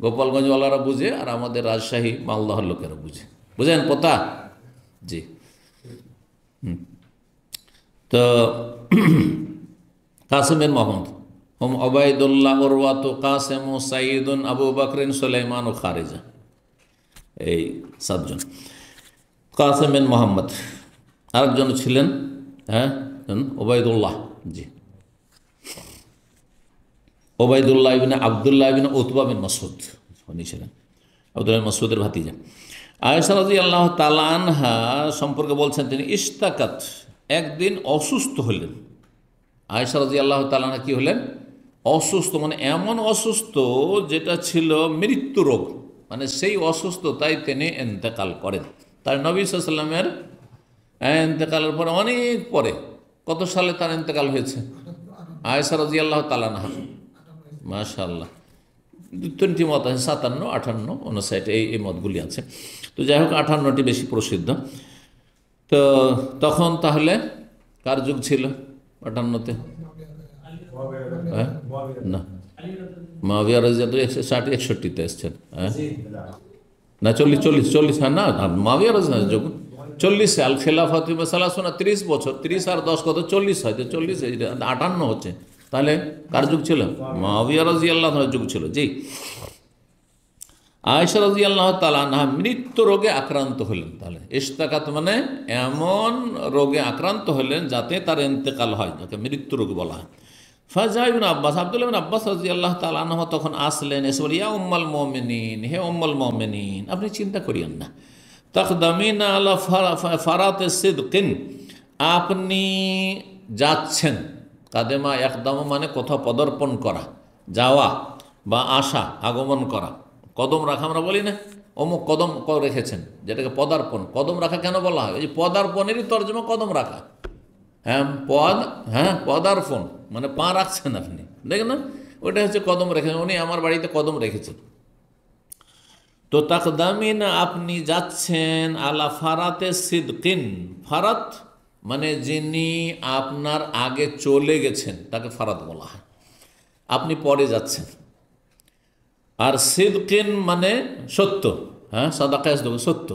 গোপালগঞ্জওয়ালারা বুঝে, আর আমাদের রাজশাহী মালদহের লোকেরা বুঝেন পোতা, জি। তো কাসেম বিন মুহাম্মদ, হুম ওবাইদুল্লাহ, উরওয়াত, কাসেম, সাঈদুন, আবু বকরিন, সুলাইমান ও খারিজা, এই 7 জন। কাসেম বিন মুহাম্মদ, আরেকজন ছিলেন ওবাইদুল্লাহ, জি, ওবাইদুল্লাহ ইবনে আব্দুল্লাহ ইবনে উতবা বিন মাসউদ, উনি ছিলেন আব্দুল্লাহ মাসউদের ভাতিজা। আয়েশা রাদিয়াল্লাহু তাআলা আনহা সম্পর্কে বলছেন, তিনি ইশতাকাত, একদিন অসুস্থ হলেন। আয়েশা রাদিয়াল্লাহু তাআলা আনহা কি হলেন? অসুস্থ, মানে এমন অসুস্থ যেটা ছিল মৃত্যু রোগ, মানে সেই অসুস্থতায় তিনি ইন্তেকাল করেন। তার নবী সাল্লাল্লাহু আলাইহি ওয়াসাল্লামের ইন্তেকালের পরে, অনেক পরে, কত সালে তার ইন্তেকাল হয়েছে? আয়েশা রাদিয়াল্লাহু তাআলা আনহা, মাশাআল্লাহ, 2টি মত আছে, 57, 58, 59, এই মতগুলি আছে। তো যাই হোক, 58টি বেশি প্রসিদ্ধ। তো তখন তাহলে কার যুগ ছিল 58-তে? না, মুআবিয়া রাদিয়াল্লাহু 61-তে এসছেন, না 40, হ্যাঁ, না মুআবিয়া রাদিয়াল্লাহু যুগ 40-এ, আল খিলাফাতু সালাসুনা, 30 বছর, 30 আর 10 কত? 40 হয়, 40, 58 হচ্ছে। তাহলে কার যুগ ছিল? মুআবিয়া রাদিয়াল্লাহু আনহুর যুগ ছিল, জি। আয়েশা রাদিয়াল্লাহু তাআলা আনহা মৃত্যু রোগে আক্রান্ত হলেন। তাহলে ইশতাকাত মানে এমন রোগে আক্রান্ত হলেন যাতে তার ইন্তেকাল হয়, যাকে মৃত্যু রোগ বলা হয়। ফাজা ইবনে আব্বাস, আব্দুল্লাহ ইবনে আব্বাস রাদিয়াল্লাহু তাআলা আনহু তখন আসলেন, এসে বলে, ইয়া উম্মাল মুমিনিন, হে উম্মুল মুমিনিন, আপনি চিন্তা করিয়েন না, তাকদামিনা আলা ফারাতে সিদকিন, আপনি যাচ্ছেন, কাদেমা একদম মানে কোথাও পদার্পণ করা, যাওয়া বা আসা, আগমন করা, কদম রাখা আমরা বলি না, অমুক কদম রেখেছেন, যেটাকে পদার্পণ। কদম রাখা কেন বলা হয়? এই যে পদার্পণেরই তর্জমা কদম রাখা, পদার্পণ মানে পা রাখছেন আপনি, দেখেন না, ওটা হচ্ছে কদম রেখেছেন। উনি আমার বাড়িতে কদম রেখেছেন। তো তাকদামিন, আপনি যাচ্ছেন, আলা ফারাতে সিদকিন, ফারাত মানে যিনি আপনার আগে চলে গেছেন তাকে ফারাত বলা হয়, আপনি পরে যাচ্ছেন। আর সিদকিন মানে সত্য, সাদাকা সত্য,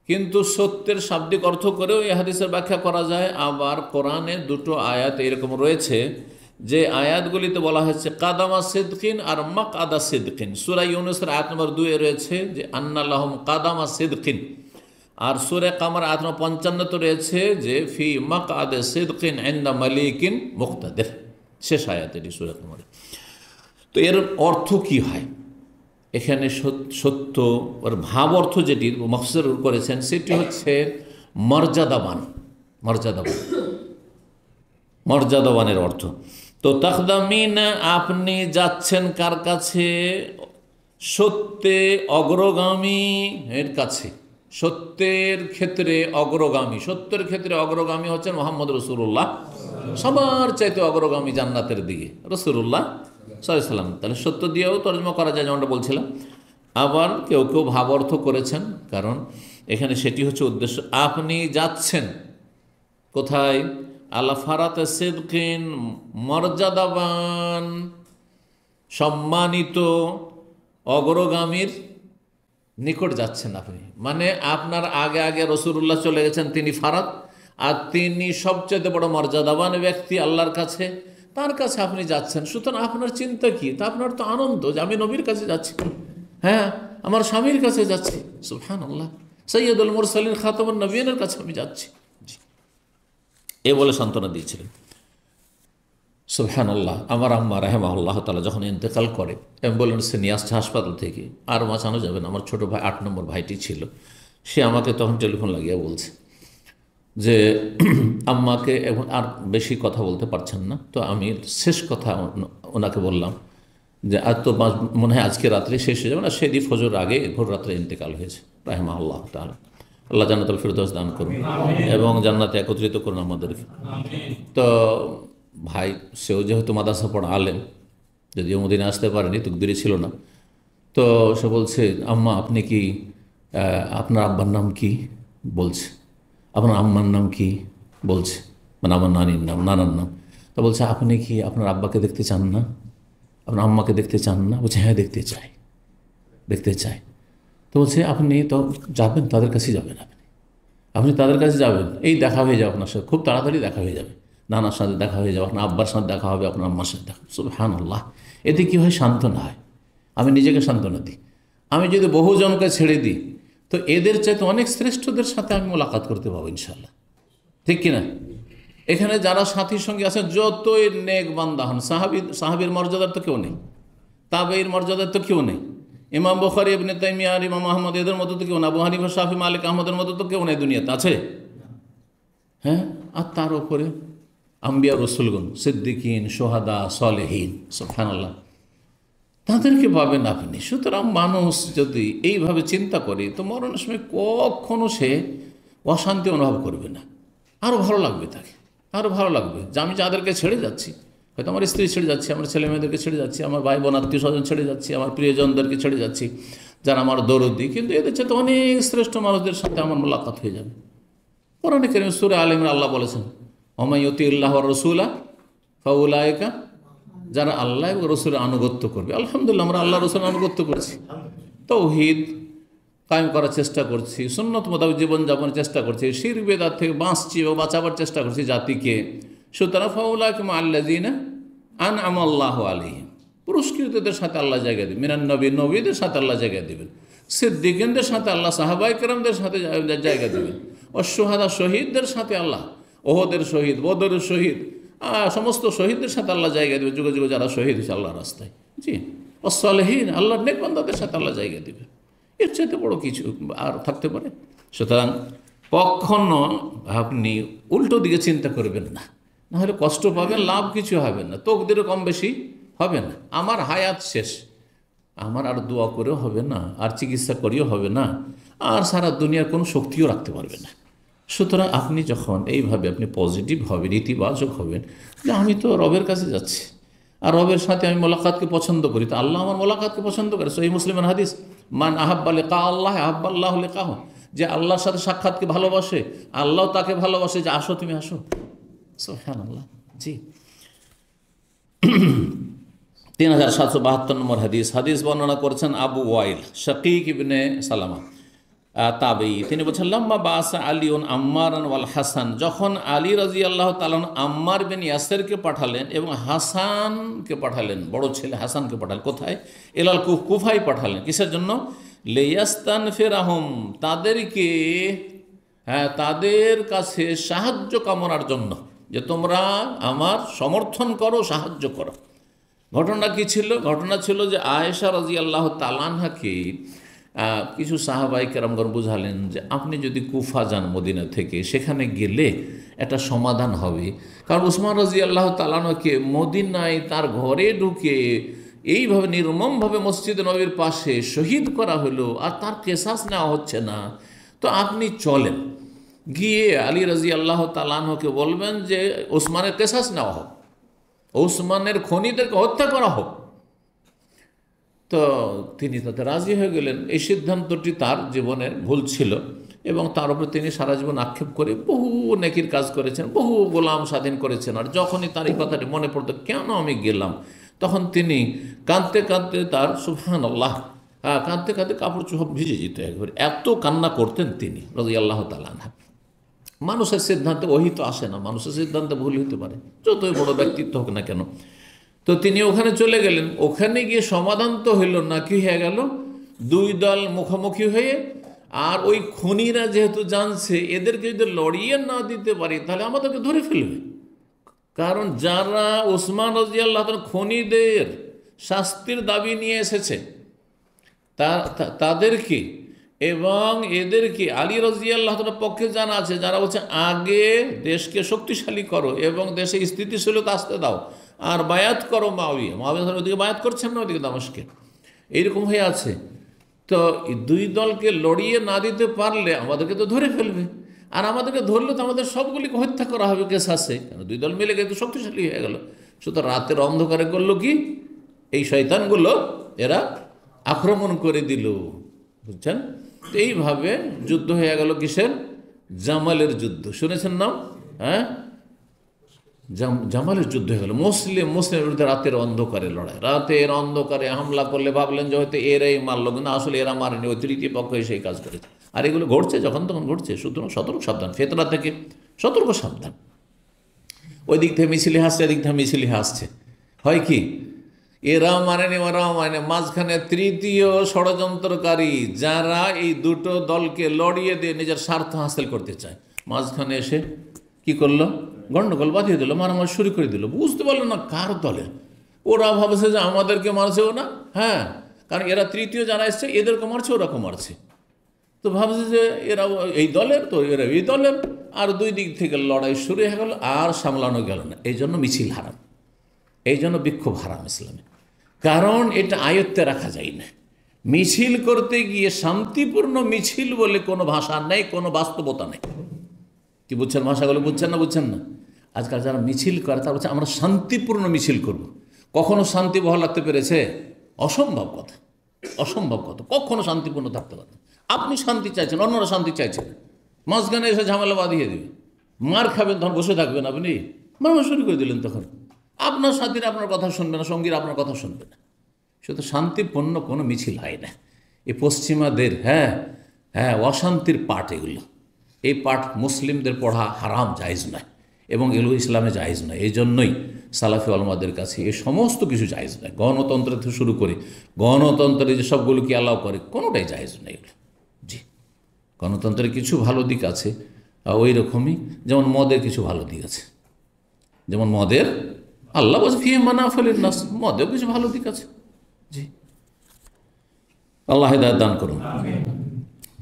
কিন্তু সত্যের শাব্দিক অর্থ করেও এই হাদিসের ব্যাখ্যা করা যায়। আবার কোরআনে 2টো আয়াত এরকম রয়েছে যে আয়াতগুলিতে বলা হয়েছে কাদামা সিদকিন আর মাকআদা সিদকিন। সূরা ইউনূসের আয়াত নম্বর 2 এ রয়েছে যে আন্না লাহুম কাদামা সিদকিন, আর সূরা কামার আয়াত নম্বর 55 রয়েছে যে ফি মাকআদা সিদকিন ইনদা মালিকিন মুকতাদির, শেষ আয়াত এটি সূরা কামার। তো এর অর্থ কি হয়? এখানে সত্য ওর ভাব অর্থ যেটি মফসর করেছেন সেটি হচ্ছে মর্যাদাবানের অর্থ। তো তাকদামিন, আপনি যাচ্ছেন কার কাছে? সত্যে অগ্রগামী এর কাছে, সত্যের ক্ষেত্রে অগ্রগামী। সত্যের ক্ষেত্রে অগ্রগামী হচ্ছেন মুহাম্মদ রাসূলুল্লাহ, সবার চাইতে অগ্রগামী জান্নাতের দিকে রাসূলুল্লাহ সাল্লাল্লাহু আলাইহি ওয়াসাল্লাম। তাহলে সত্য দিয়েও তর্জমা করা যায়, যেমনটা বলছিলাম। আবার কেউ কেউ ভাব অর্থ করেছেন, কারণ এখানে সেটি হচ্ছে উদ্দেশ্য। আপনি যাচ্ছেন কোথায়? আলা ফারাতে সিদকিন, মর্যাদাবান সম্মানিত অগ্রগামীর নিকট যাচ্ছেন আপনি, মানে আপনার আগে আগে রাসূলুল্লাহ চলে গেছেন, তিনি ফারাত, আর তিনি সবচেয়ে বড় মর্যাদাবান ব্যক্তি আল্লাহর কাছে, তার কাছে আপনি যাচ্ছেন। সুতরাং আপনার চিন্তা কি? তা আপনার তো আনন্দ যে আমি নবীর কাছে যাচ্ছি, আমার স্বামীর কাছে যাচ্ছি, সুবহানাল্লাহ, সৈয়দুল মুরসালিন খাতামুন নবিয়্যিনের কাছে আমি যাচ্ছি, এ বলে সান্ত্বনা দিয়েছিলেন। সুবহানাল্লাহ। আমার আম্মা রাহিমাহুল্লাহ তাআলা যখন ইন্তেকাল করে, অ্যাম্বুলেন্সে নিয়ে আসছে হাসপাতাল থেকে, আর বাঁচানো যাবে না, আমার ছোটো ভাই 8 নম্বর ভাইটি ছিল, সে আমাকে তখন টেলিফোন লাগিয়ে বলছে যে আম্মাকে এখন আর বেশি কথা বলতে পারছেন না। তো আমি শেষ কথা ওনাকে বললাম যে আর তো মনে হয় আজকে রাত্রে শেষ হয়ে যাবে না, সেদিন ফজর আগে ভোর রাত্রে ইন্তেকাল হয়েছে রাহিমাহুল্লাহ তাআলা। আল্লাহ জান্নাতুল ফিরদৌস দান করুন এবং জান্নাতে একত্রিত করুন আমাদেরকে। তো ভাই সেও যেহেতু মাদ্রাসা পড়া আলেম, যদিও মদিনা আসতে পারেনি, তকদিরে ছিল না, তো সে বলছে আম্মা আপনি কি আপনার আব্বার নাম কি বলছে, আপনার আম্মার নাম কি বলছে, মানে আমার নানির নাম, নানার নাম। তো বলছে আপনি কি আপনার আব্বাকে দেখতে চান না, আপনার আম্মাকে দেখতে চান না? বলছে হ্যাঁ দেখতে চাই, দেখতে চাই। তো বলছে আপনি তো যাবেন, তাদের কাছে যাবেন, আপনি তাদের কাছে যাবেন, এই দেখা হয়ে যাবে আপনার সাথে, খুব তাড়াতাড়ি দেখা হয়ে যাবে, নানার সাথে দেখা হয়ে যাবে, আপনার আব্বার সাথে দেখা হবে, আপনার আম্মার সাথে দেখা। সুবহানাল্লাহ, এতে কী হয়? সান্ত্বনা হয়। আমি নিজেকে সান্ত্বনা দিই। আমি যদি বহুজনকে ছেড়ে দিই তো এদের চাইতে অনেক শ্রেষ্ঠদের সাথে আমি মোলাকাত করতে পারবো ইনশাআল্লাহ, ঠিক কিনা? এখানে যারা সাথীর সঙ্গে আছেন যতই নেক বান্দা হন, সাহাবীর মর্যাদার তো কেউ নেই, তাবেঈর মর্যাদার তো কেউ নেই, ইমাম বুখারী, ইবনে তাইমিয়া আর ইমাম আহমদ এদের মতো তো কেউ না, আবু হানিফা, শাফি, মালিক, আহমদের মতো তো কেউ নেই দুনিয়াতে, আছে? হ্যাঁ। আর তার উপরে আম্বিয়া রসুলগণ, সিদ্দিকিন, সোহাদা, সলেহীন, সুবহানাল্লাহ, তাদেরকে পাবেন আপনি। সুতরাং মানুষ যদি এইভাবে চিন্তা করে তো মরণের সময় কখনো সে অশান্তি অনুভব করবে না, আরও ভালো লাগবে তাকে, আরও ভালো লাগবে যে আমি যাদেরকে ছেড়ে যাচ্ছি, হয়তো আমার স্ত্রী ছেড়ে যাচ্ছি, আমার ছেলে মেয়েদেরকে ছেড়ে যাচ্ছি, আমার ভাই বোন আত্মীয় স্বজন ছেড়ে যাচ্ছি, আমার প্রিয়জনদেরকে ছেড়ে যাচ্ছি, যারা আমার দরদি, কিন্তু এদের সাথে অনেক শ্রেষ্ঠ মানুষদের সাথে আমার মোলাকাত হয়ে যাবে। কোরআনে কারীম সূরা আলে ইমরান আল্লাহ বলেছেন ওয়া ইউতিল্লাহ ওয়া রাসূলা ফাউলাইকা, যারা আল্লাহ এবং রসুলের আনুগত্য করবে। আলহামদুলিল্লাহ আমরা আল্লাহ রসুলের আনুগত্য করছি, তাওহীদ কায়েম করার চেষ্টা করছি, সুন্নত মোতাবেক জীবনযাপনের চেষ্টা করছি, শিরক বিদআত থেকে বাঁচছি ও বাঁচাবার চেষ্টা করছি জাতিকে। সুতরাং ফাউলাইকা মা'আল্লাযীনা আন'আমা আল্লাহু আলাইহিম, পুরস্কৃতদের সাথে আল্লাহ জায়গা দেবেন, মিনান নবীদের সাথে আল্লাহ জায়গা দেবেন, সিদ্দিকিনদের সাথে আল্লাহ, সাহাবায়ে কেরামদের সাথে জায়গা দেবেন, অশুহাদা শহীদদের সাথে আল্লাহ, ওহদের শহীদ, বদরের শহীদ, সমস্ত শহীদদের সাথে আল্লাহ জায়গা দেবে, যুগে যুগে যারা শহীদ হয়েছে আল্লাহর রাস্তায়। জি, অসলেহীন, আল্লাহর নেক বান্দাদের সাথে আল্লাহ জায়গা দেবে। এর চাইতে বড় কিছু আর থাকতে পারে? সুতরাং কখনো আপনি উল্টো দিকে চিন্তা করবেন না, নাহলে কষ্ট পাবেন, লাভ কিছু হবে না, তকদিরও কম বেশি হবে না। আমার হায়াত শেষ, আমার আর দোয়া করেও হবে না, আর চিকিৎসা করেও হবে না, আর সারা দুনিয়ার কোনো শক্তিও রাখতে পারবে না। সুতরাং আপনি যখন এইভাবে আপনি পজিটিভ হবেন, ইতিবাচক হবেন যে আমি তো রবের কাছে যাচ্ছি আর রবের সাথে আমি মোলাকাতকে পছন্দ করি, তো আল্লাহ আমার মোলাকাতকে পছন্দ করে। সহিহ মুসলিমের হাদিস, মান আহাব্বা লিকা আল্লাহ আহাব্বাল্লাহু লিকাহু, যে আল্লাহর সাথে সাক্ষাৎকে ভালোবাসে আল্লাহ তাকে ভালোবাসে, যে আসো তুমি আসো। সুবহানাল্লাহ। জি, 3772 নম্বর হাদিস। হাদিস বর্ণনা করেছেন আবু ওয়াইল শাকিক ইবনে সালামা তাবেঈ। তিনি বলছেন লাম্মা বাসা আলিউন আম্মারান ওয়াল হাসান, যখন আলী রাদিয়াল্লাহু তাআলা আম্মার বিন ইয়াসিরকে পাঠালেন এবং হাসানকে পাঠালেন, বড় ছেলে হাসানকে পাঠালেন কোথায়? ইলাল কুফায় পাঠালেন। কিসের জন্য? লিয়াস্তানফিরাহুম, তাদেরকে তাদের কাছে সাহায্য কামনার জন্য, যে তোমরা আমার সমর্থন করো, সাহায্য করো। ঘটনা কি ছিল? ঘটনা ছিল যে আয়েশা রাদিয়াল্লাহু তাআলা আনহাকে কিছু সাহাবায়ে কেরামগণ বুঝালেন যে আপনি যদি কুফা যান মদিনা থেকে, সেখানে গেলে একটা সমাধান হবে। কারণ উসমান রাদিয়াল্লাহু তাআলা আনহুকে মদিনায় তার ঘরে ঢুকে এইভাবে নির্মমভাবে মসজিদ নবীর পাশে শহীদ করা হলো, আর তার কেসাস নেওয়া হচ্ছে না। তো আপনি চলেন, গিয়ে আলী রাদিয়াল্লাহু তাআলা আনহুকে বলবেন যে ওসমানের কেসাস নেওয়া হোক, ওসমানের খনিদেরকে হত্যা করা হোক। তো তিনি তাতে রাজি হয়ে গেলেন। এই সিদ্ধান্তটি তার জীবনের ভুল ছিল এবং তার উপরে তিনি সারা জীবন আক্ষেপ করে বহু নেকির কাজ করেছেন, বহু গোলাম স্বাধীন করেছেন। আর যখনই তার এই কথাটি মনে পড়তো কেন আমি গেলাম, তখন তিনি কাঁদতে কাঁদতে তার সুবহানাল্লাহ কাঁদতে কাঁদতে কাপড় চোপড় ভিজে যেত একবারে, এত কান্না করতেন তিনি রাদিয়াল্লাহু তাআলা আনহু। মানুষের সিদ্ধান্তে ওহি তো আসে না, মানুষের সিদ্ধান্তে ভুল হতে পারে, যতই বড় ব্যক্তিত্ব হোক না কেন। তো তিনি ওখানে চলে গেলেন। ওখানে গিয়ে সমাধান তো হইল না, কি হয়ে গেল? দুই দল মুখোমুখি হয়ে, আর ওই খুনিরা যেহেতু জানছে এদেরকে যদি লড়িয়ে না দিতে পারি তাহলে আমাদেরকে ধরে ফেলবে। কারণ যারা ওসমান রাদিয়াল্লাহু তাআলা খুনিদের শাস্তির দাবি নিয়ে এসেছে তাদেরকে এবং এদেরকে আলী রাদিয়াল্লাহু তাআলার পক্ষে জানা আছে যারা বলছে আগে দেশকে শক্তিশালী করো এবং দেশে স্থিতিশীলতা আসতে দাও, আর বায়াত করো মুআবিয়া। মুআবিয়া ওদিকে বায়াত করছেন না, ওদিকে দামেস্কে এইরকম হয়ে আছে। তো এই দুই দলকে লড়িয়ে না দিতে পারলে আমাদেরকে তো ধরে ফেলবে, আর আমাদেরকে ধরলে তো আমাদের সবগুলিকে হত্যা করা হবে কেসাসে, কারণ দুই দল মিলে গেলে তো শক্তিশালী হয়ে গেল। সুতরাং রাতের অন্ধকারে করলো কি, এই শয়তানগুলো এরা আক্রমণ করে দিল, বুঝছেন। তো এইভাবে যুদ্ধ হয়ে গেল কিসের? জামালের যুদ্ধ, শুনেছেন নাম? হ্যাঁ, জামালের যুদ্ধ হয়ে গেল। মুসলিমের বিরুদ্ধে রাতের অন্ধকারে লড়াই। রাতের অন্ধকারে হামলা করলে ভাবলেন যে হয়তো এরাই মারলো, কিন্তু আসলে এরা মারেনি, ওই তৃতীয় পক্ষ সেই কাজ করেছে। আর এগুলো ঘটছে যখন তখন ঘটছে। সুতরাং সতর্ক সাবধান, ফেতনা থেকে সতর্ক সাবধান। ওই দিক থেকে মিছিলে হাসছে, এদিক থেকে মিছিলে হাসছে, হয় কি এরাও মানেনি ওরাও মানে, মাঝখানে তৃতীয় ষড়যন্ত্রকারী যারা এই দুটো দলকে লড়িয়ে দিয়ে নিজের স্বার্থ হাসিল করতে চায়, মাঝখানে এসে কি করলো, গন্ডগোল বাঁধিয়ে দিল, মারামারি শুরু করে দিল। বুঝতে পারলো না কার দলের, ওরা ভাবছে যে আমাদেরকে মারছেও না, হ্যাঁ, কারণ এরা তৃতীয় যারা এসছে এদেরকে মারছে, ওরকম মারছে, তো ভাবছে যে এরা এই দলের, তো এরা এই দলের, আর দুই দিক থেকে লড়াই শুরু হয়ে গেল, আর সামলানো গেল না। এই জন্য মিছিল হারাম, এই জন্য বিক্ষোভ হারাম ইসলামে, কারণ এটা আয়ত্তে রাখা যায় না। মিছিল করতে গিয়ে শান্তিপূর্ণ মিছিল বলে কোনো ভাষা নেই, কোনো বাস্তবতা নেই। কি বুঝছেন? ভাষাগুলো বুঝছেন না? বুঝছেন না? আজকাল যারা মিছিল করে তারা বলছে আমরা শান্তিপূর্ণ মিছিল করব। কখনো শান্তি বহাল রাখতে পেরেছে? অসম্ভব কথা, অসম্ভব কথা। কখনো শান্তিপূর্ণ থাকতে পারে না। আপনি শান্তি চাইছেন, অন্যরা শান্তি চাইছেন, মাঝখানে এসে ঝামেলা বাঁধিয়ে দেবে, মার খাবেন, তখন বসে থাকবেন আপনি, মারা শুরু করে দিলেন, তখন আপনার সাথীরা আপনার কথা শুনবে না, সঙ্গীরা আপনার কথা শুনবে না। শুধু শান্তিপূর্ণ কোনো মিছিল হয় না। এই পশ্চিমাদের অশান্তির পাঠ এগুলো, এই পাঠ মুসলিমদের পড়া হারাম, জায়েজ নয়, এবং এগুলো ইসলামে জায়েজ নয়। এই জন্যই সালাফি ওলামাদের কাছে এই সমস্ত কিছু জায়েজ নয়। গণতন্ত্র থেকে শুরু করে গণতন্ত্রে যে সবগুলোকে অ্যালাউ করে, কোনোটাই জায়েজ নয় এগুলো। জি, গণতন্ত্রের কিছু ভালো দিক আছে, ওই রকমই যেমন মদের কিছু ভালো দিক আছে। যেমন মদের আল্লাহ বলছে ফিহে মানাফিউন নাস, মদেও কিছু ভালো দিক আছে। জি, আল্লাহ হিদায়াত দান করুন।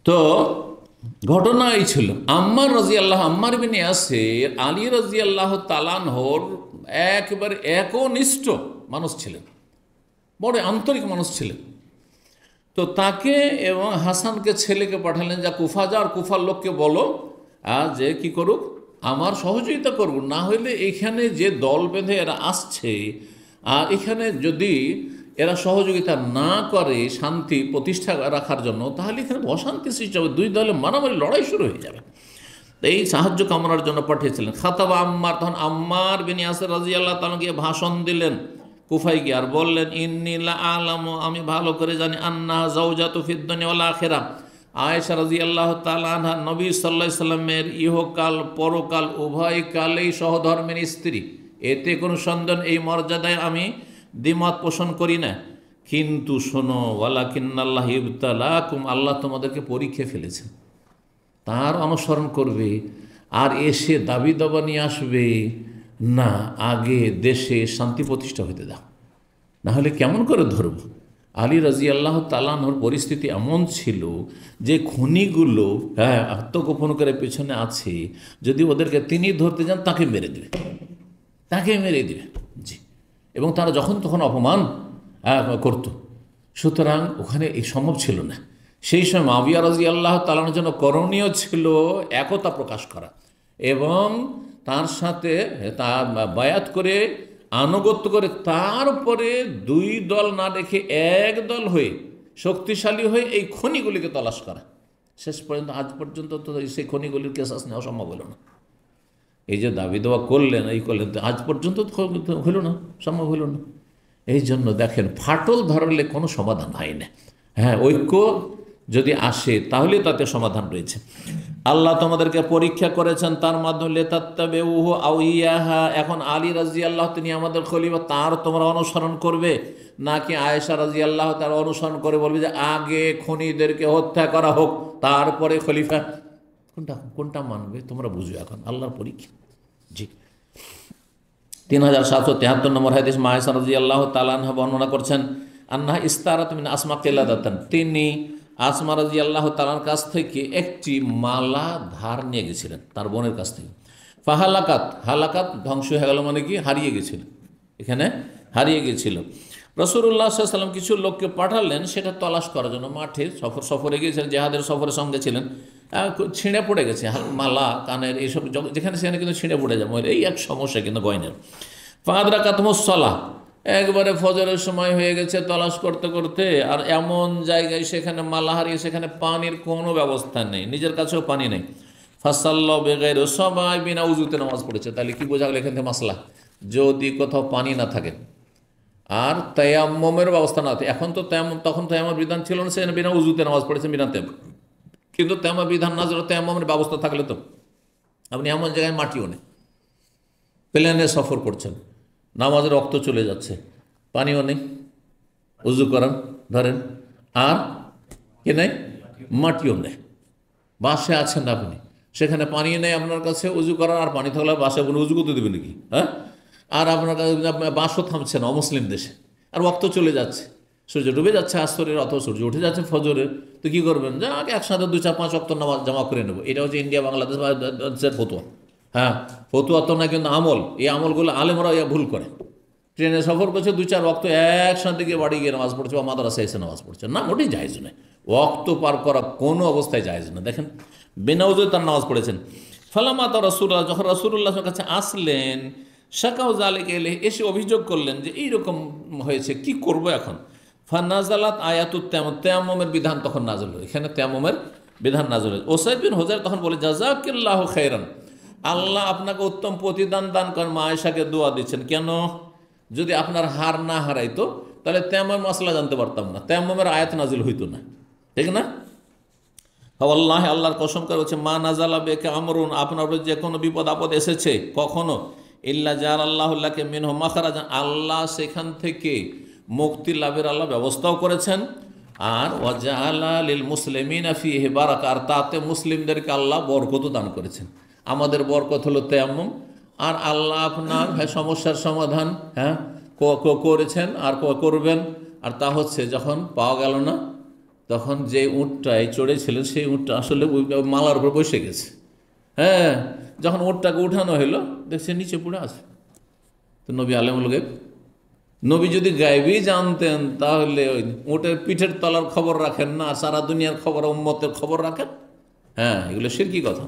তো ঘটনা এই ছিল, আম্মার বিন ইয়াসির আলী রাদিয়াল্লাহু তাআলা আনহুর একেবারে একনিষ্ঠ মানুষ ছিলেন, বড় আন্তরিক মানুষ ছিলেন। তো তাকে এবং হাসানকে ছেলেকে পাঠালেন, যা কুফা যা, আর কুফার লোককে বলো যে কি করুক, আমার সহযোগিতা করব, না হইলে এখানে যে দল বেঁধে এরা আসছে, আর এখানে যদি এরা সহযোগিতা না করে শান্তি প্রতিষ্ঠা রাখার জন্য, তাহলে এখানে অশান্তি সৃষ্টি হবে, দুই দলে মারামারি লড়াই শুরু হয়ে যাবে। এই সাহায্য কামনার জন্য পাঠিয়েছিলেন। খাতাবা আম্মার, তখন আম্মার বিন ইয়াসির রাদিয়াল্লাহু তাআলা গিয়ে ভাষণ দিলেন কুফায় গিয়ে, আর বললেন ইন্নী লা আ'লামু, আমি ভালো করে জানি, আন্নাহা যাওজাতু ফিদ দুনিয়া ওয়াল আখিরাহ, আয়েশা রাদিয়াল্লাহু তাআলা আনহা নবী সাল্লাল্লাহু আলাইহি সাল্লামের ইহকাল পরকাল উভয় কালেই সহধর্মের স্ত্রী, এতে কোনো সন্দেহ, এই মর্যাদায় আমি দ্বিমত পোষণ করি না। কিন্তু শোনো, ওয়ালাকিন্নাল্লাহ ইবতালাকুম, আল্লাহ তোমাদেরকে পরীক্ষা ফেলেছেন, তার অনুসরণ করবে আর এসে দাবি দাবা নিয়ে আসবে না, আগে দেশে শান্তি প্রতিষ্ঠা হতে দাও, না হলে কেমন করে ধরব। আলী রাদিয়াল্লাহু তাআলা আনহুর পরিস্থিতি এমন ছিল যে খনিগুলো আত্মগোপন করে পেছনে আছে, যদি ওদেরকে তিনি ধরতে যান তাকে মেরে দেবে, তাকে মেরে দেবে। জি, এবং তারা যখন তখন অপমান করত। সুতরাং ওখানে এই সম্ভব ছিল না। সেই সময় মুআবিয়া রাদিয়াল্লাহু তাআলার জন্য করণীয় ছিল একতা প্রকাশ করা এবং তার সাথে তার বায়াত করে আনুগত্য করে, তারপরে দুই দল না রেখে এক দল হয়ে শক্তিশালী হয়ে এই খনিগুলিকে তলাশ করা। শেষ পর্যন্ত আজ পর্যন্ত তো সেই খনিগুলির কেসাস নেওয়া সম্ভব হলো না। এই যে দাবি দেওয়া করলেন, এই করলেন, আজ পর্যন্ত হইল না, সম্ভব হইল না। এই জন্য দেখেন, ফাটল ধরলে কোনো সমাধান হয় না। ঐক্য যদি আসে তাহলে তাতে সমাধান রয়েছে। আল্লাহ তোমাদেরকে পরীক্ষা করেছেন, তার মাধ্যমে লিতাত্তাবিউহু আও ইয়াহা, এখন আলী রাদিয়াল্লাহু তিনি আমাদের খলিফা, তার তোমরা অনুসরণ করবে, নাকি আয়েশা রাদিয়াল্লাহু তার অনুসরণ করে বলবে যে আগে খনিদেরকে হত্যা করা হোক, তারপরে খলিফা? কোনটা মানবে তোমরা বুঝবে, এখন আল্লাহর পরীক্ষা। জি, 3773 নম্বর হাদিস, আয়েশা রাদিয়াল্লাহু তাআলা আনহা বর্ণনা করছেন, আন্নাহা ইস্তারাত মিন আসমা কিলাদাতান, তিনি আসমা রাদিয়াল্লাহু তাআলার কাছ থেকে একটি মালা ধার নিয়ে গেছিলেন তার বোনের কাছ থেকে। ফাহালাকাত, হালাকাত ধ্বংস হয়ে গেল মানে কি হারিয়ে গেছিল, এখানে হারিয়ে গিয়েছিল। রাসূলুল্লাহ সাল্লাল্লাহু আলাইহি ওয়াসাল্লাম কিছু লোককে পাঠালেন সেটা তলাশ করার জন্য। মাঠে সফরে গিয়েছিলেন, জিহাদের সফরের সঙ্গে ছিলেন, ছিঁড়ে পড়ে গেছে মালা কানের এইসব, যেখানে সেখানে কিন্তু ছিঁড়ে পড়ে যায়, এই এক সমস্যা কিন্তু গয়নার। ফাদরাকাতহুস-সালাহ, একবারে ফজরের সময় হয়ে গেছে তলাশ করতে করতে, আর এমন জায়গায় সেখানে মালা হারিয়ে, সেখানে পানির কোনো ব্যবস্থা নেই, নিজের কাছেও পানি নেই। ফাসাল্লাহু বিগাইরি, সবাই বিনা উযুতে নামাজ পড়েছে। তাহলে কি বোঝা গেল এখান থেকে মাসলা, যদি কোথাও পানি না থাকে আর তায়াম্মুমের ব্যবস্থা না থাকে, এখন তো তায়াম্মুম, তখন তায়াম্মুমের বিধান ছিল না, সেখানে বিনা উযুতে নামাজ পড়েছে বিনা তায়াম্মুম। কিন্তু তায়াম্মুমের বিধান না ছিল, তায়াম্মুমের ব্যবস্থা থাকলে তো আপনি এমন জায়গায় মাটিও নেই, প্লেনে সফর করছেন, নামাজের রক্ত চলে যাচ্ছে, পানিও নেই উযু করার ধরেন, আর কি নেই মাটিও নেই, বাসে আছেন আপনি, সেখানে পানি নেই আপনার কাছে উযু করার, আর পানি থাকলে বাসে আপনি উযু করতে দেবেন নাকি? হ্যাঁ, আর আপনার কাছে বাসও থামছে না অমুসলিম দেশে, আর রক্ত চলে যাচ্ছে, সূর্য ডুবে যাচ্ছে আসরের অথবা সূর্য উঠে যাচ্ছে ফজরের, তো কী করবেন? যা আগে একসাথে 2-4-5 ওয়াক্ত নামাজ জমা করে নেবো। এটা হচ্ছে ইন্ডিয়া বাংলাদেশের ফতোয়া। হ্যাঁ, ফতোয়া তো না, কিন্তু আমল, এই আমলগুলো আলেমরা ভুল করে। ট্রেনে সফর করছে, 2-4 ওয়াক্ত একসাথে গিয়ে বাড়ি গিয়ে নামাজ পড়ছে বা মাদ্রাসায় এসে নামাজ পড়ছে, না, মোটেই জায়েজ নয়, ওয়াক্ত পার করা কোনো অবস্থায় জায়েজ না। দেখেন বিনা উযুতে তার নামাজ পড়েছেন। ফালামা তা রাসূলুল্লাহ, যখন রাসূলুল্লাহর কাছে আসলেন, শাকাউ যালিকা ইলাইহি, এসে অভিযোগ করলেন যে এইরকম হয়েছে, কি করব এখন? ফানাজালাত আয়াতুত তায়াম্মুম, তায়াম্মুমের বিধান তখন নাযিল হলো, এখানে তায়াম্মুমের বিধান নাযিল হলো। উসাইদ বিন হুযাইর তখন বলে, জাযাকাল্লাহু খাইরান, আল্লাহ আপনাকে উত্তম প্রতিদান দান করেন। মা আয়েশাকে দোয়া দিচ্ছেন, কেন? যদি আপনার হার না হারাইতো তাহলে তায়াম্মুমের মাসলা জানতে পারতাম না, তায়াম্মুমের আয়াত নাযিল হইতো না, ঠিক না? ওয়াল্লাহি, আল্লাহর কসম করে বলছে, মা নাযালা বিকা আমরুন, আপনার উপর যে কোনো বিপদ আপদ এসেছে কখনো, ইল্লা জাআলাল্লাহু লাকা মিনহু মাখরাজান, আল্লাহ সেখান থেকে মুক্তি লাভের আল্লাহ ব্যবস্থাও করেছেন। আর ওয়াজাআলা লিল মুসলিমিনা ফিহি বারাকা, আর তাতে মুসলিমদেরকে আল্লাহ বরকত দান করেছেন। আমাদের বরকত হলো তায়াম্মুম, আর আল্লাহ আপনার সমস্যার সমাধান করেছেন আর করবেন। আর তা হচ্ছে যখন পাওয়া গেল না, তখন যে উটটায় চড়েছিলেন সেই উটটা আসলে মালার উপর বসে গেছে। হ্যাঁ, যখন উটটাকে উঠানো হলো দেখছে নিচে পড়ে আছে। তো নবী আলেমুল গায়ব, নবী যদি গায়েবই জানতেন তাহলে ওই উটের পিঠের তলার খবর রাখেন না, আর সারা দুনিয়ার খবর, উম্মতের খবর রাখেন? হ্যাঁ, এগুলো শিরকি কথা,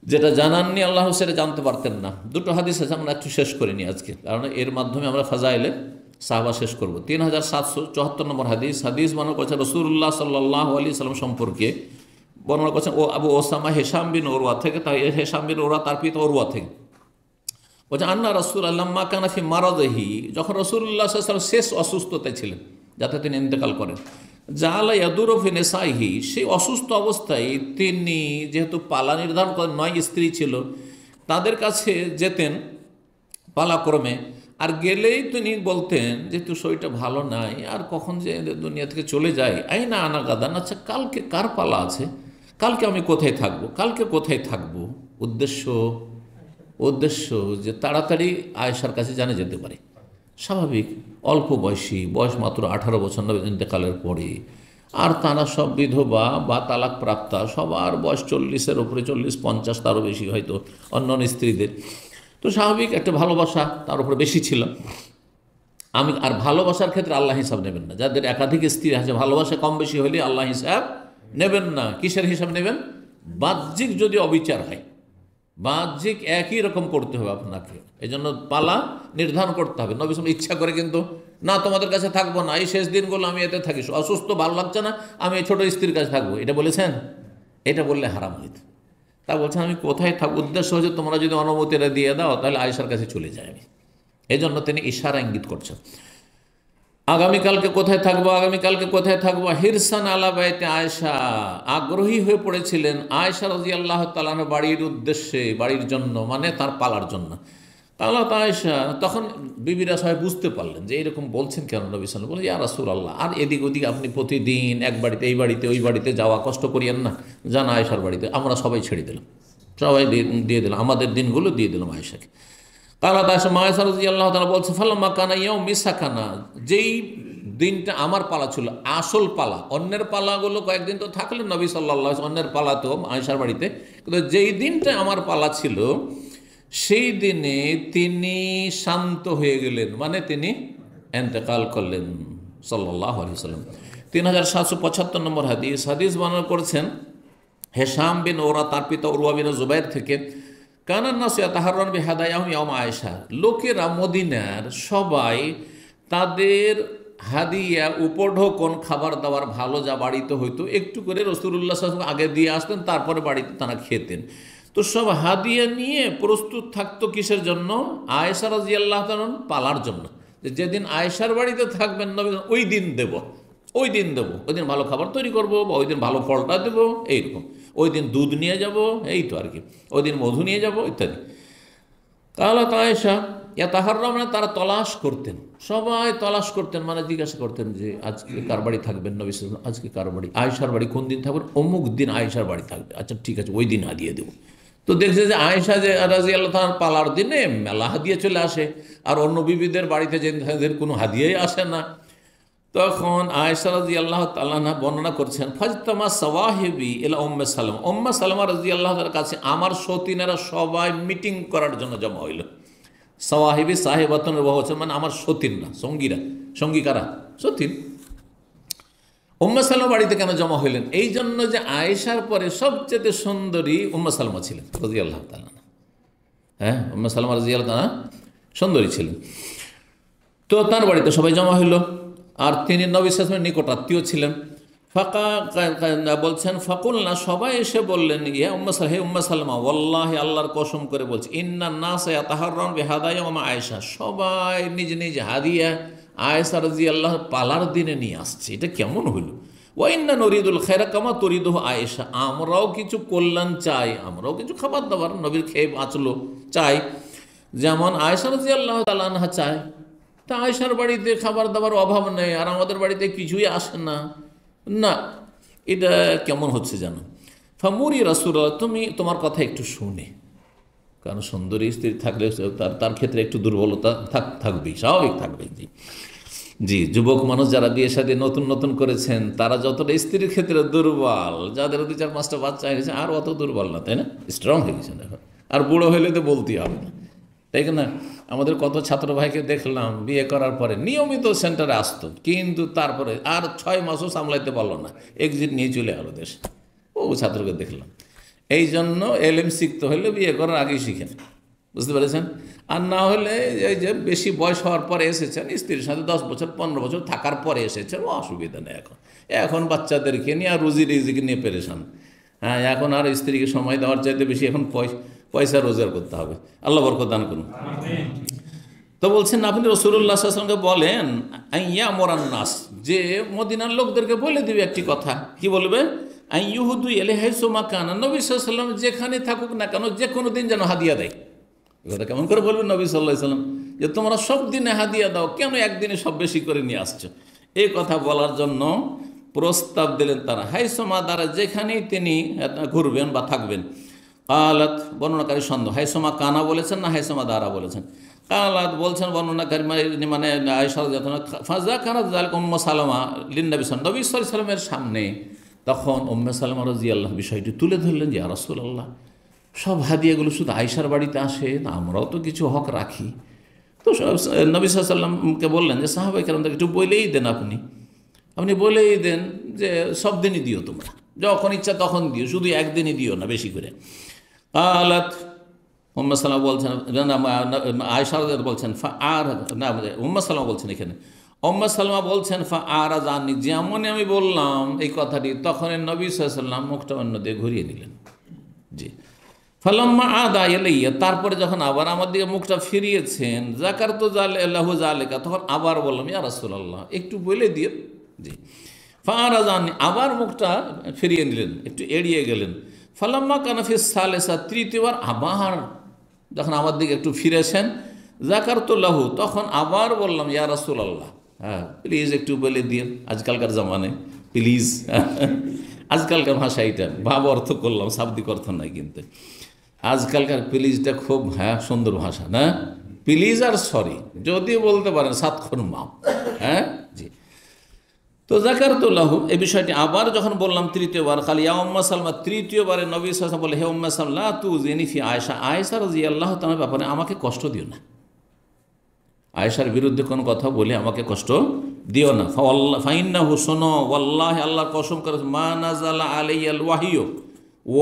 যেটা জানাননি আল্লাহ সেটা জানতে পারতেন না। দুটো হাদিস আছে, আমরা একটু শেষ করে নিই আজকে, কারণ এর মাধ্যমে আমরা ফাজাইলে সাহাবা শেষ করব। 3774 নম্বর হাদিস, হাদিস বর্ণনা করেছেন রাসূলুল্লাহ সাল্লাল্লাহু আলাইহি সাল্লাম সম্পর্কে, বর্ণনা করেছেন ও আবু ওসামা হিশাম বিন উরওয়া থেকে, তাই হিশাম বিন উরওয়া তার পিতা উরওয়া থেকে বলছে, আন্না রাসূলুল্লাহ মা কানা ফি মারাদিহি, যখন রাসূলুল্লাহ সাল্লাল্লাহু আলাইহি ওয়াসাল্লাম শেষ অসুস্থতায় ছিলেন, যাতে তিনি ইন্তেকাল করেন, জাআলা ইয়াদুরু ফি নিসাইহি, সেই অসুস্থ অবস্থায় তিনি যেহেতু পালা নির্ধারণ করেন, 9 স্ত্রী ছিল, তাদের কাছে যেতেন পালাক্রমে, আর গেলেই তিনি বলতেন যেহেতু শরীরটা ভালো নাই, আর কখন যে দুনিয়া থেকে চলে যায়, আইনা আনা গাদান, আচ্ছা কালকে কার পালা আছে, কালকে আমি কোথায় থাকবো, কালকে কোথায় থাকবো। উদ্দেশ্য যে তাড়াতাড়ি আয়েশার কাছে জানে যেতে পারে। স্বাভাবিক, অল্প বয়সী, বয়স মাত্র 18 বছর ইন্তেকালের পরে, আর তারা সব বিধবা বা তালাক প্রাপ্তা, সবার বয়স 40-এর উপরে, 40-50, তারও বেশি হয়তো অন্য স্ত্রীদের। তো স্বাভাবিক একটা ভালোবাসা তার উপরে বেশি ছিল। আর ভালোবাসার ক্ষেত্রে আল্লাহ হিসাব নেবেন না, যাদের একাধিক স্ত্রী আছে, ভালোবাসা কম বেশি হলে আল্লাহ হিসাব নেবেন না। কিসের হিসাব নেবেন? বাহ্যিক যদি অবিচার হয়, বাহ্যিক একই রকম করতে হবে আপনাকে, এই জন্য পালা নির্ধারণ করতে হবে। নবী সাল্লাল্লাহু ইচ্ছা করে কিন্তু না, তোমাদের কাছে থাকবো না, এই শেষ দিনগুলো আমি এতে থাকি, অসুস্থ, ভালো লাগছে না, আমি এই ছোটো স্ত্রীর কাছে থাকবো, এটা বলেছেন? এটা বললে হারাম হইত। তা বলছেন আমি কোথায় থাকবো, উদ্দেশ্য হচ্ছে তোমরা যদি অনুমতিটা দিয়ে দাও তাহলে আয়েশার কাছে চলে যায় আমি। এই জন্য তিনি ইশারা ইঙ্গিত করছেন, আগামীকালকে কোথায় থাকবো, আগামীকালকে কোথায় থাকবো। হিরসান আলা বাইতে আয়েশা, আগ্রহী হয়ে পড়েছিলেন আয়েশা রাদিয়াল্লাহু তাআলা বাড়ির উদ্দেশ্যে, বাড়ির জন্য, মানে তার পালার জন্য। তাহলে আয়েশা তখন বিবিরা সবাই বুঝতে পারলেন যে এরকম বলছেন কেন নবী সাল্লাল্লাহু আলাইহি ওয়াসাল্লাম, বলে ইয়া রাসূলুল্লাহ, আর এদিক ওদিক আপনি প্রতিদিন এক বাড়িতে এই বাড়িতে ওই বাড়িতে যাওয়া কষ্ট করিয়েন না, যান আয়েশার বাড়িতে। আমরা সবাই ছেড়ে দিলাম, সবাই দিয়ে দিলাম, আমাদের দিনগুলো দিয়ে দিলাম আয়েশাকে। কালা আয়েশা রাদিয়াল্লাহু তাআলা বলছে, ফালাম্মা কানা ইয়াউমি সাকানা, যেই দিনটা আমার পালা ছিল, আসল পালা। অন্যের পালাগুলো কয়েকদিন তো থাকলেন নবী সাল্লাল্লাহু আলাইহি ওয়াসাল্লাম, অন্যের পালা তো আয়েশার বাড়িতে, কিন্তু যেই দিনটা আমার পালা ছিল সেই দিনে তিনি শান্ত হয়ে গেলেন, মানে তিনি ইন্তেকাল করলেন সাল্লাল্লাহু আলাইহি ওয়াসাল্লাম। 3775 নম্বর হাদিস। হাদিস বর্ণনা করেছেন হেশাম বিন ওরা, তার পিতা উরওয়া বিন জুবাইর থেকে, কানান নাসু ইয়াতাহাররান বিহাদায়াহুম ইয়াউমা আয়েশা, লোকেরা মদিনার সবাই তাদের হাদিয়া, উপঢৌকন, খাবার দাবার ভালো যা বাড়িতে হইতো একটু করে রাসূলুল্লাহ সাল্লাল্লাহু আলাইহি ওয়াসাল্লাম আগে দিয়ে আসতেন, তারপরে বাড়িতে তারা খেতেন। তো সব হাদিয়া নিয়ে প্রস্তুত থাকতো কিসের জন্য? আয়েশা রাদিয়াল্লাহু তাআলা পালার জন্য। যেদিন আয়েশার বাড়িতে থাকবেন নবী ওই দিন দেব, ওই দিন দেবো, ওই দিন ভালো খাবার তৈরি করবো, বা ওই দিন ভালো ফলটা দেবো, এইরকম। ওই দিন দুধ নিয়ে যাব, এই তো আর কি, ওই দিন মধু নিয়ে যাব ইত্যাদি। তাহলে আয়েশা ইয়াতাহাররা, মানে তারা তলাশ করতেন, সবাই তলাশ করতেন, মানে জিজ্ঞাসা করতেন যে আজকে কার বাড়ি থাকবেন নবী সাল্লাল্লাহু আলাইহি ওয়াসাল্লাম, আজকে কার বাড়ি, আয়েশার বাড়ি কোন দিন থাকবেন, অমুক দিন আয়েশার বাড়ি থাকবে, আচ্ছা ঠিক আছে ওই দিন হাদিয়া দেবো। তো দেখছে যে আয়েশা যে রাদিয়াল্লাহু তাআলা পালার দিনে মেলা হাদিয়া চলে আসে, আর অন্য বিবিদের বাড়িতে যে কোনো হাদিয়াই আসে না। তখন আয়েশা রাদিয়াল্লাহু তাআলা বর্ণনা করছেন, ফাজতামা সাওয়াহিবি ইলা উম্মে সালামা, উম্মে সালামা রাদিয়াল্লাহু তাআলার কাছে আমার সতীনেরা সবাই মিটিং করার জন্য জমা হইল। সাওয়াহিবি সাহেবাতুন বহুবচন, মানে আমার সতীনরা, সঙ্গীরা, সঙ্গী কারা? সতীন। উম্মে সালামা বাড়িতে কেন জমা হইলেন? এই জন্য যে আয়েশার পরে সবচেয়ে সুন্দরী উম্মে সালামা ছিলেন রাদিয়াল্লাহু তাআলা। হ্যাঁ, উম্মে সালামা রাদিয়াল্লাহু তাআলা সুন্দরী ছিলেন। তো তার বাড়িতে সবাই জমা হইল, আর তিনি নবী সাল্লাল্লাহু আলাইহি ওয়াসাল্লামের নিকট আত্মীয় ছিলেন। ফাঁকা বলছেন ফাকুলনা, সবাই এসে বললেন, ইয়া উম্মে সালামা, হে উম্মে সালামা, ওয়াল্লাহি আল্লাহর কসম করে বলছি, ইন্নান নাসা ইয়াতাহাররাউন বিহাদায়া ওয়া মা আয়েশা, সবাই নিজ নিজ হাদিয়া আয়েশা রাদিয়াল্লাহু পালার দিনে নিয়ে আসছে। এটা কেমন হইল? ওয়া ইন্না নুরিদুল খায়রা কামা তুরিদুহু আয়েশা, আমরাও কিছু কল্যাণ চাই, আমরাও কিছু খাবার দাবার নবীর খেয়ে বাঁচলো চাই, যেমন আয়েশা রাদিয়াল্লাহু তাআলা আনহা চায়। তা আয়েশার বাড়িতে খাবার দাবার অভাব নেই, আর আমাদের বাড়িতে কিছুই আসে না, না, এটা কেমন হচ্ছে জানো? ফামুরি রাসূলুল্লাহ, তুমি তোমার কথা একটু শুনে, কারণ সুন্দরী স্ত্রী থাকলে তার ক্ষেত্রে একটু দুর্বলতা থাকবেই, স্বাভাবিক থাকবেই। জি জি, যুবক মানুষ যারা বিয়ে শাদী নতুন নতুন করেছেন তারা যতটা স্ত্রীর ক্ষেত্রে দুর্বল, যাদের 2-4-5টা বাচ্চা হয়ে গেছে আর অত দুর্বল না, তাই না? স্ট্রং হয়ে গেছেন এখন, আর বুড়ো হইলে তো বলতেই হবে না, তাই না? আমাদের কত ছাত্র ভাইকে দেখলাম বিয়ে করার পরে নিয়মিত সেন্টারে আসতো, কিন্তু তারপরে আর 6 মাসও সামলাইতে পারলো না, এক্সিট নিয়ে চলে গেল দেশে। ও ছাত্রকে দেখলাম। এই জন্য এলএম শিখতে হলে বিয়ে করার আগেই শিখেন, বুঝতে পেরেছেন? আর না হলে এই যে বেশি বয়স হওয়ার পরে এসেছেন, স্ত্রীর সাথে 10 বছর 15 বছর থাকার পরে এসেছেন, ও অসুবিধা নেই। এখন বাচ্চাদেরকে নিয়ে আর রুজি রিজিকে নিয়ে পেরেছেন। হ্যাঁ, এখন আর স্ত্রীকে সময় দেওয়ার চাইতে বেশি এখন পয়সা রোজগার করতে হবে। আল্লাহ বরকত দান করুন। তো বলছেন আপনি রাসূলুল্লাহ সাল্লাল্লাহু আলাইহি ওয়াসাল্লামকে বলেন, আইয়া মোরান নাস, যে মদিনার লোকদেরকে বলে দিবে একটি কথা। কি বলবে? আইয়ুহুদু ইলাইহি মাকানা, নবী সাল্লাল্লাহু আলাইহি ওয়াসাল্লাম যেখানে থাকুক না কেন যে কোনো দিন যেন হাদিয়া দেয়। এই কথা কেমন করে বলবেন নবী সাল্লাল্লাহু আলাইহি ওয়াসাল্লাম, যে তোমরা সব দিনে হাদিয়া দাও, কেন একদিনে সব বেশি করে নিয়ে আসছো? এই কথা বলার জন্য প্রস্তাব দিলেন তারা। হাইসমা দ্বারা, যেখানেই তিনি ঘুরবেন বা থাকবেন। কালাত, বর্ণনাকারী সন্দেহ, হাইসমা কানা বলেছেন না হাইসমা দ্বারা বলেছেন? কালাত বলছেন বর্ণনাকারী, মানে আয়েশা ফাজা কানাত যালিকা উম্মে সালামা লিন্নবী সাল্লাল্লাহু আলাইহি ওয়াসাল্লামের সামনে। তখন উম্মে সালামা রাদিয়াল্লাহু বিষয়টি তুলে ধরলেন, যে ইয়া রাসূলুল্লাহ, সব হাদিয়াগুলো শুধু আয়েশার বাড়িতে আসে, আমরাও তো কিছু হক রাখি। তো নবী সাল্লাল্লাহু আলাইহি ওয়াসাল্লামকে বললেন যে সাহাবায়ে কেরামদেরকে একটু বলেই দেন, আপনি বলেই দেন যে সব দিনই দিও, তোমরা যখন ইচ্ছা তখন দিও, শুধু একদিনই দিও না, বেশি করে। কালাত, উম্মে সালামা বলছেন, আয়েশা বলছেন আর না, উম্মে সালামা বলছেন এখানে, উম্মে সালামা বলছেন আর জানি, যেমনই আমি বললাম এই কথাটি, তখন নবী সাল্লাল্লাহু আলাইহি ওয়াসাল্লাম মুখটা অন্য দিকে ঘুরিয়ে নিলেন। জি, ফালাম্মা আদা ইলাইয়া, তারপরে যখন আবার আমার দিকে মুখটা ফিরিয়েছেন, যাকারতু লাহু যালিকা, তখন আবার বললাম ইয়া রাসূলুল্লাহ, একটু বলে দিয়ে। জি, ফারাজানি, আবার মুখটা ফিরিয়ে নিলেন, একটু এড়িয়ে গেলেন। ফালাম্মা কানা ফিস সালিসা, তৃতীয়বার আবার যখন আমার দিকে একটু ফিরেছেন, যাকারতু লাহু, তখন আবার বললাম ইয়া রাসূলুল্লাহ, হ্যাঁ প্লিজ একটু বলে দিন। আজকালকার জামানে প্লিজ, আজকালকার ভাষা এটা, ভাব অর্থ করলাম, শাব্দিক অর্থ নাই, কিন্তু আজকালকার প্লিজটা খুব সুন্দর ভাষা না? প্লিজ আর সরি যদি বলতে পারেন 7 মাপ। হ্যাঁ জি, তো যাকারতুল্লাহু এই বিষয়টি আবার যখন বললাম তৃতীয়বার, খালি ইয়া উম্মা সালমা, তৃতীয়বারে নবী সাল্লাল্লাহু আলাইহি ওয়াসাল্লাম বলে, হে উম্মা সালমা লা তুযিনি ফি আয়েশা, আয়েশা রাদিয়াল্লাহু তাআলার ব্যাপারে আমাকে কষ্ট দিও না, আয়েশার বিরুদ্ধে কোনো কথা বলে আমাকে কষ্ট দিও না। ফাইন্নাহু, শোনো, ওয়াল্লাহি, আল্লাহর কসম করে, মা নাযালা আলাইয়াল ওয়াহিয়ু,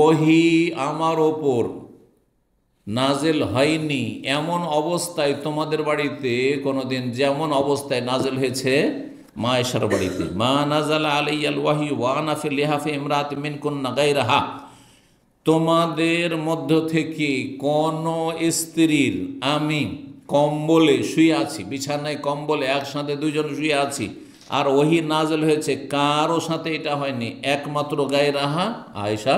ওহী আমার ওপর নাজেল হয়নি এমন অবস্থায় তোমাদের বাড়িতে কোনোদিন যেমন অবস্থায় নাজেল হয়েছে মা আয়েশার বাড়িতে। মা নাযালা আলাইয়াল ওয়াহিয়ু ওয়া আনা ফি লিহাফি ইমরাতিন মিনকুন্না গায়রাহা, তোমাদের মধ্য থেকে কোন স্ত্রীর আমি কম্বলে শুয়ে আছি, বিছানায় কম্বলে একসাথে দুজন শুয়ে আছি, আর ওহী নাজেল হয়েছে কারো সাথে এটা হয়নি, একমাত্র গায়রাহা আয়েশা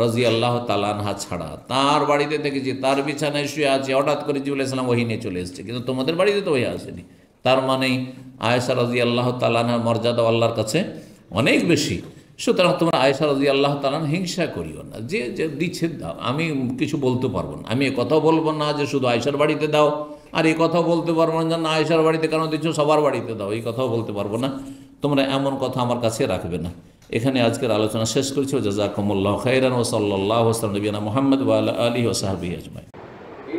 রাদিয়াল্লাহু তাআলা আনহা ছাড়া। তার বাড়িতে দেখেছি, তার বিছানায় শুয়ে আছে, হঠাৎ করে জিবরাইল আলাইহিস সালাম ওহী নিয়ে চলে এসেছে, কিন্তু তোমাদের বাড়িতে তো ওহী আসেনি। তার মানে আয়েশা রাদিয়াল্লাহু তাআলা আনহার মর্যাদা আল্লাহর কাছে অনেক বেশি। সুতরাং তোমরা আয়েশা রাদিয়াল্লাহু তাআলা হিংসা করিও না, যে যে দিচ্ছে দাও, আমি কিছু বলতে পারবো না, আমি এ কথাও বলবো না যে শুধু আয়েশার বাড়িতে দাও, আর এই কথাও বলতে পারবো না যে আয়েশার বাড়িতে কেন দিচ্ছ, সবার বাড়িতে দাও, এই কথাও বলতে পারবো না। তোমরা এমন কথা আমার কাছে রাখবে না। এখানে আজকের আলোচনা শেষ করছি। জাযাকুমুল্লাহু খাইরান ওয়া সাল্লাল্লাহু আলা নবিয়িনা মুহাম্মদ ওয়া আলা আলিহি ওয়া সাহবিহি আজমাইন।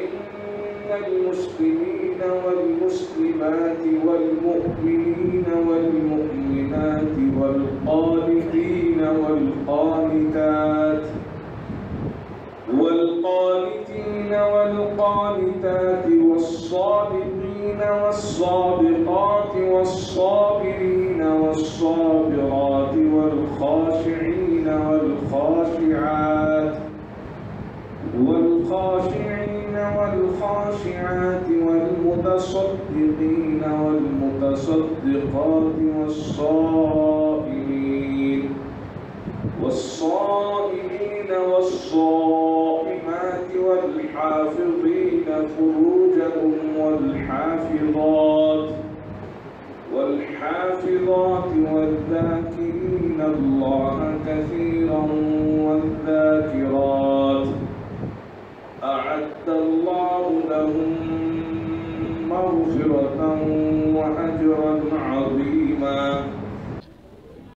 ইন্নাল মুসলিমিনা ওয়াল মুসলিমাতি ওয়াল মুমিনিনা ওয়াল মুমিনাতি ওয়াল কানিতিনা ওয়াল কানিতাত والقانتين والقانتات والصادقين والصادقات والصابرين والصابرات والخاشعين والخاشعات والخاشعات والمتصدقين والمتصدقات والصائمين والصائمات والحافظين فروجهم والحافظات والذاكرين الله كثيرا والذاكرات أعد الله لهم مغفرة